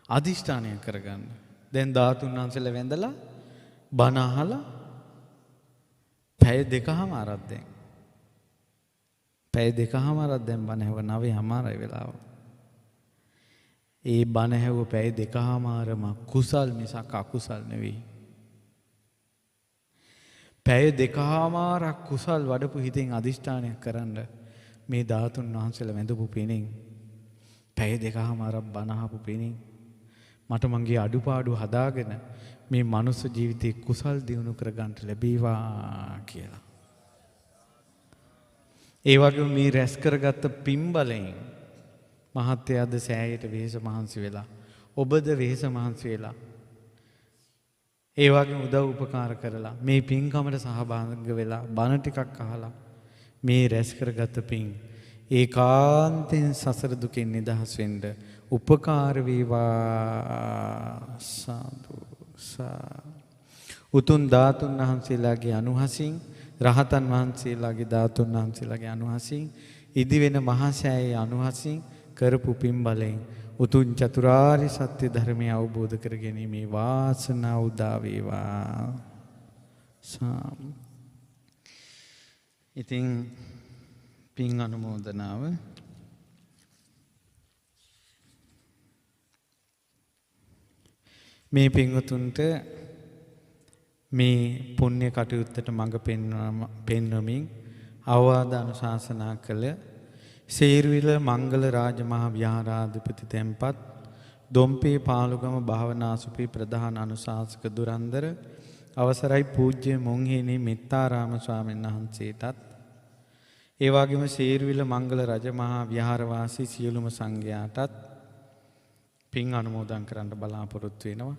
අදිෂ්ඨානය කරගන්න. දැන් ධාතුන් වහන්සේලා වැඳලා බණ අහලා පැය දෙකමාරක් දැන්. පැය දෙකමාරක් දැන් බණ ඇහුව 9:00 වෙලාව. ඒ බණ ඇහුව පැය දෙකමාරම කුසල් මිසක් අකුසල් නෙවෙයි. පැය දෙකමාරක් කුසල් වඩපු හිතෙන් අදිෂ්ඨානයක් කරන්න මේ ධාතුන් වහන්සේලා වැඳපු පිණින් පැය දෙකමාරක් බණ අහපු පිණින් මට මගේ අඩුපාඩු හදාගෙන මේ මනුස්ස ජීවිතේ කුසල් දියුණු කරගන්න ලැබීවා කියලා. ඒ වගේම මේ රැස් කරගත්ත පින්බලයෙන් මහත්යද සෑයට වෙහෙස මහන්සි වෙලා ඔබද වෙහෙස මහන්සි වෙලා ඒ වගේම උදව් උපකාර කරලා මේ පින්කමට සහභාගී වෙලා බණ ටිකක් අහලා මේ රැස් කරගත පින් ඒකාන්තයෙන් සසර දුකින් නිදහස් වෙන්න උපකාර වේවා සාදු උතුම් ධාතුන් වහන්සේලාගේ අනුහසින් රහතන් වහන්සේලාගේ ධාතුන් වහන්සේලාගේ අනුහසින් ඉදි වෙන මහා සෑයේ අනුහසින් කරපු පින් බලෙන් උතුම් චතුරාර්ය සත්‍ය ධර්මය අවබෝධ කර ගැනීමේ වාසනාව උදා වේවා. ඉතින් පින් අනුමෝදනාව මේ පින්වතුන්ට මේ පුණ්‍ය කටයුත්තට මඟ පෙන්වමින් අවවාද අනුශාසනා කළ සේරුවිල මංගල රාජ මහා විහාරාධිපති තැන්පත් දොම්පේ පාලුගම භාවනාසුපී ප්‍රධාන අනුශාසක දුරන්දර අවසරයි පූජ්‍ය මොංහිනී මෙත්තාරාම ස්වාමීන් වහන්සේටත් ඒ වගේම සේරුවිල මංගල රජ මහා විහාරවාසී සියලුම සංඝයාටත් පින් අනුමෝදන් කරන්න බලාපොරොත්තු වෙනවා.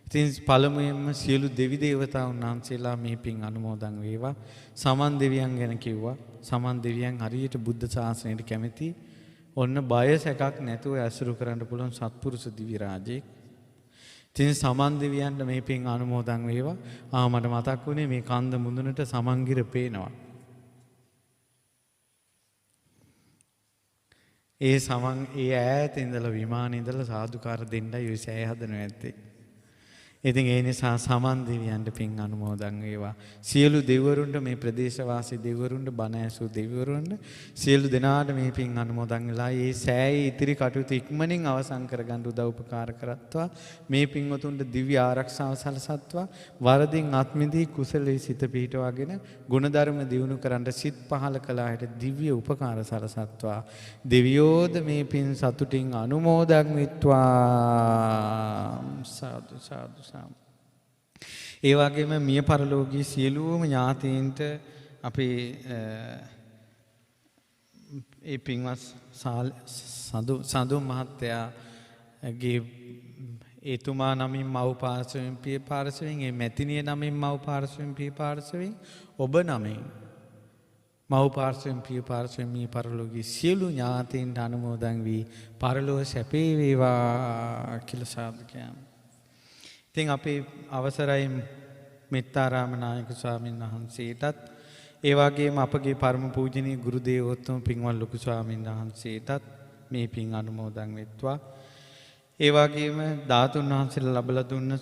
ඉතින් පළමුවෙන්ම සියලු දෙවි දේවතාවුන් වහන්සේලා මේ පින් අනුමෝදන් වේවා. සමන් දෙවියන් ගැන කිව්වා. සමන් දෙවියන් හරියට බුද්ධ ශාසනයට කැමති. ඔන්න බය සැකක් නැතුව ඇසුරු කරන්න පුළුවන් සත්පුරුෂ දිවි රාජෙක්. ඉතින් සමන් දෙවියන්ට මේ පින් අනුමෝදන් වේවා. මට මතක් වුණේ මේ කන්ද මුදුනට සමන්ගිර පේනවා. ඒ සමන් ඒ ඈත ඉඳලා විමානේ ඉඳලා සාදුකාර දෙන්නයි ඔය සෑය හදනවා ඇත්තේ. ඉතින් ඒ නිසා සමන් දෙවියන්ට පින් අනුමෝදන් වේවා. සියලු දෙවිවරුන්ට මේ ප්‍රදේශවාසී දෙවිවරුන්ට බණ ඇසූ දෙවිවරුන්ට සියලු දෙනාට මේ පින් අනුමෝදන් වෙලා මේ සෑයේ ඉතිරි කටයුතු ඉක්මනින් අවසන් කරගන්න උදව් උපකාර කරත්වා. මේ පින්වතුන්ට දිව්‍ය ආරක්ෂාව සලසත්වා. වරදින් අත්මිදී කුසලයේ සිත පිහිටවාගෙන ගුණධර්ම දියුණු කරන්න සිත් පහල කළාට දිව්‍ය උපකාර සලසත්වා. දෙවියෝද මේ පින් සතුටින් අනුමෝදන් වෙත්වා. සාදු සාදු. ඒ වගේම මිය පරලෝකීය සියලුම ඥාතීන්ට අපේ ඒ පින්වත් සඳු මහත්තයාගේ එතුමා නමින් මව් පාර්ශවයෙන් පිය පාර්ශවයෙන් ඒ මැතිනිය නමින් මව් පාර්ශවයෙන් පිය පාර්ශවයෙන් ඔබ නමින් මව් පාර්ශවයෙන් පිය පාර්ශවයෙන් මිය පරලෝකීය සියලු ඥාතීන්ට අනුමෝදන් වී පරලෝක සැපේ වේවා කියලා සාදු කියනවා. ඉතින් අපේ අවසරයි මෙත්තාරාම නායක ස්වාමීන් වහන්සේටත් ඒ වගේම අපගේ පරම පූජනීය ගුරු දේවෝත්තම පින්වත් ලොකු ස්වාමීන් වහන්සේටත් මේ පින් අනුමෝදන් වෙත්වා. ඒ වගේම ධාතුන් වහන්සේලා ලැබලා දුන්න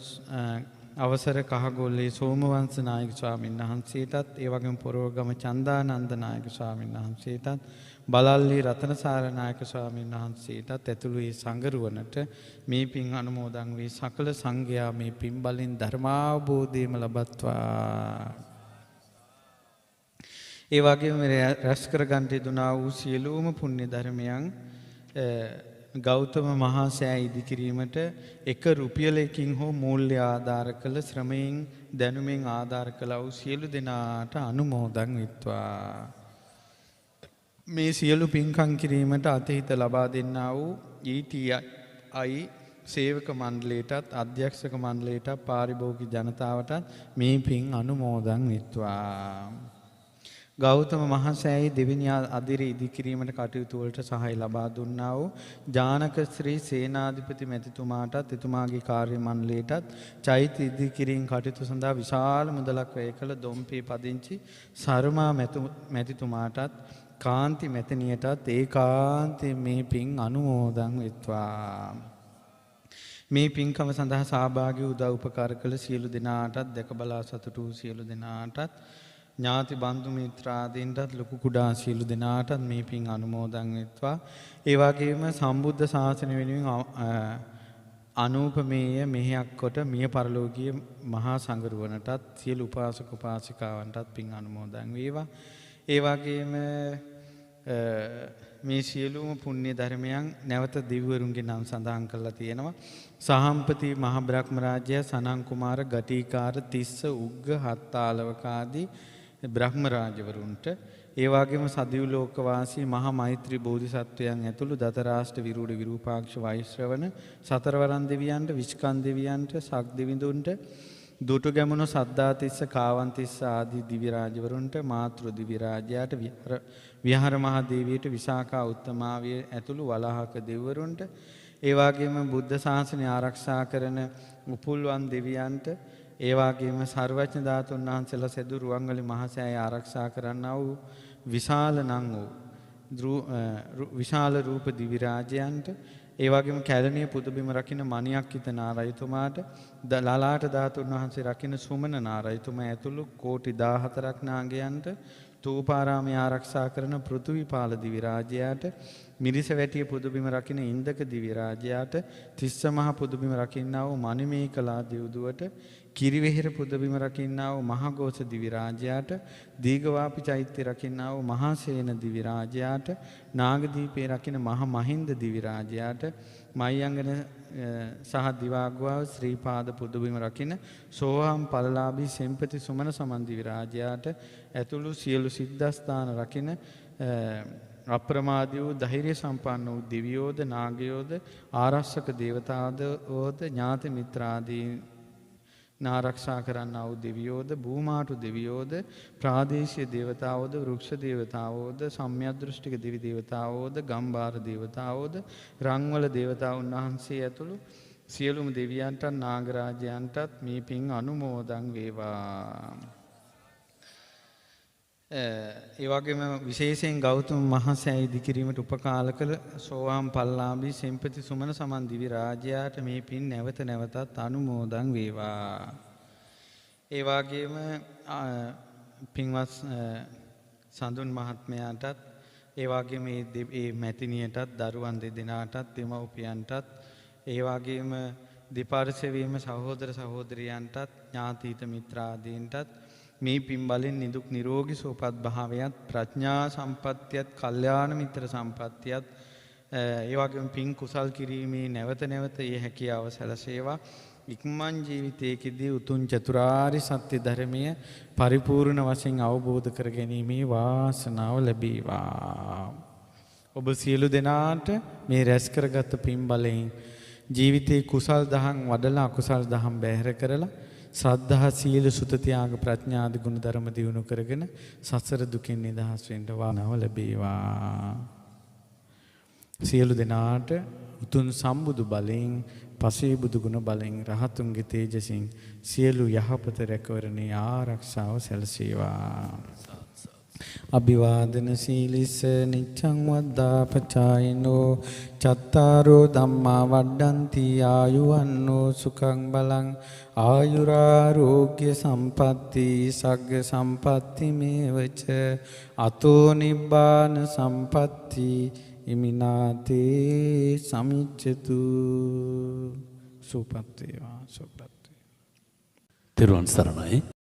අවසර කහගොල්ලේ සෝමවංශ නායක ස්වාමීන් වහන්සේටත් ඒ වගේම පොරවගම චන්දානන්ද නායක ස්වාමීන් වහන්සේටත් බලල්ලි රතනසාර නායක ස්වාමීන් වහන්සේටත් ඇතුළු ඒ සංගරුවනට මේ පින් අනුමෝදන් වී සකල සංඝයා මේ පින් බලෙන් ධර්මාවබෝධයම ලබත්වා. ඒ වගේම රැස් කරගන්න යුතුනා වූ සියලුම පුණ්‍ය ධර්මයන් ගෞතම මහා සෑය ඉදිකිරීමට එක රුපියලකින් හෝ මූල්‍ය ආධාර කළ ශ්‍රමයෙන් දැනුමෙන් ආධාර කළ වූ සියලු දෙනාට අනුමෝදන් වෙත්වා. මේ සියලු පින්කම් කිරීමට අතහිත ලබා දෙන්නා වූ ETI සේවක මණ්ඩලයටත් අධ්‍යක්ෂක මණ්ඩලයටත් පාරිභෝගික ජනතාවටත් මේ පින් අනුමෝදන් වෙත්වා. ගෞතම මහා සෑයේ දෙවෙනි අදිරි ඉදිකිරීමට කටයුතු වලට සහාය ලබා දුන්නා වූ ජානක ශ්‍රී සේනාධිපති මැතිතුමාටත් එතුමාගේ කාර්ය මණ්ඩලයටත් චෛත්‍ය ඉදිකිරීම කටයුතු සඳහා විශාල මුදලක් වැය කළ දොම්පේ පදිංචි සර්මා මැතිතුමාටත් කාන්ති මැතිනියටත් ඒකාන්තයෙන් මේ පින් අනුමෝදන් වෙත්වා. මේ පින්කම සඳහා සහභාගී උදව් උපකාර කළ සියලු දෙනාටත් දැක බලා සතුටු වූ සියලු දෙනාටත් ඥාති බන්දු මිත්‍රාදීන්ටත් ලොකු කුඩා සියලු දෙනාටත් මේ පින් අනුමෝදන් වෙත්වා. ඒ වගේම සම්බුද්ධ ශාසනය වෙනුවෙන් අනූපමේය මෙහෙයක් කොට මිය පරලෝකීය මහා සංඝරුවනටත් සියලු උපාසක උපාසිකාවන්ටත් පින් අනුමෝදන් වේවා. ඒ වගේම මේ සියලුම පුණ්‍ය ධර්මයන් නැවත දිව්‍යවරුන්ගේ නම් සඳහන් කරලා තියෙනවා. සහම්පති මහ බ්‍රහ්ම රාජ්‍ය සනන් කුමාර ගටිකාර තිස්ස උග්ග හත්තාලවකාදී බ්‍රහ්ම රාජවරුන්ට ඒ වගේම සදිව් ලෝකවාසී මහා මෛත්‍රී බෝධිසත්වයන් ඇතුළු දතරාෂ්ට විරූඪ විරූපාක්ෂ වෛශ්‍රවණ සතරවරන් දෙවියන්ට විස්කන් දෙවියන්ට සක් දෙවිඳුන්ට දුටු ගැමුණු සද්ධාතිස්ස කාවන්තිස්ස ආදී දිව්‍ය රාජවරුන්ට මාතෘ දිව්‍ය රාජයාට විහාර මහා දේවියට විසාකා උත්තමාවිය ඇතුළු වලහක දෙවිවරුන්ට ඒ වගේම බුද්ධ ශාසනය ආරක්ෂා කරන උපුල්වන් දෙවියන්ට ඒ වගේම සර්වඥ ධාතුන් වහන්සේලා සෙදු රුවන්වැලි මහසෑය ආරක්ෂා කරන්නා වූ විශාල නම් වූ විශාල රූප දිව්‍ය රාජයන්ට ඒ වගේම කැලණිය පුදබිම රකින්න මණියක්කිත නාරයතුමාට ලලාට ධාතුන් වහන්සේ රකින්න සුමන නාරයතුමා ඇතුළු කෝටි 14ක් නාගයන්ට තූපාරාමය ආරක්ෂා කරන පෘථුවිපාල දිවි රාජයාට මිරිසවැටිය පුදබිම රකින්න ඉන්දක දිවි රාජයාට තිස්ස මහ පුදබිම රකින්නා වූ මණිමේකලා දිව්දුවට කිරිවෙහෙර පුදබිම රකින්නා වූ මහඝෝෂ දිවි රාජයාට දීඝවාපි චෛත්‍ය රකින්නා වූ මහාසේන දිවි රාජයාට නාගදීපේ රකින්න මහ මහින්ද දිවි රාජයාට මයංගන සහ දිවාග්වාව ශ්‍රීපාද පුදබිම රකින්න සෝහම් පලලාභී සෙම්පති සුමන සමන් දිවි රාජයාට ඇතුළු සියලු සිද්ධාස්ථාන රකින්න අප්‍රමාදී වූ ධෛර්ය සම්පන්න වූ දිව්‍යෝද නාගයෝද ආරක්ෂක දේවතාවෝද ඥාති මිත්‍රාදී නාරක්ෂා කරන්නා වූ දෙවියෝද භූමාටු දෙවියෝද ප්‍රාදේශීය දේවතාවෝද වෘක්ෂ දේවතාවෝද සම්‍යද්දෘෂ්ටික දිවි දේවතාවෝද ගම්බාර දේවතාවෝද රන්වල දේවතාවුන් වහන්සේ ඇතුළු සියලුම දෙවියන්ටත් නාගරාජයන්ටත් මේ පින් අනුමෝදන් වේවා. ඒ වගේම විශේෂයෙන් ගෞතම මහසෑය ඉදිකිරීමට උපකාල කළ සෝවාන් පල්ලාභී සෙම්පති සුමන සමන් දිවි රාජයාට මේ පින් නැවත නැවතත් අනුමෝදන් වේවා. ඒ වගේම පින්වත් සඳුන් මහත්මයාටත් ඒ වගේම මේ මැතිණියටත් දරුවන් දෙදෙනාටත් දෙමව්පියන්ටත් ඒ වගේම දෙපාර්ශ්වයේම සහෝදර සහෝදරියන්ටත් ඥාතීත මිත්‍රාදීන්ටත් මේ පින් බලෙන් නිදුක් නිරෝගී සුවපත් භාවයත් ප්‍රඥා සම්පත්තියත් කල්යාණ මිත්‍ර සම්පත්තියත් ඒ වගේම පින් කුසල් කිරීමේ නැවත නැවත ඒ හැකියාව සැලසේවා. ඉක්මන් ජීවිතයේදී උතුම් චතුරාර්ය සත්‍ය ධර්මය පරිපූර්ණ වශයෙන් අවබෝධ කර ගැනීමේ වාසනාව ලැබේවා. ඔබ සියලු දෙනාට මේ රැස් කරගත් පින් බලෙන් ජීවිතේ කුසල් දහම් වඩලා අකුසල් දහම් බැහැර කරලා ශ්‍රද්ධා සීල සුත ත්‍යාග ප්‍රඥා ආදී ගුණ ධර්ම දියුණු කරගෙන සසර දුකින් නිදහස් වෙන්න වානාව ලැබේවා. සියලු දෙනාට උතුම් සම්බුදු බලෙන් පසේ බුදු ගුණ බලෙන් රහතුන්ගේ තේජසින් සියලු යහපත රැකවරණේ ආරක්ෂාව සැලසේවා. අභිවාදන සීලිස නිච්ඡං වද්දා පචායිනෝ චත්තාරෝ ධම්මා වඩ්ඩಂತಿ ආයුවන්නෝ සුඛං බලං ආයුරාෝග්‍ය සම්පatti සග්ග සම්පatti මේවච අතෝ නිබ්බාන සම්පatti ඉමිනාතේ සමිච්ඡතු සුපත් වේවා සුපත්. තිරුවන් සරණයි.